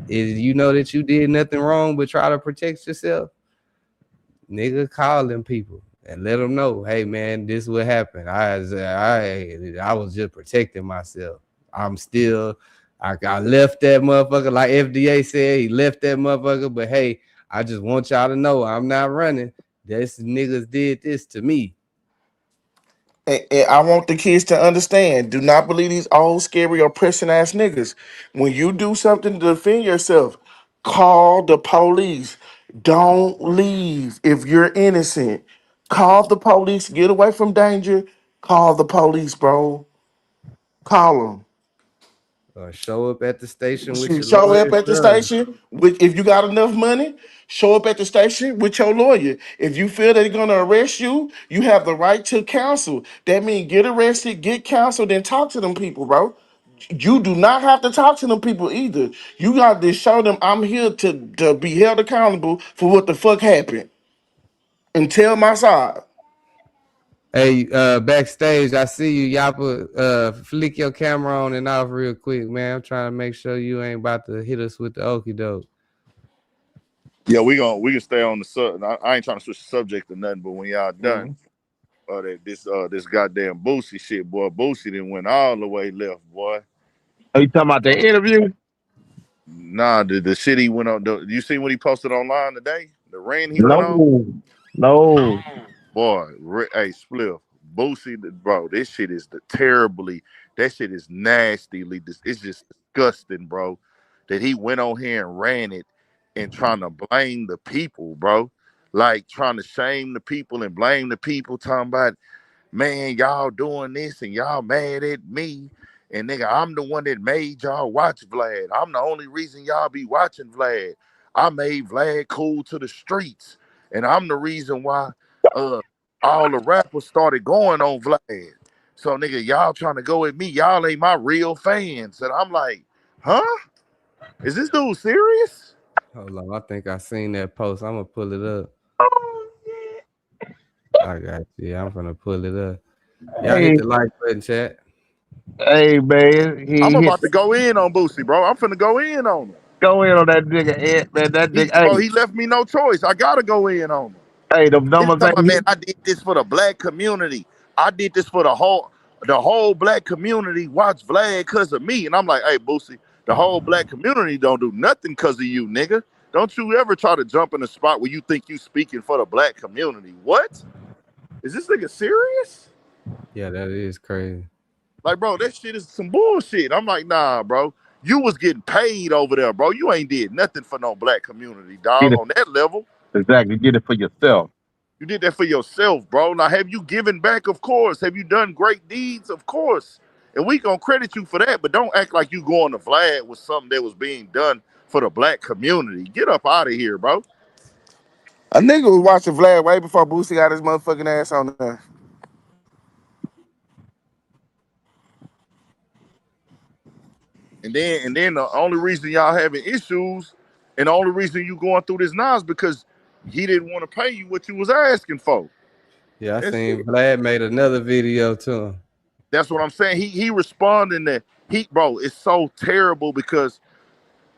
Is you know that you did nothing wrong but try to protect yourself, nigga, call them people and let them know, hey man, this is what happened. I was just protecting myself. I left that motherfucker, like FDA said, he left that motherfucker, but hey, I just want y'all to know I'm not running. This niggas did this to me. And I want the kids to understand, do not believe these old, scary, oppressing ass niggas. When you do something to defend yourself, call the police. Don't leave if you're innocent. Call the police. Get away from danger. Call the police, bro. Call them. Show up at the station with your Show up lawyer, at the son. station with, if you got enough money, show up at the station with your lawyer. If you feel they're gonna arrest you, you have the right to counsel. That means get arrested, get counseled, and talk to them people, bro. You do not have to talk to them people either. You got to show them I'm here to be held accountable for what the fuck happened. And tell my side. Hey, backstage, I see you. Yappa, flick your camera on and off real quick, man. I'm trying to make sure you ain't about to hit us with the okie doke. Yeah, we can stay on the sub. I ain't trying to switch the subject or nothing, but when y'all done, this goddamn Boosie shit, boy, Boosie didn't went all the way left, boy. Are you talking about the interview? Nah, the shit he went on. You see what he posted online today? The rain he went on. No. Boy, hey, Spliff, Boosie, bro, this shit is that shit is nastily, it's just disgusting, bro, that he went on here and ran it and trying to blame the people, bro. Like, trying to shame the people and blame the people, talking about, man, y'all doing this and y'all mad at me. And nigga, I'm the one that made y'all watch Vlad. I'm the only reason y'all be watching Vlad. I made Vlad cool to the streets. And I'm the reason why all the rappers started going on Vlad. So nigga, y'all trying to go at me. Y'all ain't my real fans. And I'm like, huh? Is this dude serious? Hold on, I think I seen that post. I'm gonna pull it up. I got you. I'm gonna pull it up. Y'all hit Hey, the like button, chat. hey, man. I'm He hit about to go in on Boosie, bro. I'm finna go in on him. go in on that nigga, Ed, man. That nigga, He left me no choice. I gotta go in on him. hey, them He's numbers talking about, ain't man, hit. I did this for the black community. I did this for the whole black community. Watch Vlad because of me. And I'm like, hey, Boosie, the whole black community don't do nothing because of you, nigga. Don't you ever try to jump in a spot where you think you speaking for the black community. What? Is this nigga serious? Yeah, that is crazy. Like, bro, that shit is some bullshit. I'm like, nah, bro. You was getting paid over there, bro. You ain't did nothing for no black community, dog, Did it on that level. exactly. Did it for yourself. You did that for yourself, bro. Now, have you given back? Of course. Have you done great deeds? Of course. And we gonna credit you for that, but don't act like you going to Vlad with something that was being done for the black community. Get up out of here, bro. A nigga was watching Vlad way before Boosie got his motherfucking ass on there. And then the only reason y'all having issues, and the only reason you going through this now is because he didn't want to pay you what you was asking for. Yeah, I That's seen it. Vlad made another video too. That's what I'm saying. He responding that bro, it's so terrible because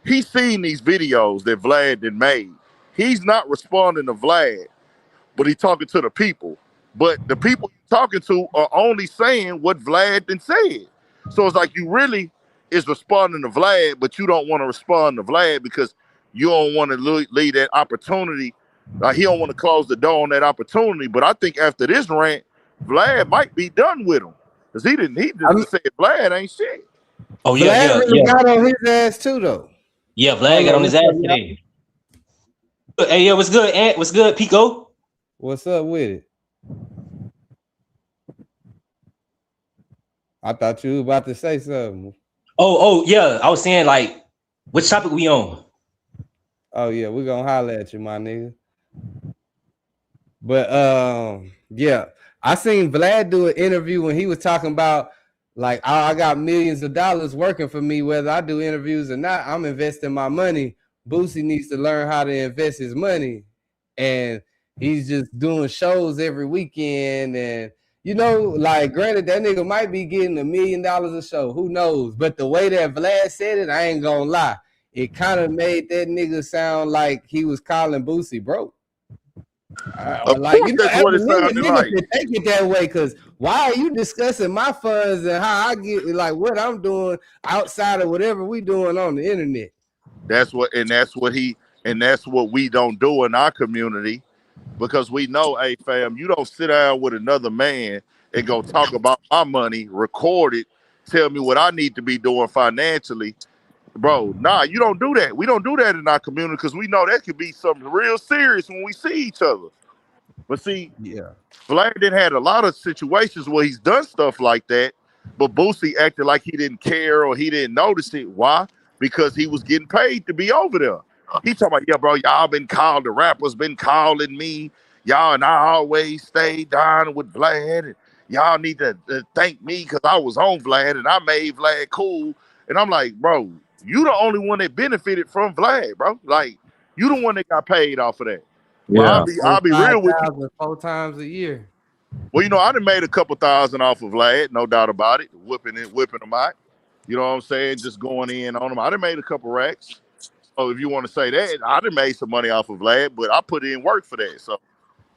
he's seen these videos that Vlad did made. He's not responding to Vlad, but he's talking to the people. But the people you're talking to are only saying what Vlad then said. So it's like you really is responding to Vlad, but you don't want to respond to Vlad because you don't want to leave that opportunity. He don't want to close the door on that opportunity. But I think after this rant, Vlad might be done with him. Because he just said Vlad ain't shit. Oh yeah, Vlad yeah, really yeah, got on his ass too, though. yeah. Vlad Hold got on, on his what's ass up, y'all? today. Hey, yeah, what's good, Ant? What's good, Pico? What's up with it? I thought you were about to say something. Oh, yeah. I was saying, like, which topic we on? Oh yeah, we're gonna holler at you, my nigga. But yeah, I seen Vlad do an interview when he was talking about like I got millions of dollars working for me, whether I do interviews or not. I'm investing my money. Boosie needs to learn how to invest his money, and he's just doing shows every weekend. And you know, like granted, that nigga might be getting $1 million a show. Who knows? But the way that Vlad said it, I ain't gonna lie. it kind of made that nigga sound like he was calling Boosie broke. Of Like, course, you know, that's as what a it nigga, sounded nigga like. can take it that way, because why are you discussing my funds and how I get, like, what I'm doing outside of whatever we doing on the internet? That's what we don't do in our community, because we know, hey fam, you don't sit down with another man and go talk about my money, record it, tell me what I need to be doing financially. Bro, nah, you don't do that. We don't do that in our community because we know that could be something real serious when we see each other. But see, Yeah. Vlad didn't had a lot of situations where he's done stuff like that, but Boosie acted like he didn't care or he didn't notice it. Why? Because he was getting paid to be over there. He talking about, yeah, bro, y'all been called, the rappers been calling me, y'all, and I always stay down with Vlad, and y'all need to thank me because I was on Vlad and I made Vlad cool. And I'm like, bro, you the only one that benefited from Vlad, bro. Like, you the one that got paid off of that. But Yeah. I'll be real with you. 25,000 4 times a year. Well, you know, I done made a couple thousand off of Vlad, no doubt about it. Whipping them out. You know what I'm saying? Just going in on them. I done made a couple racks. So if you want to say that, I done made some money off of Vlad, but I put in work for that. So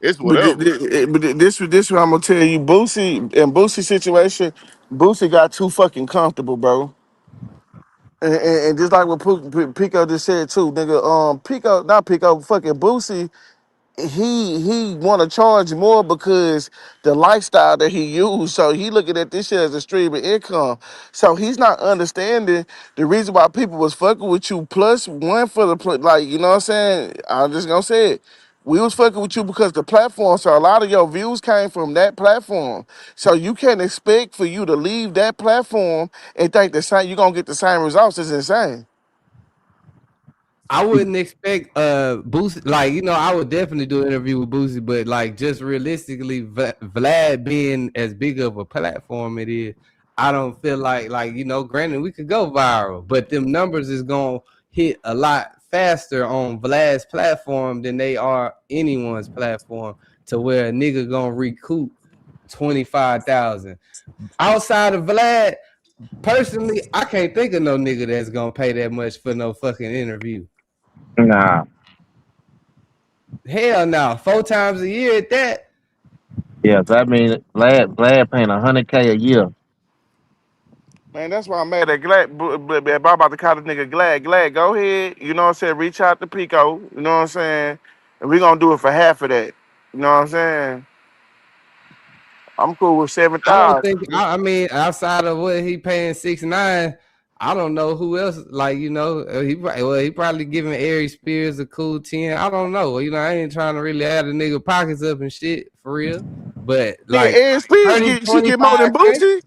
it's But whatever. this what I'm gonna tell you, Boosie situation, Boosie got too fucking comfortable, bro. And just like what Pico just said too, nigga. Fucking Boosie. He want to charge more because the lifestyle that he used. So he looking at this shit as a stream of income. So he's not understanding the reason why people was fucking with you. Plus one for like, you know what I'm saying? I'm just gonna say it. We was fucking with you because the platform. So a lot of your views came from that platform. So you can't expect for you to leave that platform and think the same. You are gonna get the same results. It's insane. I wouldn't expect Boosie, like, you know, I would definitely do an interview with Boosie, but like just realistically, Vlad being as big of a platform it is, I don't feel like, you know, granted we could go viral, but them numbers is gonna hit a lot faster on Vlad's platform than they are anyone's platform, to where a nigga gonna recoup 25,000. Outside of Vlad, personally, I can't think of no nigga that's gonna pay that much for no fucking interview. Nah. Hell no, 4 times a year at that. Yes, I mean, Vlad paying $100K a year. Man, that's why I'm mad at Glad. But I'm about to call the nigga Glad. Glad, go ahead. You know what I'm saying? Reach out to Pico. You know what I'm saying? And we gonna do it for half of that. You know what I'm saying? I'm cool with I don't 7,000. think. I mean, outside of what he paying 6ix9ine, I don't know who else. Like, you know, he probably giving Ari Spears a cool 10. I don't know. You know, I ain't trying to really add a nigga pockets up and shit for real. But Nigga, like Aaron Spears 30, she get more than 25K, Boosie.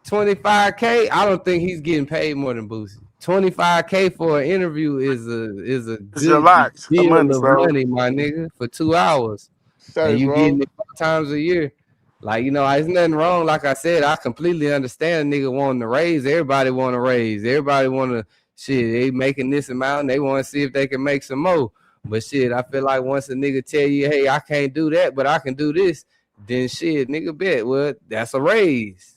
25K. I don't think he's getting paid more than Boosie. 25K for an interview is a It's a good lot of money, deal of bro. money, my nigga, for 2 hours. Sorry, And you getting bro. it 4 times a year. Like, you know, there's nothing wrong. Like I said, I completely understand a nigga wanting to raise. Everybody want to raise. Everybody want to, shit, they making this amount and they want to see if they can make some more. But shit, I feel like once a nigga tell you, hey, I can't do that, but I can do this, then shit, nigga bet, well, that's a raise.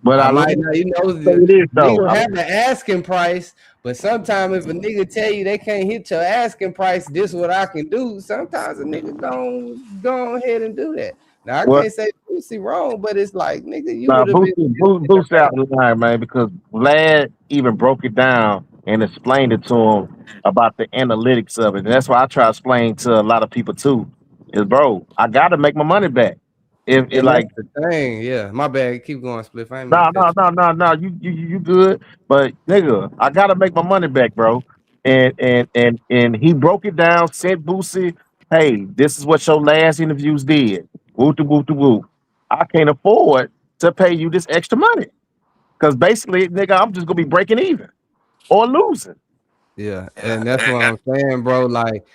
But I I like might not, you know, to say this though. nigga have an asking price, but sometimes if a nigga tell you they can't hit your asking price, this what I can do, sometimes a nigga go ahead and do that. Now, I What? can't say Boosie wrong, but it's like, nigga, you Nah, would have been. Boost out the line, man, because Vlad even broke it down and explained it to him about the analytics of it. And that's why I try to explain to a lot of people too. Is bro, I gotta make my money back. If it And that's like the thing. Yeah, my bad. Keep going, Spliff. I ain't mean to no, cut no, you. no, no, no. You good. But nigga, I gotta make my money back, bro. And he broke it down, said Boosie, hey, this is what your last interviews did. Whoop de whoop de whoop. I can't afford to pay you this extra money. Cause basically, nigga, I'm just gonna be breaking even or losing. Yeah, and that's what I'm saying, bro. Like,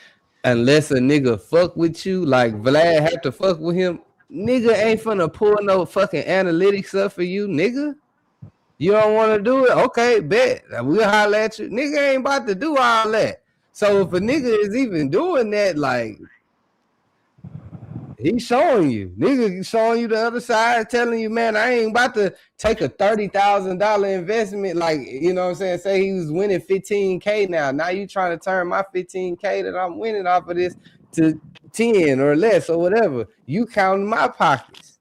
unless a nigga fuck with you, like Vlad have to fuck with him, nigga ain't finna pull no fucking analytics up for you, nigga. You don't want to do it? Okay, bet. We'll holler at you. Nigga ain't about to do all that. So if a nigga is even doing that, like, He's showing you, nigga, showing you the other side, telling you, man, I ain't about to take a $30,000 investment. Like, you know what I'm saying? Say he was winning 15K now. Now you trying to turn my 15K that I'm winning off of this to 10 or less or whatever. You counting my pockets.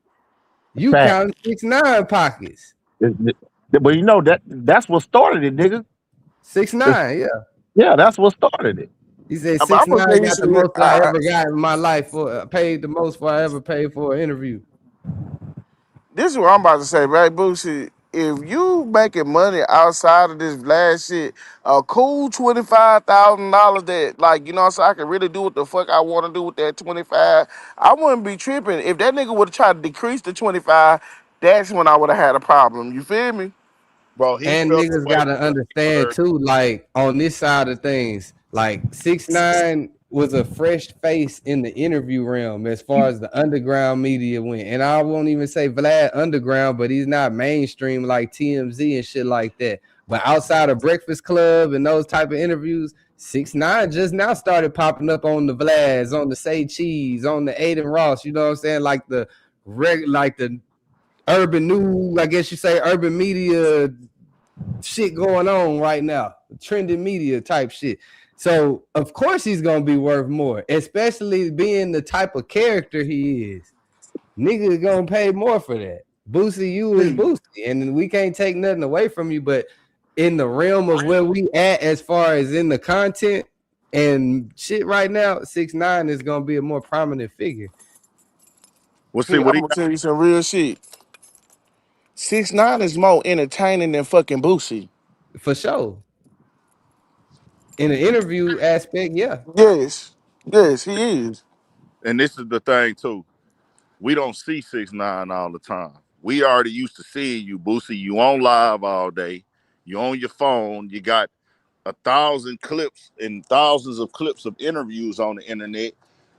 You Fact. counting 6ix9ine pockets. But you know that's what started it, nigga. 6ix9ine, yeah. Yeah, that's what started it. He said I'm gonna tell 6ix9ine you got the something. most I ever got in my life for paid the most for I ever paid for an interview. This is what I'm about to say, right, Boosie? If you making money outside of this Vlad shit, a cool $25,000 that, like, you know what I'm saying, I can really do what the fuck I want to do with that 25. I wouldn't be tripping. If that nigga would have tried to decrease the 25, that's when I would have had a problem. You feel me? Bro, he And felt niggas the way gotta understand too, like on this side of things, like 6ix9ine was a fresh face in the interview realm as far as the underground media went. And I won't even say Vlad underground, but he's not mainstream like TMZ and shit like that. But outside of Breakfast Club and those type of interviews, 6ix9ine just now started popping up on the Vlads, on the Say Cheese, on the Aiden Ross. You know what I'm saying? Like the urban new, I guess you say, urban media shit going on right now, trending media type shit. So of course he's gonna be worth more, especially being the type of character he is. Niggas gonna pay more for that. Boosie, you is Boosie, and we can't take nothing away from you. But in the realm of where we at, as far as in the content and shit right now, 6ix9ine is gonna be a more prominent figure. We'll see Hey, what I'm he gonna got. tell you some real shit. 6ix9ine is more entertaining than fucking Boosie. For sure. In an interview aspect, yeah. Yes, yes, he is. And this is the thing too. We don't see 6ix9ine all the time. We already used to seeing you, Boosie. You on live all day. You on your phone. You got 1,000 clips and thousands of clips of interviews on the internet.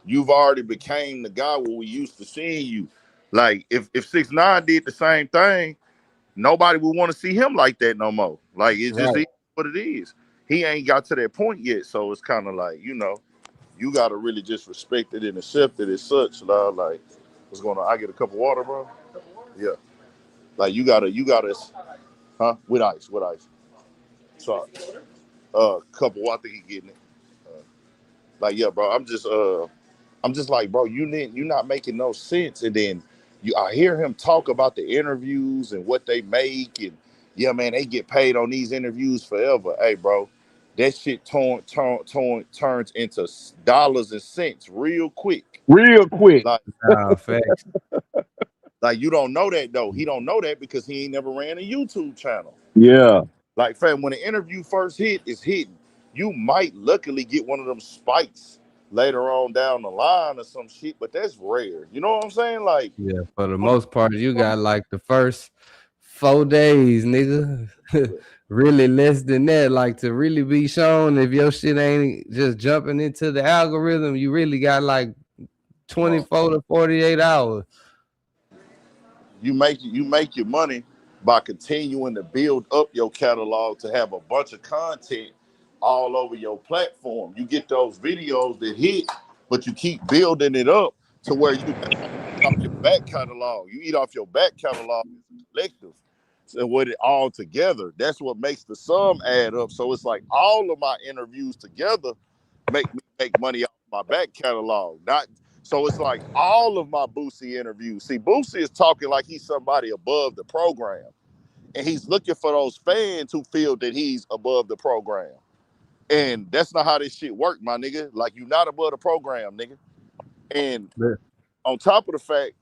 You've already became the guy where we used to seeing you. Like if 6ix9ine did the same thing, nobody would want to see him like that no more. Like it's just Right. what it is. He ain't got to that point yet, so it's kind of like you gotta really just respect it and accept it as such. Like what's going on? I get a cup of water, bro. Yeah. Like you gotta, huh? With ice. Sorry. Cup of water. I think he getting it. Like yeah, bro. I'm just like, bro, you're not making no sense. And then I hear him talk about the interviews and what they make, and yeah, man, they get paid on these interviews forever. Hey, bro, that shit turns into dollars and cents real quick. Real quick. Facts. Like you don't know that though. He don't know that because he ain't never ran a YouTube channel. Yeah. Like, fam, when the interview first it's hitting. You might luckily get one of them spikes later on down the line or some shit, but that's rare. You know what I'm saying? Like, Yeah, for the most part, you got like the first 4 days, nigga. Really less than that. Like to really be shown, if your shit ain't just jumping into the algorithm, you really got like 24 to 48 hours. you make your money by continuing to build up your catalog to have a bunch of content all over your platform. You get those videos that hit, but you keep building it up to where you eat off your back catalog. You eat off your back catalog as a collective. So with it all together, that's what makes the sum add up. So it's like all of my interviews together make me make money off my back catalog. Not so it's like all of my Boosie interviews. See, Boosie is talking like he's somebody above the program. And he's looking for those fans who feel that he's above the program. And that's not how this shit work, my nigga. Like you not above the program, nigga. And Yeah. on top of the fact,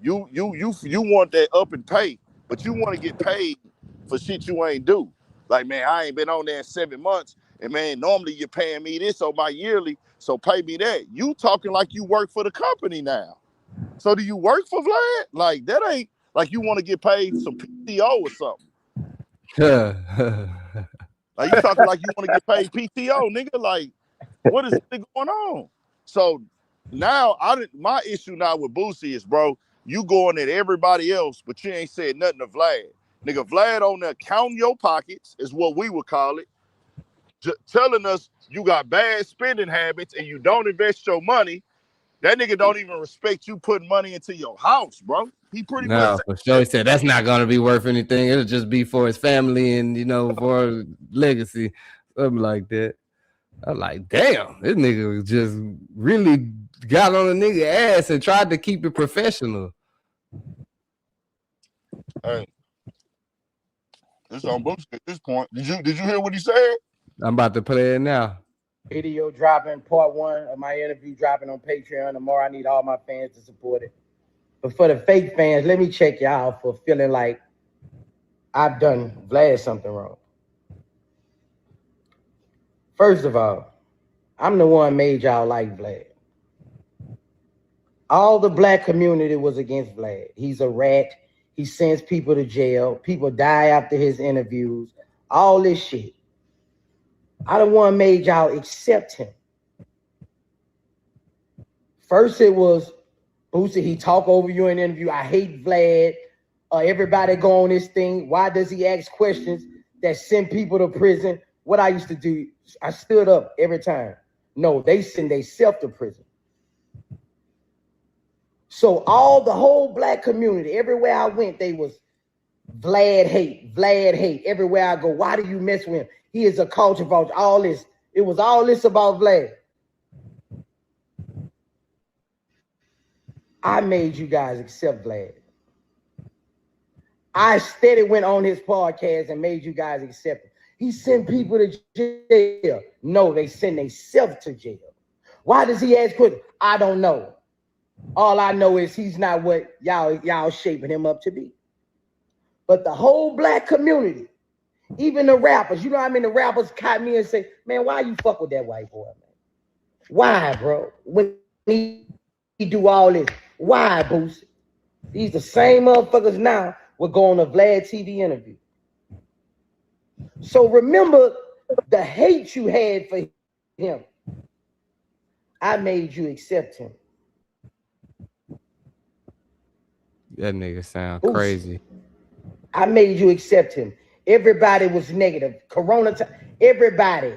you want that up and pay, but you want to get paid for shit you ain't do. Like, man, I ain't been on there in 7 months, and man, normally you're paying me this on my yearly, so pay me that. You talking like you work for the company now. So do you work for Vlad? Like that ain't like you want to get paid some PTO or something. Like you talking like you want to get paid PTO, nigga. Like what is going on? So now my issue now with Boosie is, bro, you going at everybody else, but you ain't said nothing to Vlad. Nigga, Vlad on there counting your pockets is what we would call it. Telling us you got bad spending habits and you don't invest your money. That nigga don't even respect you putting money into your house, bro. He pretty much No, for sure. He said that's not gonna be worth anything. It'll just be for his family and for legacy, something like that. I'm like, damn, this nigga just really got on a nigga ass and tried to keep it professional. Hey, it's on Boosie at this point. Did you hear what he said? I'm about to play it now. Video dropping, part 1 of my interview dropping on Patreon tomorrow. I need all my fans to support it. But for the fake fans, let me check y'all for feeling like I've done Vlad something wrong. First of all, I'm the one made y'all like Vlad. All the black community was against Vlad. He's a rat. He sends people to jail. People die after his interviews. All this shit. I the one made y'all accept him. First it was Boosie, he talk over you in an interview. I hate Vlad. Everybody go on this thing. Why does he ask questions that send people to prison? What I used to do, I stood up every time. No, they send themselves to prison. So the whole black community, everywhere I went, they was Vlad hate, Vlad hate. Everywhere I go, why do you mess with him? He is a culture vulture. All this. It was all this about Vlad. I made you guys accept Vlad. I steady went on his podcast and made you guys accept him. He sent people to jail. No, they send themselves to jail. Why does he ask questions? I don't know. All I know is he's not what y'all shaping him up to be. But the whole black community, even the rappers, you know what I mean? The rappers caught me and say, man, why you fuck with that white boy, man? Why, bro? When he do all this, why, Boosie? These the same motherfuckers now will go on a Vlad TV interview. So remember the hate you had for him. I made you accept him. That nigga sound Boosie. crazy. I made you accept him. Everybody was negative. Corona time. Everybody.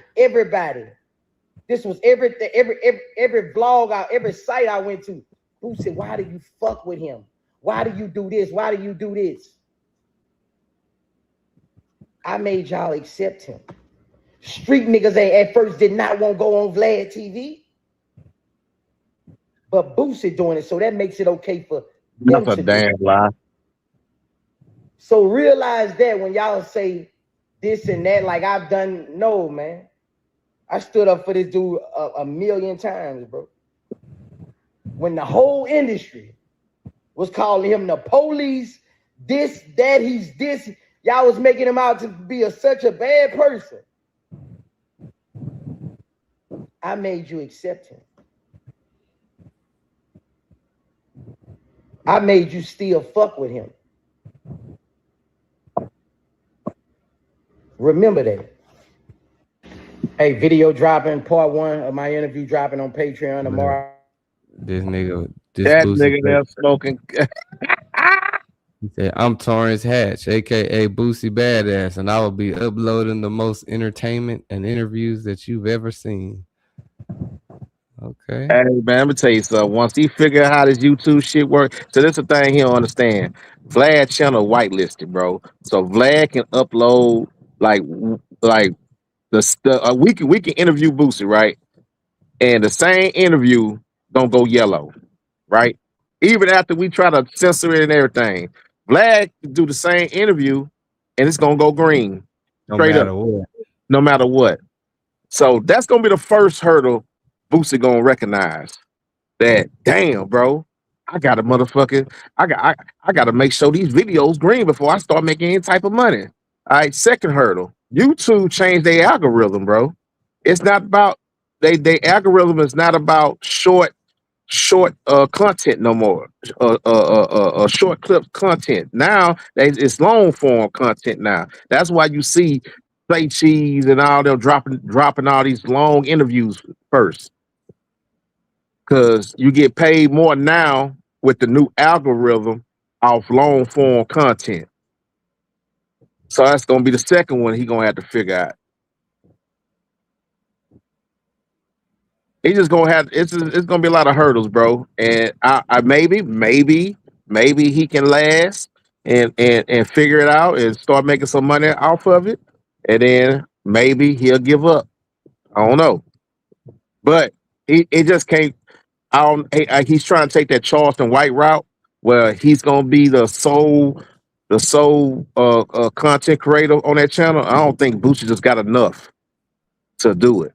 This was everything. Every vlog every site I went to. Who said, why do you fuck with him? Why do you do this? Why do you do this? I made y'all accept him. Street niggas at first did not want to go on Vlad TV. But Boosie doing it, so that makes it okay for them That's a to damn do. lie. So realize that when y'all say this and that, like I've done, no, man. I stood up for this dude a million times, bro. When the whole industry was calling him the police, this, that, he's this, y'all was making him out to be such a bad person. I made you accept him. I made you still fuck with him. Remember that. Hey, video dropping, part 1 of my interview dropping on Patreon tomorrow. This nigga, That Boosie nigga there smoking. He said, I'm Torrance Hatch, aka Boosie Badass, and I will be uploading the most entertainment and interviews that you've ever seen. Okay. Hey man, let me tell you something. Once he figure out how this YouTube shit work, so this the thing he don't understand. Vlad channel whitelisted, bro. So Vlad can upload like we can interview Boosie, right? And the same interview don't go yellow, right? Even after we try to censor it and everything, Vlad can do the same interview and it's gonna go green. No Straight matter up. what. No matter what. So that's gonna be the first hurdle Boosie gonna recognize. That damn, bro, I gotta I gotta make sure these videos green before I start making any type of money. All right, second hurdle. YouTube changed their algorithm, bro. It's not about they algorithm is not about short content no more. Short clip content. Now it's long form content now. That's why you see Play Cheese and all them dropping all these long interviews first. Because you get paid more now with the new algorithm off long form content. So that's gonna be the second one he gonna have to figure out. He just gonna have it's gonna be a lot of hurdles, bro. And I maybe he can last and figure it out and start making some money off of it, and then maybe he'll give up. I don't know, but he just can't. I don't. He's trying to take that Charleston White route where he's gonna be the sole content creator on that channel. I don't think Boosie just got enough to do it.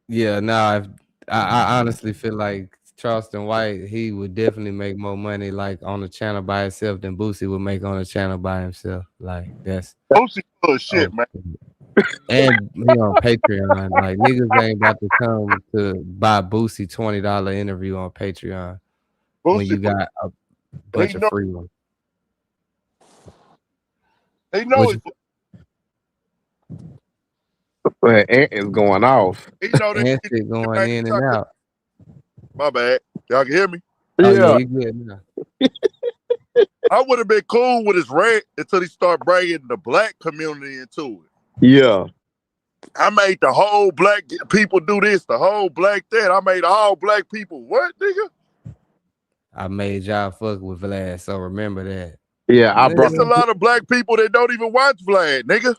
Yeah, nah, I honestly feel like Charleston White, he would definitely make more money like on the channel by himself than Boosie would make on the channel by himself. Like that's Boosie full of shit, man. and he on Patreon. Like niggas ain't about to come to buy Boosie $20 interview on Patreon when Boosie you got a bunch of know, free ones. he know What it. But Ant is going off. He know that and shit. shit going in and out. My bad. Y'all can hear me? Oh Yeah. yeah, you good now. I would have been cool with his rant until he started bringing the black community into it. Yeah. I made the whole black people do this, the whole black that. I made all black people what, nigga? I made y'all fuck with Vlad, so remember that. Yeah, I brought. There's a lot of black people that don't even watch Vlad, nigga.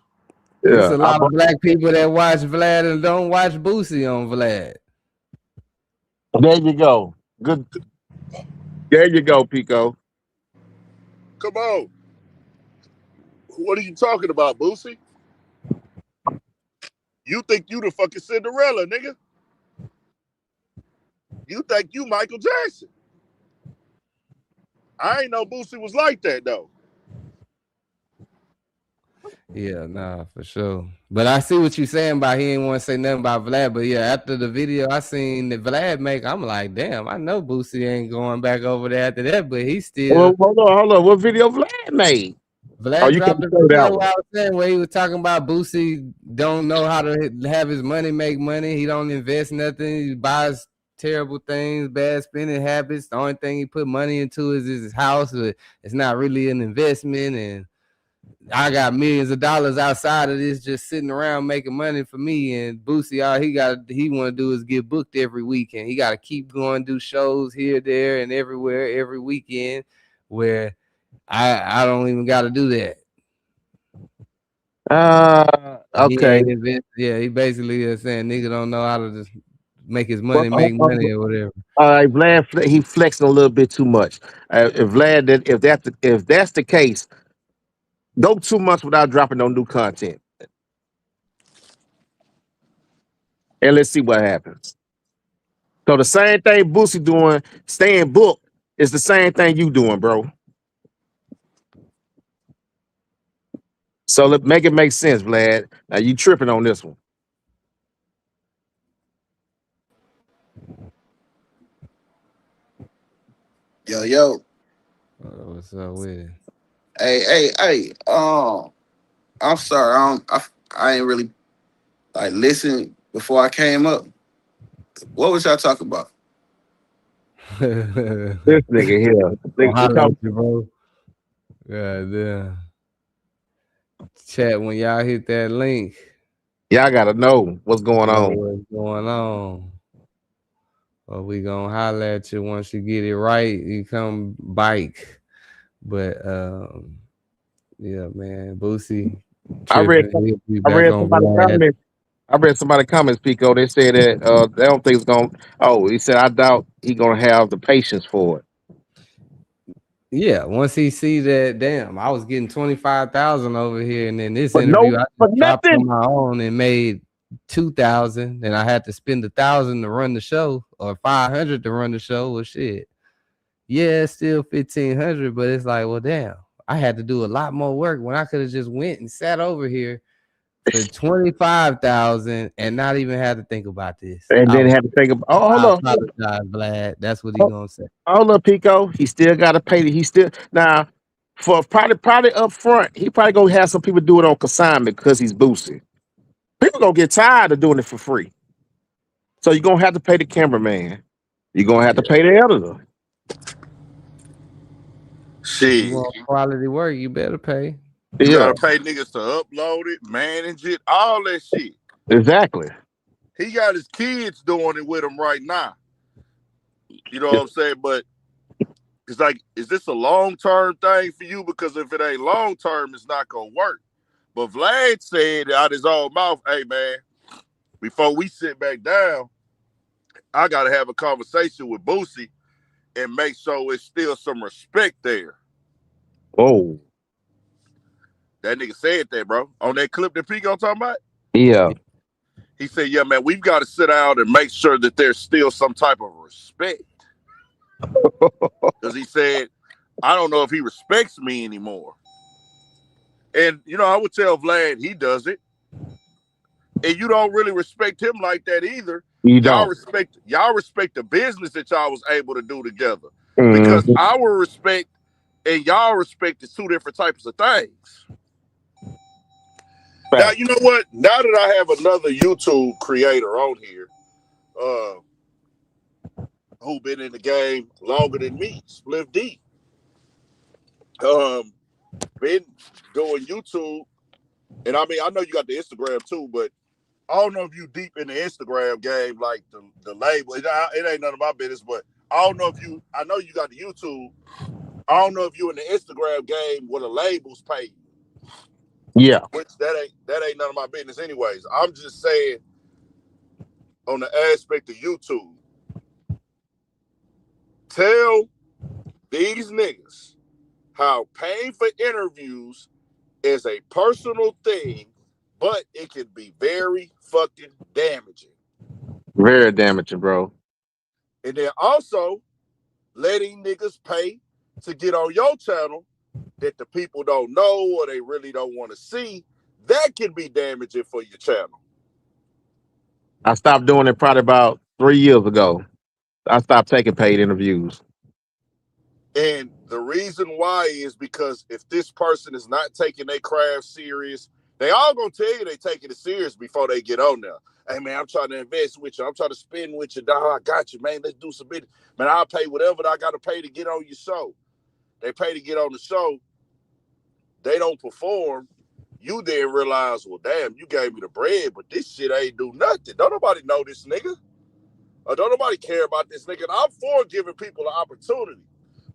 There's Yeah, a lot of black people that watch Vlad and don't watch Boosie on Vlad. there you go. Good. There you go, Pico. Come on. What are you talking about, Boosie? You think you the fucking Cinderella, nigga? You think you Michael Jackson? I ain't know Boosie was like that though. Yeah, nah, for sure. But I see what you're saying about he ain't want to say nothing about Vlad. But yeah, after the video I seen that Vlad make, I'm like, damn, I know Boosie ain't going back over there after that, but he still. Well, hold on. What video Vlad made? Vlad you dropped can a show that video one. where I was saying where he was talking about Boosie don't know how to have his money make money. He don't invest nothing. He buys terrible things, bad spending habits. The only thing he put money into is his house. It's not really an investment, and I got millions of dollars outside of this just sitting around making money for me. And Boosie, all he want to do is get booked every weekend. He got to keep going, do shows here, there, and everywhere every weekend. Where I don't even got to do that. Okay. He basically is saying nigga don't know how to just make his money, make money or whatever. All right, Vlad, he flexing a little bit too much. If Vlad, if that's the case, go 2 months without dropping no new content, and let's see what happens. So the same thing Boosie doing, staying booked, is the same thing you doing, bro. So let make it make sense, Vlad. Now you tripping on this one. Yo. What's up with it? Hey. I'm sorry. I ain't really like listen before I came up. What was y'all talking about? This nigga here. Holla at you, bro. God damn. Chat, when y'all hit that link, y'all gotta know what's going on. What's going on? Well, we gonna holler at you once you get it right. You come bike. But yeah, man, Boosie. I read somebody comments, Pico. They said that they don't think it's gonna. Oh, he said I doubt he gonna have the patience for it. Yeah, once he see that, damn, I was getting 25,000 over here, and then this interview I just dropped on my own and made 2,000, and I had to spend 1,000 to run the show or 500 to run the show. Well, shit, yeah, it's still 1,500, but it's like, well, damn, I had to do a lot more work when I could have just went and sat over here for 25,000 and not even had to think about this. And then had to think about. Oh, hold on. Apologize, Vlad. That's what he gonna say. Hold up, Pico. He still got to pay. He still now for probably up front. He probably gonna have some people do it on consignment because he's Boosie. People gonna get tired of doing it for free. So you're gonna have to pay the cameraman. You're gonna have to pay the editor. Shit. You want quality work, you better pay. You gotta pay niggas to upload it, manage it, all that shit. Exactly. He got his kids doing it with him right now. You know what I'm saying? But it's like, is this a long-term thing for you? Because if it ain't long-term, it's not going to work. But Vlad said out his own mouth, hey, man, before we sit back down, I got to have a conversation with Boosie and make sure it's still some respect there. Oh. That nigga said that, bro. On that clip that Pico talking about? Yeah. He said, yeah, man, we've got to sit down and make sure that there's still some type of respect. Because he said, I don't know if he respects me anymore. And, you know, I would tell Vlad he does it. And you don't really respect him like that either. You Y'all don't. respect the business that y'all was able to do together. Mhm. Because our respect and y'all respect is two different types of things. Fact. Now, you know what? Now that I have another YouTube creator on here, who been in the game longer than me, Spliff D, been doing YouTube, and I mean, I know you got the Instagram too, but I don't know if you deep in the Instagram game, like the label. It ain't none of my business, but I don't know if you. I know you got the YouTube. I don't know if you in the Instagram game where the labels pay. Yeah. Which that ain't none of my business, anyways. I'm just saying, on the aspect of YouTube, tell these niggas how paying for interviews is a personal thing, but it can be very fucking damaging. Very damaging, bro. And then also letting niggas pay to get on your channel that the people don't know or they really don't want to see, that can be damaging for your channel. I stopped doing it probably about 3 years ago. I stopped taking paid interviews. And the reason why is because if this person is not taking their craft serious, they all gonna tell you they taking it serious before they get on there. Hey man, I'm trying to invest with you. I'm trying to spend with you. Dog, I got you, man. Let's do some business. Man, I'll pay whatever I gotta pay to get on your show. They pay to get on the show. They don't perform. You then realize, well, damn, you gave me the bread, but this shit ain't do nothing. Don't nobody know this nigga. Or don't nobody care about this nigga. And I'm for giving people an opportunity.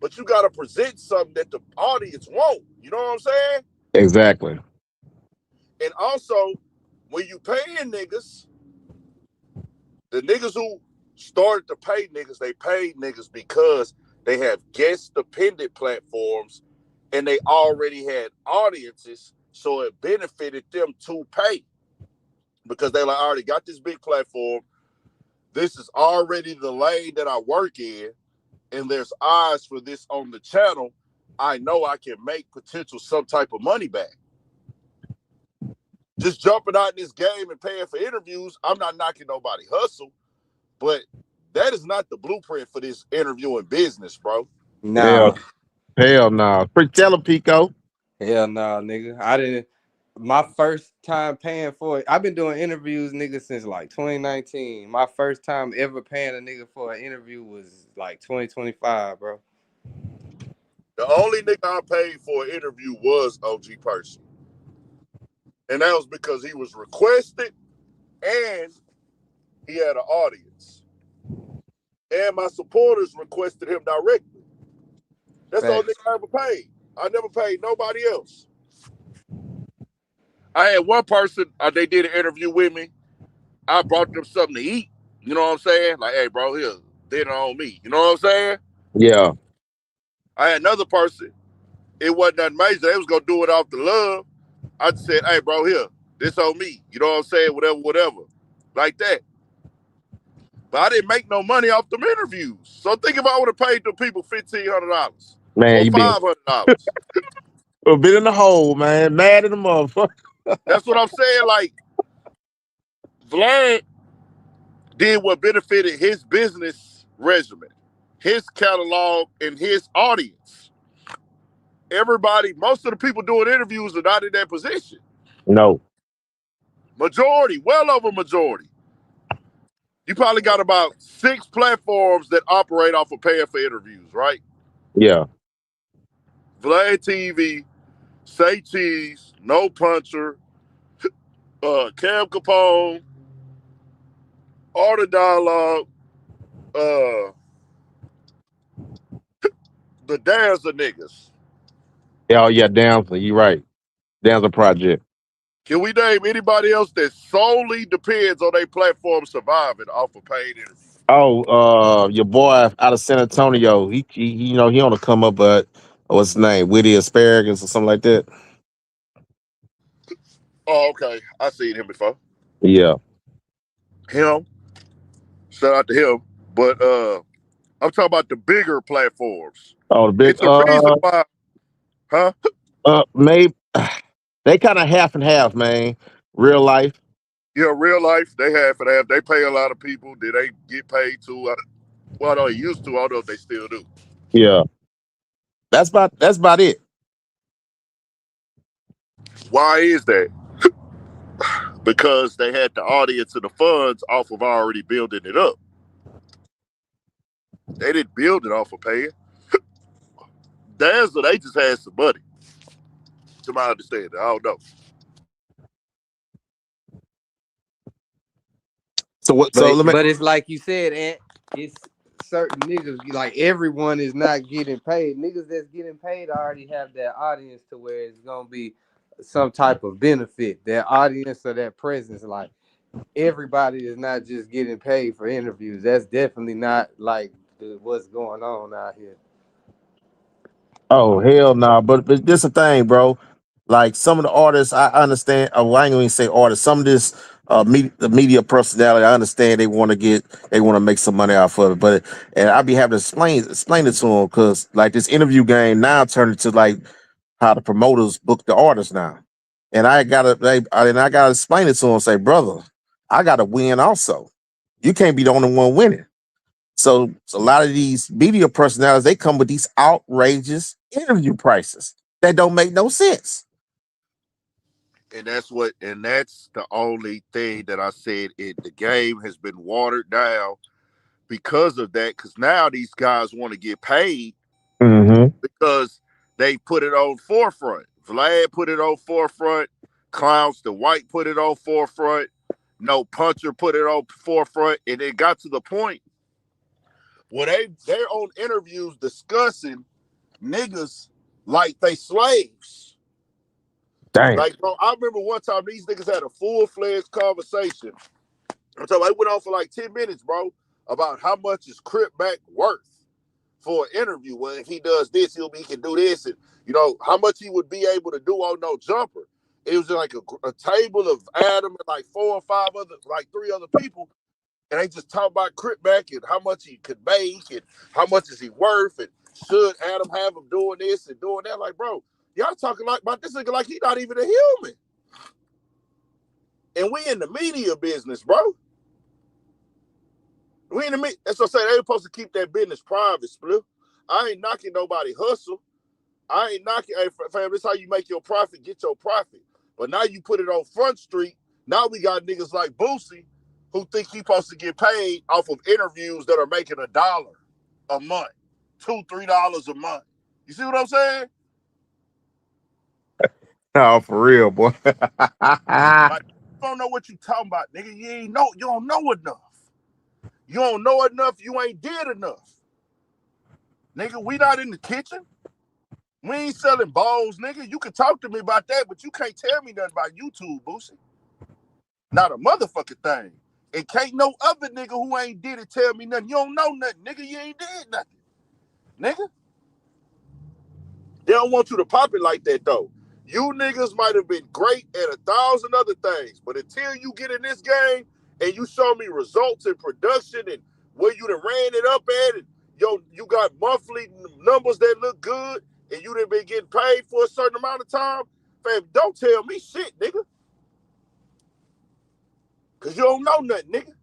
But you got to present something that the audience won't. You know what I'm saying? Exactly. And also, when you paying niggas, the niggas who started to pay niggas, they paid niggas because they have guest-dependent platforms and they already had audiences, so it benefited them to pay. Because they like, I already got this big platform. This is already the lane that I work in. And there's eyes for this on the channel, I know I can make potential some type of money back. Just jumping out in this game and paying for interviews, I'm not knocking nobody hustle, but that is not the blueprint for this interviewing business, bro. Nah, Hell no. Tell him, Pico. hell no, nigga. I didn't. My first time paying for it. I've been doing interviews, nigga, since like 2019. My first time ever paying a nigga for an interview was like 2025, bro. The only nigga I paid for an interview was OG Person. And that was because he was requested and he had an audience. And my supporters requested him directly. That's the only nigga I ever paid. I never paid nobody else. I had one person, they did an interview with me. I brought them something to eat. You know what I'm saying? Like, hey, bro, here, dinner on me. You know what I'm saying? Yeah. I had another person. It wasn't nothing major. They was going to do it off the love. I just said, hey, bro, here, this on me. You know what I'm saying? Whatever. Like that. But I didn't make no money off them interviews. So think if I would have paid the people $1,500 Man, or you been $500. a bit in the hole, man. Mad at the motherfucker. That's what I'm saying. Like, Vlad did what benefited his business resume, his catalog, and his audience. Everybody, most of the people doing interviews are not in that position. No. Majority, well over majority. You probably got about 6 platforms that operate off of paying for interviews, right? Yeah. Vlad TV, Say Cheese, No Puncher, Cam Capone, Art of Dialogue, the Danza niggas. Oh yeah, Damsel, you right. Damsel Project. Can we name anybody else that solely depends on their platform surviving off of paid interviews? Oh, your boy out of San Antonio. He you know, he on the come up, but what's his name? Witty Asparagus or something like that. Oh, okay. I seen him before. Yeah. Him. Shout out to him. But I'm talking about the bigger platforms. Oh, the big It's a reason why, huh? maybe they kind of half and half, man. Real life. Yeah, real life, they half and half. They pay a lot of people. Did they get paid to? Well, no, they used to. I don't know if they still do. Yeah. That's about it. Why is that? Because they had the audience and the funds off of already building it up. They didn't build it off of paying. Dazzler, they just had some money. To my understanding, I don't know. So what? So let me. But it's like you said, Ant, it's certain niggas, like everyone is not getting paid. Niggas that's getting paid already have that audience to where it's gonna be some type of benefit. That audience or that presence, like everybody is not just getting paid for interviews. That's definitely not like what's going on out here. Oh hell no! But this the thing, bro. Like some of the artists, I understand. Oh, I ain't gonna even say artists. Some of this the media personality, I understand they want to make some money off of it. But and I be having to explain it to them because like this interview game now turned into like how the promoters book the artists now. And I gotta explain it to them. Say, brother, I gotta win also. You can't be the only one winning. So a lot of these media personalities, they come with these outrageous interview prices that don't make no sense. And that's the only thing that I said. The game has been watered down because of that. Because now these guys want to get paid because they put it on forefront. Vlad put it on forefront. Clowns the White put it on forefront. No Puncher put it on forefront. And it got to the point where they're on interviews discussing niggas like they slaves. Damn. Like, bro, I remember one time these niggas had a full-fledged conversation. I'm talking about it went on for like 10 minutes, bro, about how much is Crip back worth for an interview. Well, if he does this, he can do this. And, you know, how much he would be able to do on No Jumper. It was like a table of Adam and like 4 or 5 other, like 3 other people. And they just talk about Crip back and how much he could make and how much is he worth and should Adam have him doing this and doing that. Like, bro, y'all talking like about this nigga like he not even a human. And we in the media business, bro. We in the media. That's what I say. They supposed to keep that business private, Split. I ain't knocking nobody hustle. I ain't knocking. Hey, fam, this how you make your profit. Get your profit. But now you put it on Front Street. Now we got niggas like Boosie who think he supposed to get paid off of interviews that are making $1 a month, $2, $3 a month. You see what I'm saying? Oh, for real, boy. Like, you don't know what you talking about, nigga. You don't know enough. You don't know enough, you ain't did enough. Nigga, we not in the kitchen. We ain't selling balls, nigga. You can talk to me about that, but you can't tell me nothing about YouTube, Boosie. Not a motherfucking thing. And can't no other nigga who ain't did it tell me nothing. You don't know nothing, nigga. You ain't did nothing. Nigga. They don't want you to pop it like that, though. You niggas might have been great at 1,000 other things, but until you get in this game and you show me results in production and where you done ran it up at, and you got monthly numbers that look good, and you done been getting paid for a certain amount of time, fam, don't tell me shit, nigga. Because you don't know nothing, nigga.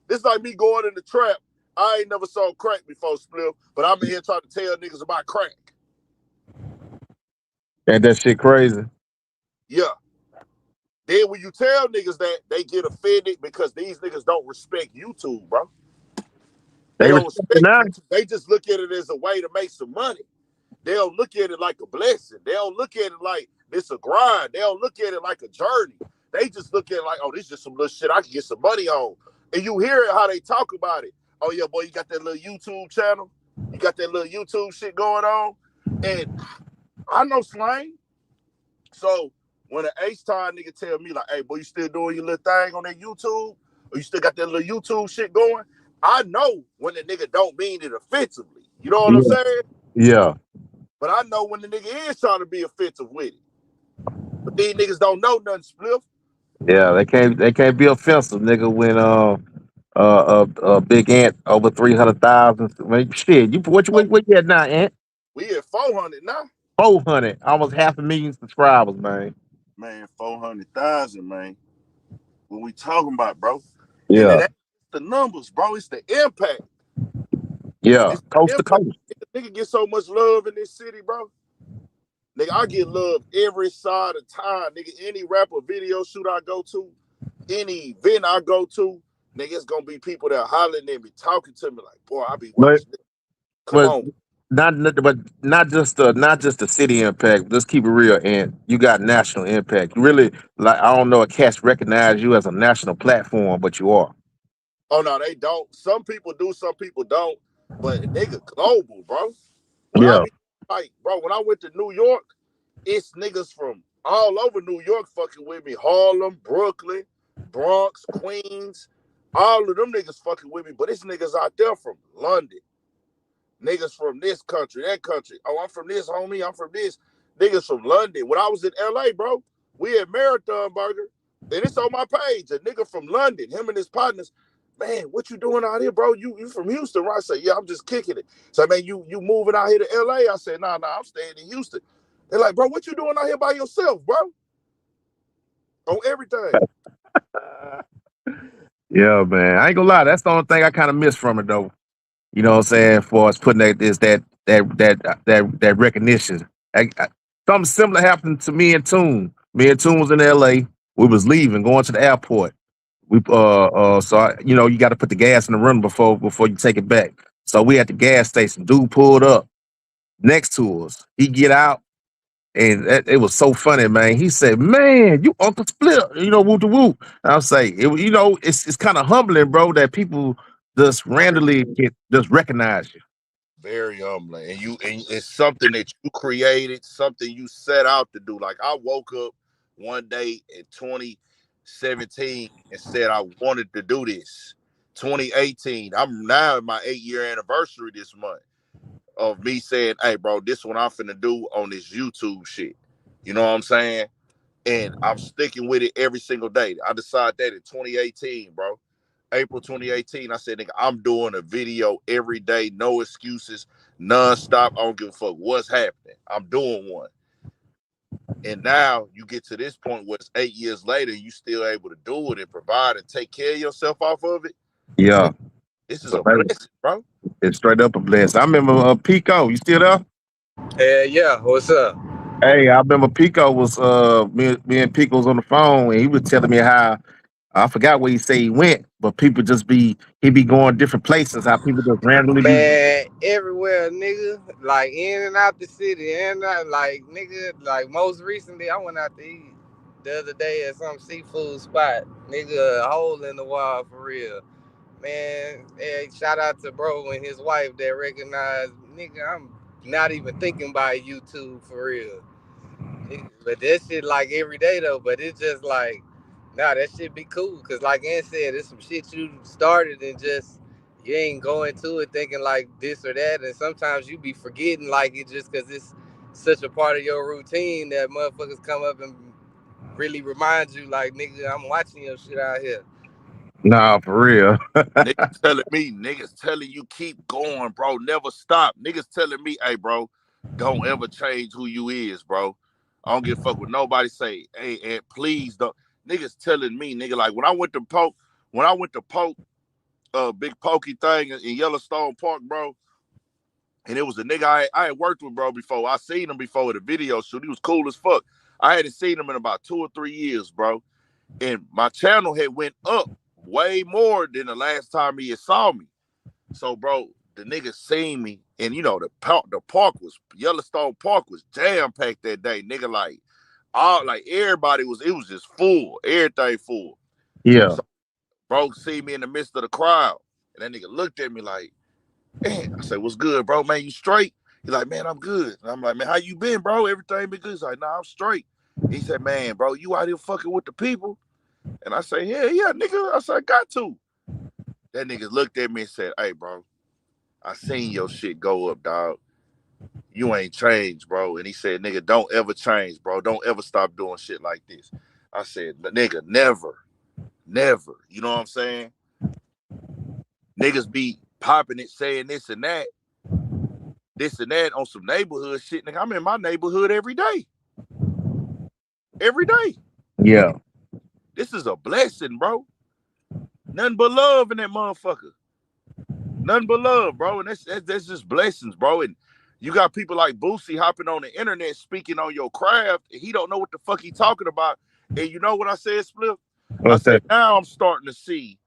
This like me going in the trap. I ain't never saw crack before, Spliff, but I'm in here trying to tell niggas about crack. Ain't that shit crazy? Yeah. Then when you tell niggas that, they get offended because these niggas don't respect YouTube, bro. They don't respect YouTube. They just look at it as a way to make some money. They don't look at it like a blessing. They don't look at it like this a grind. They don't look at it like a journey. They just look at it like, oh, this is just some little shit I can get some money on. And you hear it how they talk about it. Oh yeah, boy, you got that little YouTube channel. You got that little YouTube shit going on. And I know slang. So when an H-Time nigga tell me like, hey, boy, you still doing your little thing on that YouTube? Or you still got that little YouTube shit going? I know when the nigga don't mean it offensively. You know what I'm saying? Yeah. But I know when the nigga is trying to be offensive with it. But these niggas don't know nothing, Spliff. Yeah, they can't be offensive, nigga, when big ant over 300,000. Shit, what you at now, Ant? We at 400 now. 400, almost 500,000 subscribers, man. Man, 400,000, man. What we talking about, bro? And it Yeah, ain't the numbers, bro. It's the impact. yeah, It's the coast to impact. coast. Nigga get so much love in this city, bro. Nigga, I get love every side of time. Nigga, any rapper video shoot I go to, any event I go to, nigga, it's gonna be people that hollering at me, talking to me like, boy, I be But watching this. Come but on. not just the city impact. Let's keep it real, and you got national impact. You really, like, I don't know if cats recognize you as a national platform, but you are. Oh no, they don't. Some people do, some people don't. But nigga, global, bro. When I Yeah, be like, bro, when I went to New York, it's niggas from all over New York fucking with me. Harlem, Brooklyn, Bronx, Queens. All of them niggas fucking with me. But it's niggas out there from London. Niggas from this country, that country. Oh, I'm from this, homie. I'm from this. Niggas from London. When I was in LA, bro, we had Marathon Burger. And it's on my page. A nigga from London, him and his partners. Man, what you doing out here, bro? You from Houston, right? I say, yeah, I'm just kicking it. So, man, you moving out here to LA? I said, nah, I'm staying in Houston. They're like, bro, what you doing out here by yourself, bro? On everything. yeah, man. I ain't gonna lie. That's the only thing I kind of miss from it, though. You know what I'm saying? For us putting that recognition. Something similar happened to me and Toon. Me and Toon was in LA. We was leaving, going to the airport. We so you got to put the gas in the rim before you take it back. So we at the gas station. Dude pulled up next to us. He get out, and it was so funny, man. He said, "Man, you Uncle Split," whoop de whoop. I'll say, it's kind of humbling, bro, that people just randomly can just recognize you. Very humbling. And it's something that you created, something you set out to do. Like I woke up one day in 2017 and said I wanted to do this. 2018. I'm now in my 8-year anniversary this month of me saying, hey bro, this is what I'm finna do on this YouTube shit. You know what I'm saying? And I'm sticking with it every single day. I decided that in 2018, bro. April 2018, I said, nigga, I'm doing a video every day, no excuses, nonstop. I don't give a fuck what's happening. I'm doing one. And now you get to this point where it's 8 years later, you still able to do it and provide and take care of yourself off of it. Yeah, This is so a blessing, bro. it's straight up a blessing. I remember Pico. You still there? Yeah, what's up? Hey, I remember Pico was me and Pico was on the phone, and he was telling me how I forgot where he said he went, but people just he be going different places. How people just randomly be. Man, everywhere, nigga. Like in and out the city, and out, like nigga. Like most recently, I went out to eat the other day at some seafood spot. Nigga, a hole in the wall for real. Man, hey, shout out to bro and his wife that recognized, nigga, I'm not even thinking about YouTube for real. But that shit like every day though, but it's just like, nah, that shit be cool. Cause like Ann said, it's some shit you started and just, you ain't going to it thinking like this or that. And sometimes you be forgetting like it just cause it's such a part of your routine that motherfuckers come up and really remind you like, nigga, I'm watching your shit out here. Nah, for real. Niggas telling you keep going, bro. Never stop. Niggas telling me, hey, bro, don't ever change who you is, bro. I don't give a fuck what nobody say. Hey, and please don't. Niggas telling me, nigga, like when I went to Poke, big pokey thing in Yellowstone Park, bro. And it was a nigga I had worked with, bro, before. I seen him before at a video shoot. He was cool as fuck. I hadn't seen him in about 2 or 3 years, bro. And my channel had went up way more than the last time he had saw me. So, bro, the nigga seen me, and the park was Yellowstone Park was jam packed that day, nigga. Like all like everybody was, it was just full, everything full. Yeah. So bro see me in the midst of the crowd, and that nigga looked at me like, man. I said, what's good, bro? Man, you straight? He's like, man, I'm good. And I'm like, man, how you been, bro? Everything been good? He's like, nah, I'm straight. He said, man, bro, you out here fucking with the people? And I said, yeah, nigga. I said, I got to. That nigga looked at me and said, hey, bro, I seen your shit go up, dog. You ain't changed, bro. And he said, nigga, don't ever change, bro. Don't ever stop doing shit like this. I said, nigga, never. You know what I'm saying? Niggas be popping it, saying this and that on some neighborhood shit. Nigga, I'm in my neighborhood every day. Every day. Yeah. This is a blessing, bro. Nothing but love in that motherfucker. Nothing but love, bro. And that's just blessings, bro. And you got people like Boosie hopping on the internet speaking on your craft, and he don't know what the fuck he talking about. And you know what I said, Spliff? I said, now I'm starting to see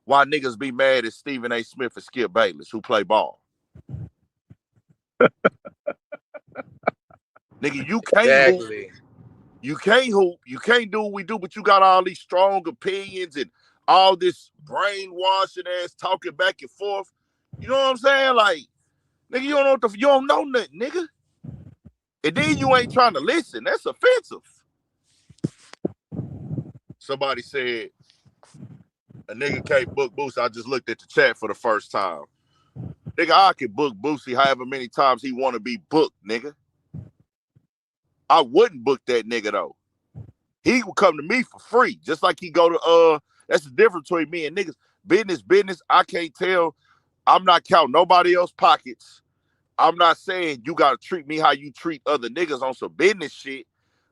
why niggas be mad at Stephen A. Smith and Skip Bayless, who play ball. Nigga, you can't hoop. You can't hoop. You can't do what we do, but you got all these strong opinions and all this brainwashing ass talking back and forth. You know what I'm saying? Like, nigga, you don't know nothing, nigga. And then you ain't trying to listen. That's offensive. Somebody said a nigga can't book Boosie. I just looked at the chat for the first time. Nigga, I can book Boosie however many times he want to be booked, nigga. I wouldn't book that nigga, though. He would come to me for free, just like he go to, that's the difference between me and niggas. Business, I can't tell. I'm not counting nobody else's pockets. I'm not saying you got to treat me how you treat other niggas on some business shit.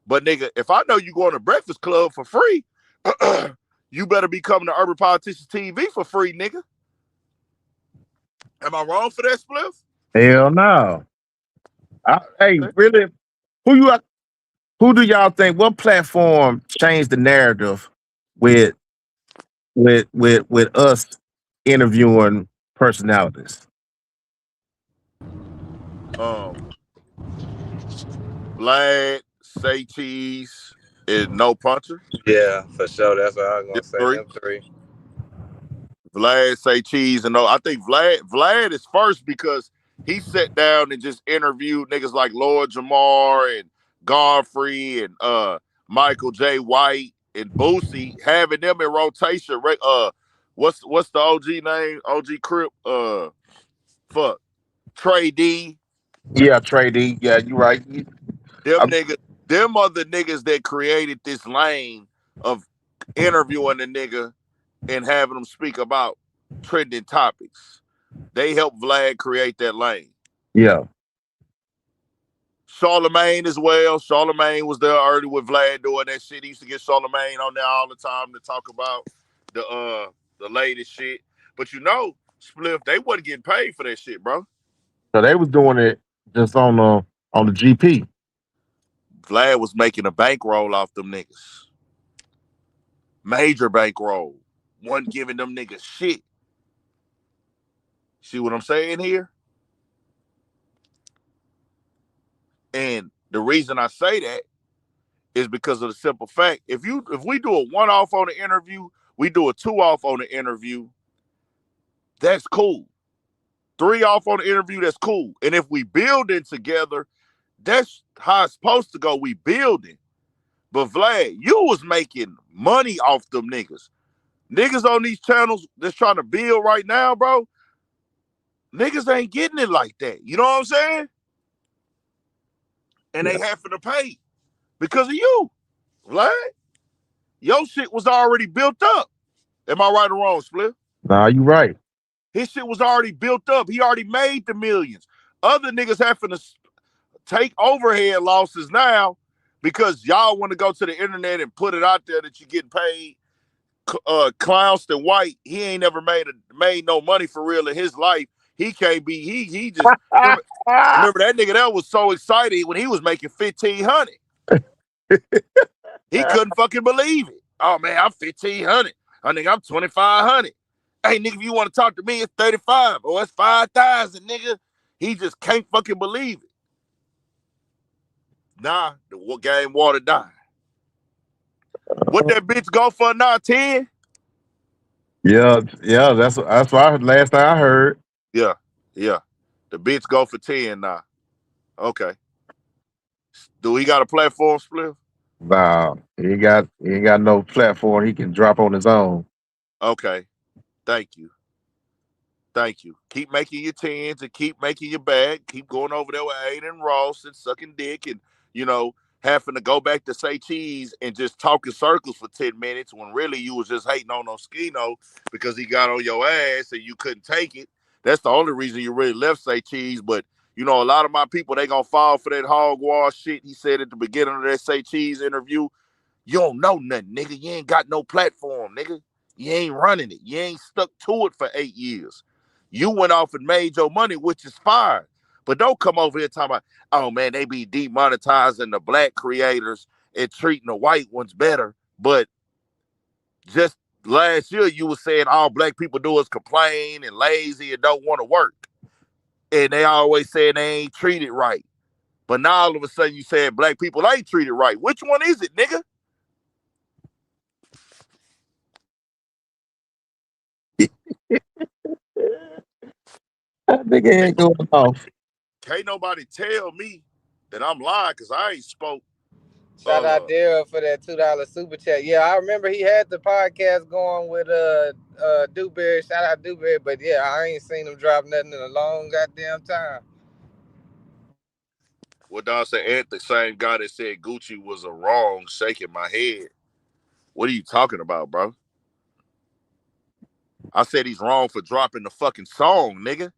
But, nigga, if I know you going to Breakfast Club for free, you better be coming to Urban Politicians TV for free, nigga. Am I wrong for that, Spliff? Hell no. Hey, really? Who do y'all think? What platform changed the narrative with us interviewing personalities? Vlad, Say Cheese, and No Puncher. Yeah, for sure. That's what I was gonna say. Three. Them three. Vlad, Say Cheese, and No. I think Vlad is first because he sat down and just interviewed niggas like Lord Jamar and Godfrey and Michael J. White and Boosie, having them in rotation. What's the OG name? OG Crip. Fuck. Trey D. Yeah, Trey D. Yeah, you right. Them are the niggas that created this lane of interviewing the nigga and having them speak about trending topics. They helped Vlad create that lane. Yeah. Charlemagne as well. Charlemagne was there early with Vlad doing that shit. He used to get Charlemagne on there all the time to talk about the latest shit. But you know, Spliff, they wasn't getting paid for that shit, bro. So they was doing it just on the GP. Vlad was making a bankroll off them niggas. Major bankroll. Wasn't giving them niggas shit. See what I'm saying here? And the reason I say that is because of the simple fact, if we do a 1-off on the interview, we do a 2-off on the interview, that's cool. 3-off on the interview, that's cool. And if we building together, that's how it's supposed to go. We building. But Vlad, you was making money off them niggas. Niggas on these channels that's trying to build right now, bro, niggas ain't getting it like that. You know what I'm saying? And they having to pay because of you, Vlad. Your shit was already built up. Am I right or wrong, Spliff? Nah, you right. His shit was already built up. He already made the millions. Other niggas having to take overhead losses now because y'all want to go to the internet and put it out there that you're getting paid. Clownston White, he ain't never made no money for real in his life. He can't be. He just remember that nigga that was so excited when he was making 1,500. He couldn't fucking believe it. Oh man, I'm 1,500. I think I'm 2,500. Hey nigga, if you want to talk to me, it's 35. Oh, it's 5,000, nigga. He just can't fucking believe it. Nah, the game watered down. What that bitch go for now? 10? Yeah, that's what I heard last time I heard. Yeah. The bitch go for 10 now. Okay. Do he got a platform split? Nah, he ain't got no platform he can drop on his own. Okay. Thank you. Keep making your 10s and keep making your bag. Keep going over there with Aiden Ross and sucking dick and, having to go back to say cheese and just talk in circles for 10 minutes when really you was just hating on Oskino because he got on your ass and you couldn't take it. That's the only reason you really left say cheese. But, a lot of my people, they gonna fall for that hogwash shit he said at the beginning of that say cheese interview. You don't know nothing, nigga. You ain't got no platform, nigga. You ain't running it. You ain't stuck to it for 8 years. You went off and made your money, which is fine. But don't come over here talking about, oh, man, they be demonetizing the black creators and treating the white ones better. But just last year, you were saying all black people do is complain and lazy and don't want to work. And they always saying they ain't treated right. But now all of a sudden you saying black people ain't treated right. Which one is it, nigga? That nigga ain't going off. Can't nobody tell me that I'm lying because I ain't spoke. Shout out Daryl for that $2 super chat. Yeah, I remember he had the podcast going with Dewberry. Shout out Dewberry, but yeah, I ain't seen him drop nothing in a long goddamn time. What Don said, Ant, the same guy that said Gucci was a wrong, shaking my head. What are you talking about, bro? I said he's wrong for dropping the fucking song, nigga.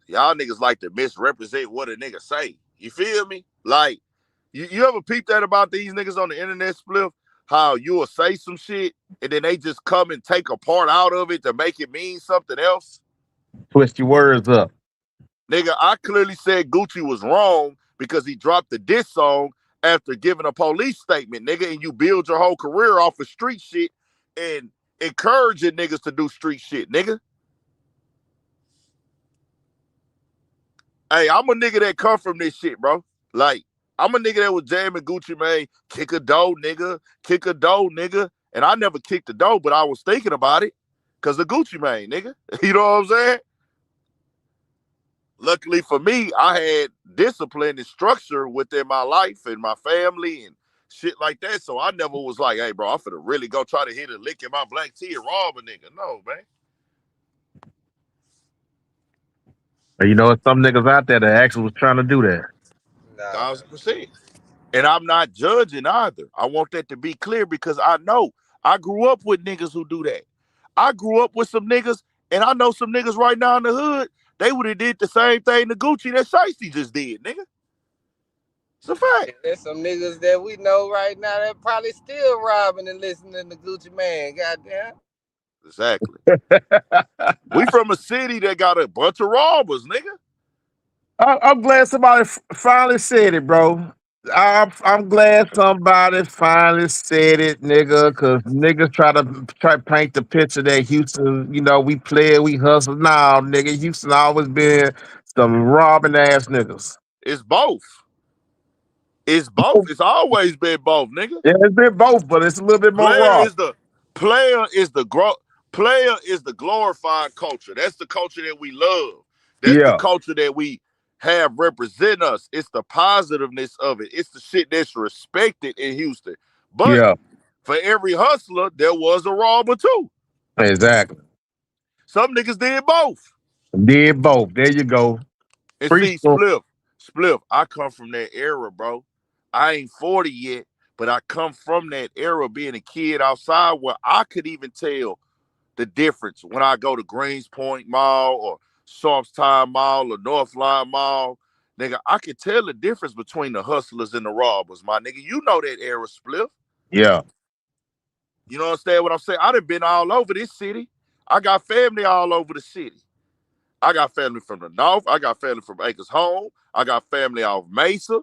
Y'all niggas like to misrepresent what a nigga say. You feel me? Like, you ever peep that about these niggas on the internet split? How you will say some shit and then they just come and take a part out of it to make it mean something else? Twist your words up. Nigga, I clearly said Gucci was wrong because he dropped the diss song after giving a police statement, nigga, and you build your whole career off of street shit and encouraging niggas to do street shit, nigga. Hey, I'm a nigga that come from this shit, bro. Like, I'm a nigga that was jamming Gucci Mane, kick a dough, nigga. And I never kicked the dough, but I was thinking about it because of Gucci Mane, nigga. You know what I'm saying? Luckily for me, I had discipline and structure within my life and my family and shit like that. So I never was like, hey, bro, I'm finna really go try to hit a lick in my black tea and rob a nigga. No, man. You know, some niggas out there that actually was trying to do that. 1,000%. And I'm not judging either. I want that to be clear because I know I grew up with niggas who do that. I grew up with some niggas, and I know some niggas right now in the hood, they would have did the same thing to Gucci that Shiesty just did, nigga. It's a fact. There's some niggas that we know right now that probably still robbing and listening to Gucci Mane. Goddamn. Exactly. We from a city that got a bunch of robbers, nigga. I'm glad somebody finally said it, bro. I'm glad somebody finally said it, nigga, because niggas try to paint the picture that Houston, we play, we hustle. Nah, nigga, Houston always been some robbing ass niggas. It's both. It's both. It's always been both, nigga. Yeah, it's been both, but it's a little bit more raw. Player is the glorified culture. That's the culture that we love. That's the culture that we have represent us. It's the positiveness of it. It's the shit that's respected in Houston. But for every hustler, there was a robber too. Exactly. Some niggas did both. Did both. There you go. And see, Spliff, I come from that era, bro. I ain't 40 yet, but I come from that era being a kid outside where I could even tell the difference when I go to Greens Point Mall or Sharpstown Mall or Northline Mall. Nigga, I can tell the difference between the hustlers and the robbers, my nigga. You know that era, Spliff. Yeah. You know what I'm saying? I done been all over this city. I got family all over the city. I got family from the north. I got family from Acres Home. I got family out of Mesa.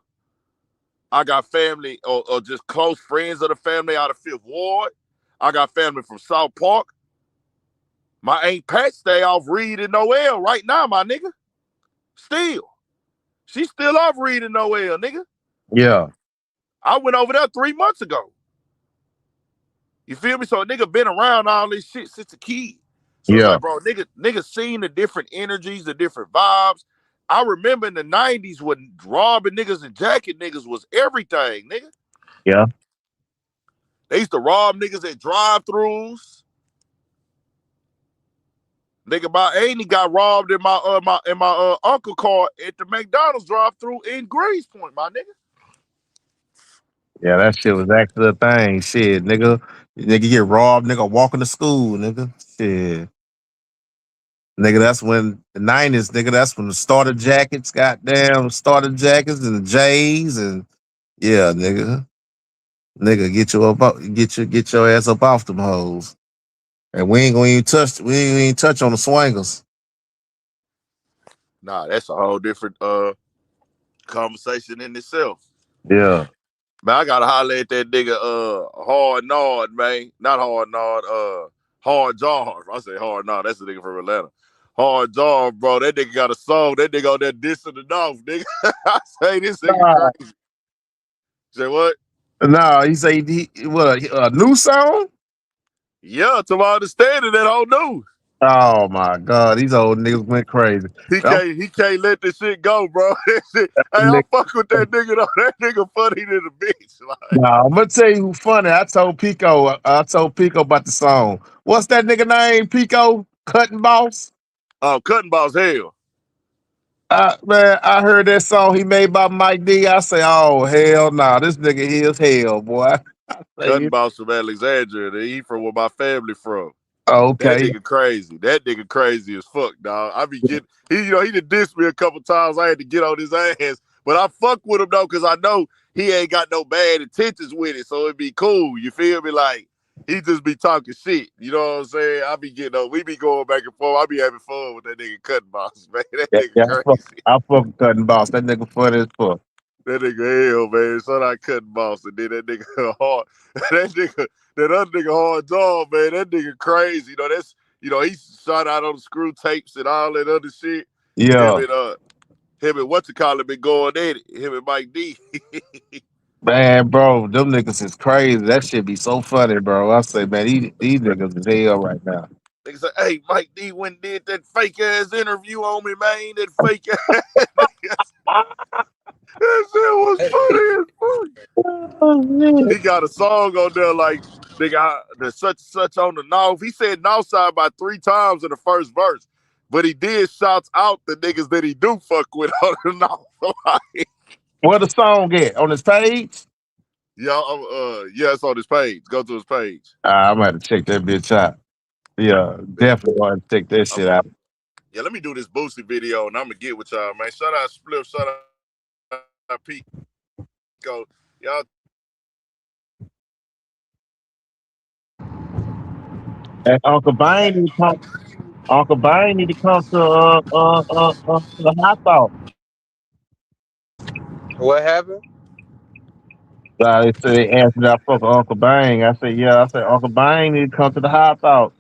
I got family or just close friends of the family out of Fifth Ward. I got family from South Park. My Aunt Pat stay off Reed and Noel right now, my nigga. Still. She's still off Reed and Noel, nigga. Yeah. I went over there 3 months ago. You feel me? So a nigga been around all this shit since a kid. So it's Yeah, like, bro, nigga seen the different energies, the different vibes. I remember in the 90s when robbing niggas and jacking niggas was everything, nigga. yeah. They used to rob niggas at drive-thrus. Nigga, my auntie got robbed in my uncle car at the McDonald's drive-thru in Grease Point, my nigga. Yeah, that shit was actually a thing. Shit, nigga get robbed, nigga walking to school, nigga. Shit. Nigga, that's when the 90s, nigga, that's when the starter jackets, goddamn starter jackets and the J's and yeah, nigga. Nigga, get your ass up off them hoes. And we ain't even touch on the swingers. Nah, that's a whole different conversation in itself. Yeah. Man, I gotta holler at that nigga Hard Nod, man. Not Hard Nod, Hard Jar. I say Hard Nod, that's the nigga from Atlanta. Hard Jar, bro. That nigga got a song. That nigga on that dissing the North, nigga. I say this nigga Nah, crazy. Say what? nah, he say what a new song? Yeah, to my understanding, that whole news. Oh my god, these old niggas went crazy. I'm He can't let this shit go, bro. That shit, hey, nigga, I fuck with that nigga though. That nigga funny than a bitch. Like, nah, I'm gonna tell you who funny. I told Pico about the song. What's that nigga name? Pico Cutting Boss. oh, cutting balls hell. Man, I heard that song he made by Mike D. I say, oh hell nah, this nigga is hell, boy. Cutting Say, balls from Alexandria. He from where my family from. That okay, nigga crazy. That nigga crazy as fuck, dog. I be getting he done dissed me a couple times. I had to get on his ass. But I fuck with him though, cause I know he ain't got no bad intentions with it. So it'd be cool. You feel me? Like he just be talking shit. You know what I'm saying? I be getting on, we be going back and forth. I be having fun with that nigga cutting boss, man. That yeah, nigga yeah, crazy. I fuck with Cutting Boss. That nigga funny as fuck. That nigga hell, man. So I cutting boss and then that nigga hard. That other nigga hard dog, man. That nigga crazy. He shot out on the screw tapes and all that other shit. Him Yeah, and what's it called been going at it. Him and Mike D. man, bro, them niggas is crazy. That shit be so funny, bro. I say, man, these niggas is hell right now. Nigga say, hey, Mike D went and did that fake ass interview on me, man. That fake ass nigga. That shit was funny as fuck. Oh, He got a song on there like they got the such and such on the north. He said north side about 3 times in the first verse, but he did shouts out the niggas that he do fuck with on the north. Like, where the song at? On his page? yeah, it's on his page. Go to his page. I'm gonna have to check that bitch out. Yeah, Man, definitely want to check that I'm shit out. yeah, let me do this Boosie video and I'm gonna get with y'all, man. Shout out Spliff, shout out Pico. Y'all And Uncle Bane need to come to the hot sauce. What happened? They said they asked me that fuck Uncle Bang. I said, yeah. I said Uncle Bang need to come to the hot sauce.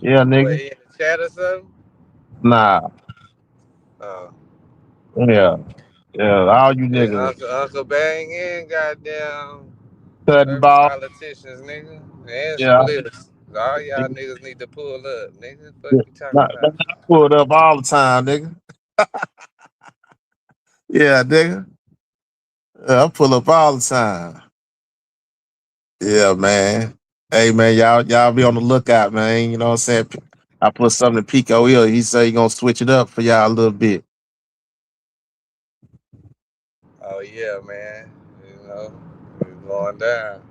Yeah, What, nigga. he in the chat or something? Nah. Oh. Yeah. Yeah. All you Yeah, niggas Uncle Bang and goddamn cutting certain ball. politicians, nigga. And Yeah. splitters. All y'all niggas need to pull up, nigga. Fuck Yeah. you talking Nah, about? I pull it up all the time, nigga. Yeah, nigga. Yeah, I pull up all the time. Yeah, man. Hey, man, y'all be on the lookout, man. You know what I'm saying? I put something in Pico Hill. He say he gonna switch it up for y'all a little bit. Oh yeah, man. You know, it's going down.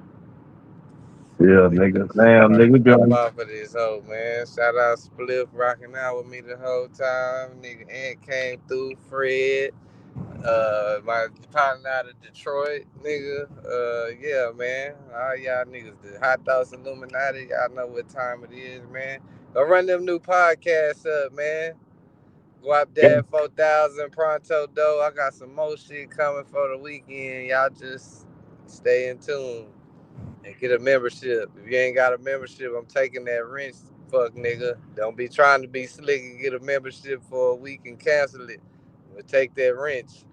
Yeah, We nigga. Damn, starting nigga. to We be jump on. off of this hoe, man. Shout out Spliff rocking out with me the whole time. Nigga Ant came through, Fred. My partner out of Detroit, nigga. Yeah, man. All y'all niggas, the Hot Thoughts Illuminati, y'all know what time it is, man. Go run them new podcasts up, man. Guap Dad 4000, Pronto Dough. I got some more shit coming for the weekend. Y'all just stay in tune and get a membership. If you ain't got a membership, I'm taking that wrench, fuck nigga. Don't be trying to be slick and get a membership for a week and cancel it. But take that wrench.